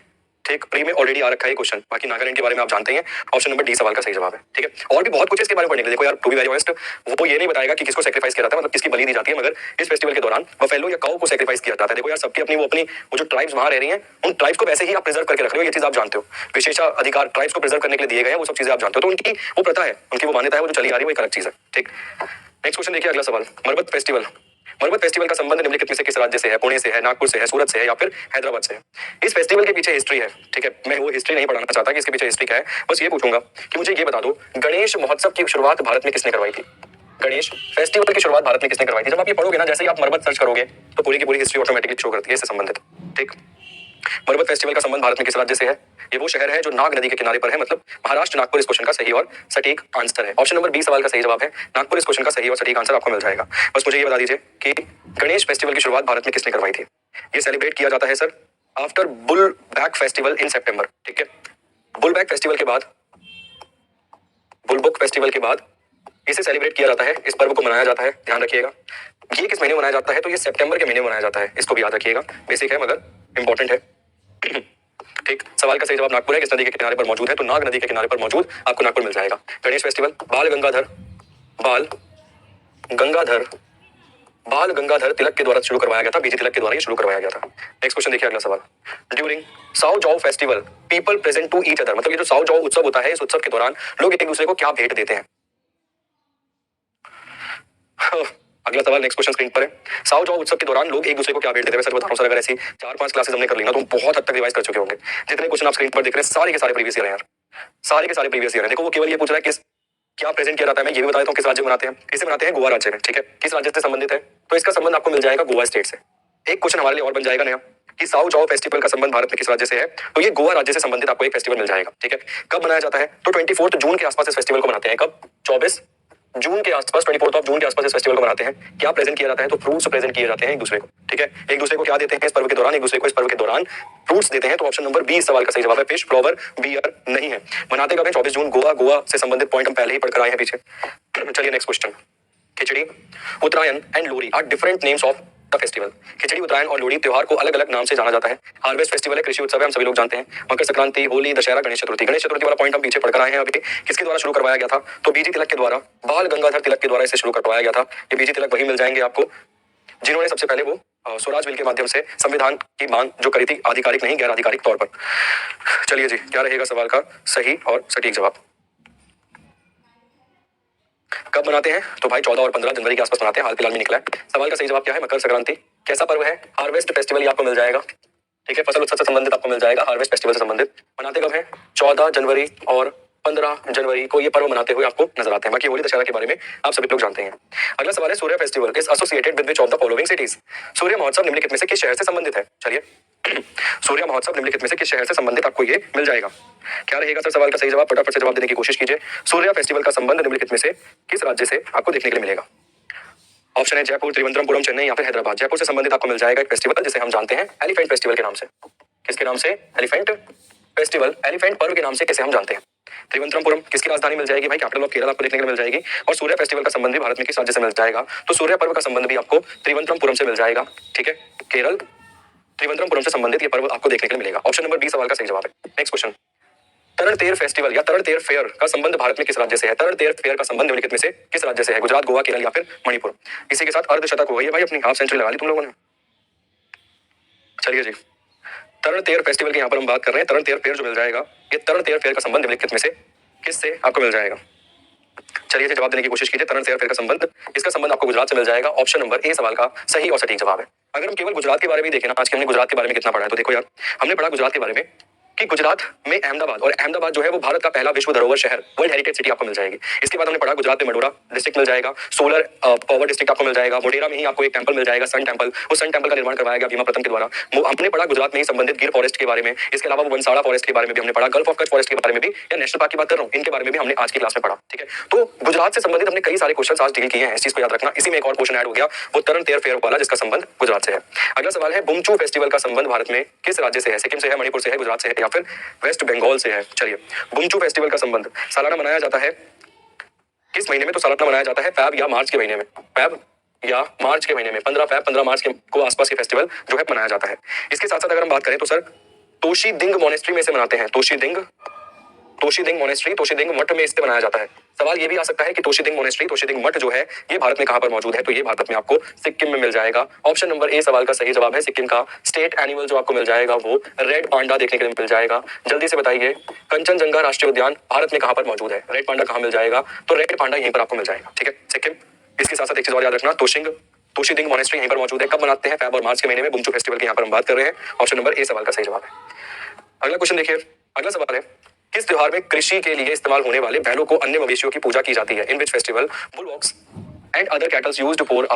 ठीक, प्री में ऑलरेडी आ रखा है क्वेश्चन। बाकी नागालैंड के बारे में आप जानते हैं। ऑप्शन नंबर डी सवाल का सही जवाब है। ठीक है, और भी बहुत कुछ इसके बारे में पढ़ने के लिए। देखो यार, टू बी वेरी ऑनेस्ट, वो ये नहीं बताएगा कि किसको सैक्रिफाइस किया जाता है, मतलब किसकी बलि दी जाती है, मगर इस फेस्टिवल के दौरान बफेलो या काऊ को सैक्रिफाइस किया जाता है। देखो यार, सबकी अपनी वो जो ट्राइब्स वहां रह रही हैं, उन ट्राइब्स को वैसे ही आप प्रिजर्व करके रख रहे हो। ये चीज आप जानते हो। विशेषाधिकार ट्राइब्स को प्रिजर्व करने के लिए दिए गए हैं, वो सब चीजें आप जानते हो। तो उनकी वो प्रथा है, उनकी वो मान्यता है, वो जो चली आ रही है, वो एक अलग चीज है। ठीक, नेक्स्ट क्वेश्चन देखिए, अगला सवाल। मरबत फेस्टिवल, मरबत फेस्टिवल का संबंध निम्नलिखित में से किस राज्य से है? पुणे से है, नागपुर से है, सूरत से है, या फिर हैदराबाद से है? इस फेस्टिवल के पीछे हिस्ट्री है। ठीक है, मैं वो हिस्ट्री नहीं पढ़ाना चाहता कि इसके पीछे हिस्ट्री क्या है, बस ये पूछूंगा कि मुझे ये बता दो, गणेश महोत्सव की शुरुआत भारत में किसने करवाई थी? गणेश फेस्टिवल की शुरुआत भारत में किसने करवाई थी? जब आप ये पढ़ोगे ना, जैसे ही आप मरबत सर्च करोगे तो पूरी की पूरी हिस्ट्री ऑटोमेटिकली शो करती है इससे संबंधित। ठीक, मरबत फेस्टिवल का संबंध भारत में किस राज्य से है? ये वो शहर है जो नाग नदी के किनारे पर है, मतलब महाराष्ट्र। नागपुर इस क्वेश्चन का सही और सटीक आंसर है। ऑप्शन नंबर बी सवाल का सही जवाब है। नागपुर इस क्वेश्चन का सही और सटीक आंसर आपको मिल जाएगा। बस मुझे ये बता दीजिए कि गणेश फेस्टिवल की शुरुआत भारत में किसने करवाई थी? ये सेलिब्रेट किया जाता है sir after bull back festival in September. ठीक है, बुल बैक फेस्टिवल के बाद, बुलबुक फेस्टिवल के बाद इसे सेलिब्रेट किया जाता है। इस पर्व को मनाया जाता है, ध्यान रखिएगा। ये किस महीने मनाया जाता है? तो ये सितंबर के महीने मनाया जाता है। इसको भी याद रखिएगा, बेसिक है मगर इंपॉर्टेंट है। ठीक, सवाल का सही जवाब नागपुर है। किस नदी के किनारे पर मौजूद है? तो नाग नदी के किनारे पर मौजूद आपको नागपुर मिल जाएगा। गणेश फेस्टिवल बाल गंगाधर तिलक के द्वारा शुरू करवाया गया था। बीजी तिलक के द्वारा ये शुरू करवाया गया था। नेक्स्ट क्वेश्चन देखिए, अगला सवाल। During Sao Joao festival people present to each other, मतलब ये जो साओ जाओ उत्सव होता है, इस उत्सव के दौरान लोग एक दूसरे को क्या भेंट देते हैं? अगला सवाल, नेक्स्ट क्वेश्चन स्क्रीन पर है। साओ जाओ उत्सव के दौरान लोग एक दूसरे को क्या भेंट देते हैं? सर बताऊं सर, अगर ऐसी 4-5 क्लासेस हमने कर ली ना, तो बहुत हद तक रिवाइज कर चुके होंगे। जितने क्वेश्चन आप स्क्रीन पर देख रहे हैं, सारे के सारे प्रीवियस ईयर है यार, सारे के सारे प्रीवियस ईयर है। देखो, वो केवल ये पूछ रहा है किस क्या प्रेजेंट किया जाता है। मैं ये भी बता देता हूँ किस राज्य में मनाते हैं। इसे मनाते हैं गोवा राज्य में। ठीक है, किस राज्य से संबंधित है? तो इसका संबंध आपको मिल जाएगा गोवा स्टेट से। एक क्वेश्चन हमारे लिए और बन जाएगा नया कि साओ जाओ फेस्टिवल का संबंध भारत में किस राज्य से है? तो ये गोवा राज्य से संबंधित आपको एक फेस्टिवल मिल जाएगा। ठीक है, कब मनाया जाता है? तो 24 जून के आसपास इस फेस्टिवल को मनाते हैं। कब? 24 जून के आसपास, 24 जून के आसपास इस फेस्टिवल को मनाते हैं। क्या प्रेजेंट किया जाता है? तो फ्रूट्स प्रेजेंट किए जाते हैं एक दूसरे को। ठीक है, एक दूसरे को क्या देते हैं इस पर्व के दौरान? एक दूसरे को इस पर्व के दौरान फ्रूट्स देते हैं। तो ऑप्शन नंबर बी सवाल का सही जवाब है। फिश, फ्लावर, बियर नहीं है। मनाते कब है? 24 जून। गोवा से संबंधित पॉइंट हम पहले ही पढ़कर आए हैं पीछे। चलिए next question. Khichdi, Uttarayan and Lohri are different names of the festival. खिचड़ी, उत्तरायण और लोहड़ी त्योहार को अलग अलग नाम से जाना जाता है। हार्वेस्ट फेस्टिवल है, कृषि उत्सव है, हम सभी लोग जानते हैं। मकर संक्रांति, होली, दशहरा, गणेश चतुर्थी। गणेश चतुर्थी वाला पॉइंट हम पीछे पढ़कर आए हैं अभी। किसके द्वारा शुरू करवाया गया था? तो बीजी तिलक के द्वारा, बाल गंगाधर तिलक के द्वारा इसे शुरू करवाया गया था। ये बीजी तिलक वही मिल जाएंगे आपको जिन्होंने सबसे पहले वो स्वराज बिल के माध्यम से संविधान की मांग जो करी थी, आधिकारिक नहीं गैर आधिकारिक तौर पर। चलिए जी, क्या रहेगा सवाल का सही और सटीक जवाब? कब मनाते हैं? तो भाई 14 और 15 जनवरी के आसपास मनाते हैं, हाल फिलहाल में निकला है। सवाल का सही जवाब क्या है? मकर संक्रांति। कैसा पर्व है? हार्वेस्ट फेस्टिवल, ये आपको मिल जाएगा। ठीक है, फसल उत्सव से संबंधित आपको मिल जाएगा, हार्वेस्ट फेस्टिवल से संबंधित। मनाते कब है? 14 जनवरी और 15 जनवरी को ये पर्व मनाते हुए आपको नजर आते हैं। बाकी होली दशहरा के बारे में आप सभी लोग जानते हैं। अगला सवाल है, Surya festival is associated with which of the following cities. Surya महोत्सव निम्नलिखित में से किस शहर से संबंधित है? चलिए, सूर्य महोत्सव निम्नलिखित में से किस शहर से संबंधित आपको ये मिल जाएगा। क्या रहेगा सर सवाल का सही जवाब? फटाफट से जवाब देने की कोशिश कीजिए। सूर्य फेस्टिवल का संबंध निम्नलिखित में से किस राज्य से आपको देखने के लिए मिलेगा? ऑप्शन है जयपुर, त्रिवेंद्रमपुरम, चेन्नई या फिर हैदराबाद। जयपुर से संबंधित आपको मिल जाएगा एक फेस्टिवल जिसे हम जानते हैं एलिफेंट फेस्टिवल के नाम से। किसके नाम से? एलिफेंट फेस्टिवल, एलिफेंट पर्व के नाम से किसे हम जानते हैं। त्रिवेंद्रमपुरम किसकी राजधानी मिल जाएगी? भाई कैपिटल ऑफ केरल आपको देखने को मिल जाएगी। और सूर्य फेस्टिवल का संबंध भी भारत में किस राज्य से मिल जाएगा? तो सूर्य पर्व का संबंध भी आपको त्रिवेंद्रमपुरम से मिल जाएगा। ठीक है, केरल त्रिवेंद्रमपुरम से संबंधित ये पर्व आपको देखने के लिए मिलेगा। ऑप्शन नंबर बी सवाल का सही जवाब है। नेक्स्ट क्वेश्चन, तरणतेर फेस्टिवल या तरणतेर फेयर का संबंध भारत में किस राज्य से है? तरणतेर फेयर का संबंध निम्नलिखित में से किस राज्य से है? गुजरात, गोवा, केरल या फिर मणिपुर। इसी के साथ अर्धशतक हो गई है भाई, अपनी हाफ सेंचुरी लगा ली तुम लोगों ने। चलिए जी, तरणतेर फेस्टिवल की यहाँ पर हम बात कर रहे हैं। तरणतेर फेयर जो मिल जाएगा, ये तरणतेर फेयर का संबंध निम्नलिखित में से किससे आपको मिल जाएगा? चलिए जी, जवाब देने की कोशिश कीजिए। तरणतेर फेयर का संबंध, इसका संबंध आपको गुजरात से मिल जाएगा। ऑप्शन नंबर ए सवाल का सही और सटीक जवाब है। अगर हम केवल गुजरात के बारे में देखें ना, आज के हमने गुजरात के बारे में कितना पढ़ा है, तो देखो यार, हमने पढ़ा गुजरात के बारे में कि गुजरात में अहमदाबाद, और अहमदाबाद जो है वो भारत का पहला विश्व धरोहर शहर, वर्ल्ड हेरिटेज सिटी आपको मिल जाएगी। इसके बाद हमने पढ़ा गुजरात में मडोरा डिस्ट्रिक्ट मिल जाएगा, सोलर पावर डिस्ट्रिक्ट आपको मिल जाएगा, मोढेरा में ही आपको एक टेंपल मिल जाएगा, सन टेंपल। उस सन टेंपल का निर्माण करवाया गया भीमा प्रथम के द्वारा। हमने पढ़ा गुजरात में ही संबंधित गिर फॉरेस्ट के बारे में, इसके अलावा वो बनसाड़ा फॉरेस्ट के बारे में भी हमने पढ़ा, गल्फ ऑफ कच्छ फॉरेस्ट के बारे में भी, या नेशनल पार्क की बात कर रहा हूँ, इनके बारे में भी हमने आज की क्लास में पढ़ा। ठीक है, तो गुजरात से संबंधित हमने कई सारे क्वेश्चन आज डील किए हैं, इस चीज को याद रखना। इसी में एक और क्वेश्चन ऐड हो गया, वो तरन तेर फेयर वाला, जिसका संबंध गुजरात से है। अगला सवाल है, बुमचू फेस्टिवल का संबंध भारत में किस राज्य से है? सिक्किम से है, मणिपुर से है, गुजरात से है, या फिर वेस्ट बंगाल से है? चलिए, बुमचू फेस्टिवल का संबंध सालाना मनाया जाता है किस महीने में? तो सालाना मनाया जाता है फैब या मार्च के महीने में, फैब या मार्च के महीने में, 15 फैब 15 मार्च के को आसपास ये फेस्टिवल जो है मनाया जाता है। इसके साथ साथ अगर हम बात करें तो सर तोशीदिंग मोनेस्ट्री में से मनाते हैं, तोशीदिंग मोनेस्ट्री, तोशीदिंग मठ में इससे मनाया जाता है। सवाल ये भी आ सकता है कि तोशीदिंग मोनेस्ट्री, तोशीदिंग मठ जो है ये भारत में कहां पर मौजूद है? तो ये भारत में आपको सिक्किम में मिल जाएगा। ऑप्शन नंबर ए सवाल का सही जवाब है सिक्किम का। स्टेट एनिमल जो आपको मिल जाएगा वो रेड पांडा देखने के लिए मिल जाएगा। जल्दी से बताइए, कंचनजंगा राष्ट्रीय उद्यान भारत में कहां पर मौजूद है? रेड पांडा कहां मिल जाएगा? तो रेड पांडा यहीं पर आपको मिल जाएगा। ठीक है, सिक्किम। इसके साथ साथ एक चीज और याद रखना, तोशीदिंग मोनेस्ट्री यहीं पर मौजूद है। कब मनाते हैं? फैब और मार्च के महीने में, बुमचू फेस्टिवल की यहाँ पर हम बात कर रहे हैं। ऑप्शन नंबर ए सवाल का सही जवाब है। अगला क्वेश्चन देखिए, अगला सवाल है, किस त्योहार में कृषि के लिए इस्तेमाल होने वाले बैलों को अन्य मवेशियों की पूजा की जाती है? In which festival bullocks and other cattles used for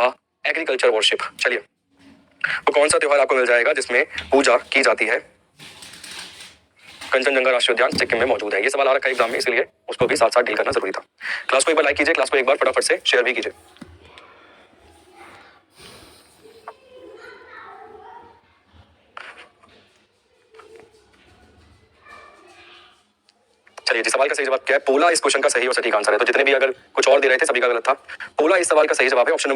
agriculture worship? चलिए, वो कौन सा त्योहार आपको मिल जाएगा जिसमें पूजा की जाती है? कंचनजंगा राष्ट्रीय उद्यान सिक्किम में मौजूद है। ये सवाल आ रखा है एग्जाम में, इसलिए उसको भी साथ साथ डील करना जरूरी था। क्लास को एक बार लाइक कीजिए, क्लास को एक बार फटाफट से शेयर भी कीजिए। चलिए जी, सवाल का सही जवाब क्या है? पोला इस क्वेश्चन का सही और सटीक आंसर है। तो जितने भी अगर कुछ और दे रहे थे सभी का गलत था। पोला इस सवाल का सही जवाब है। ऑप्शन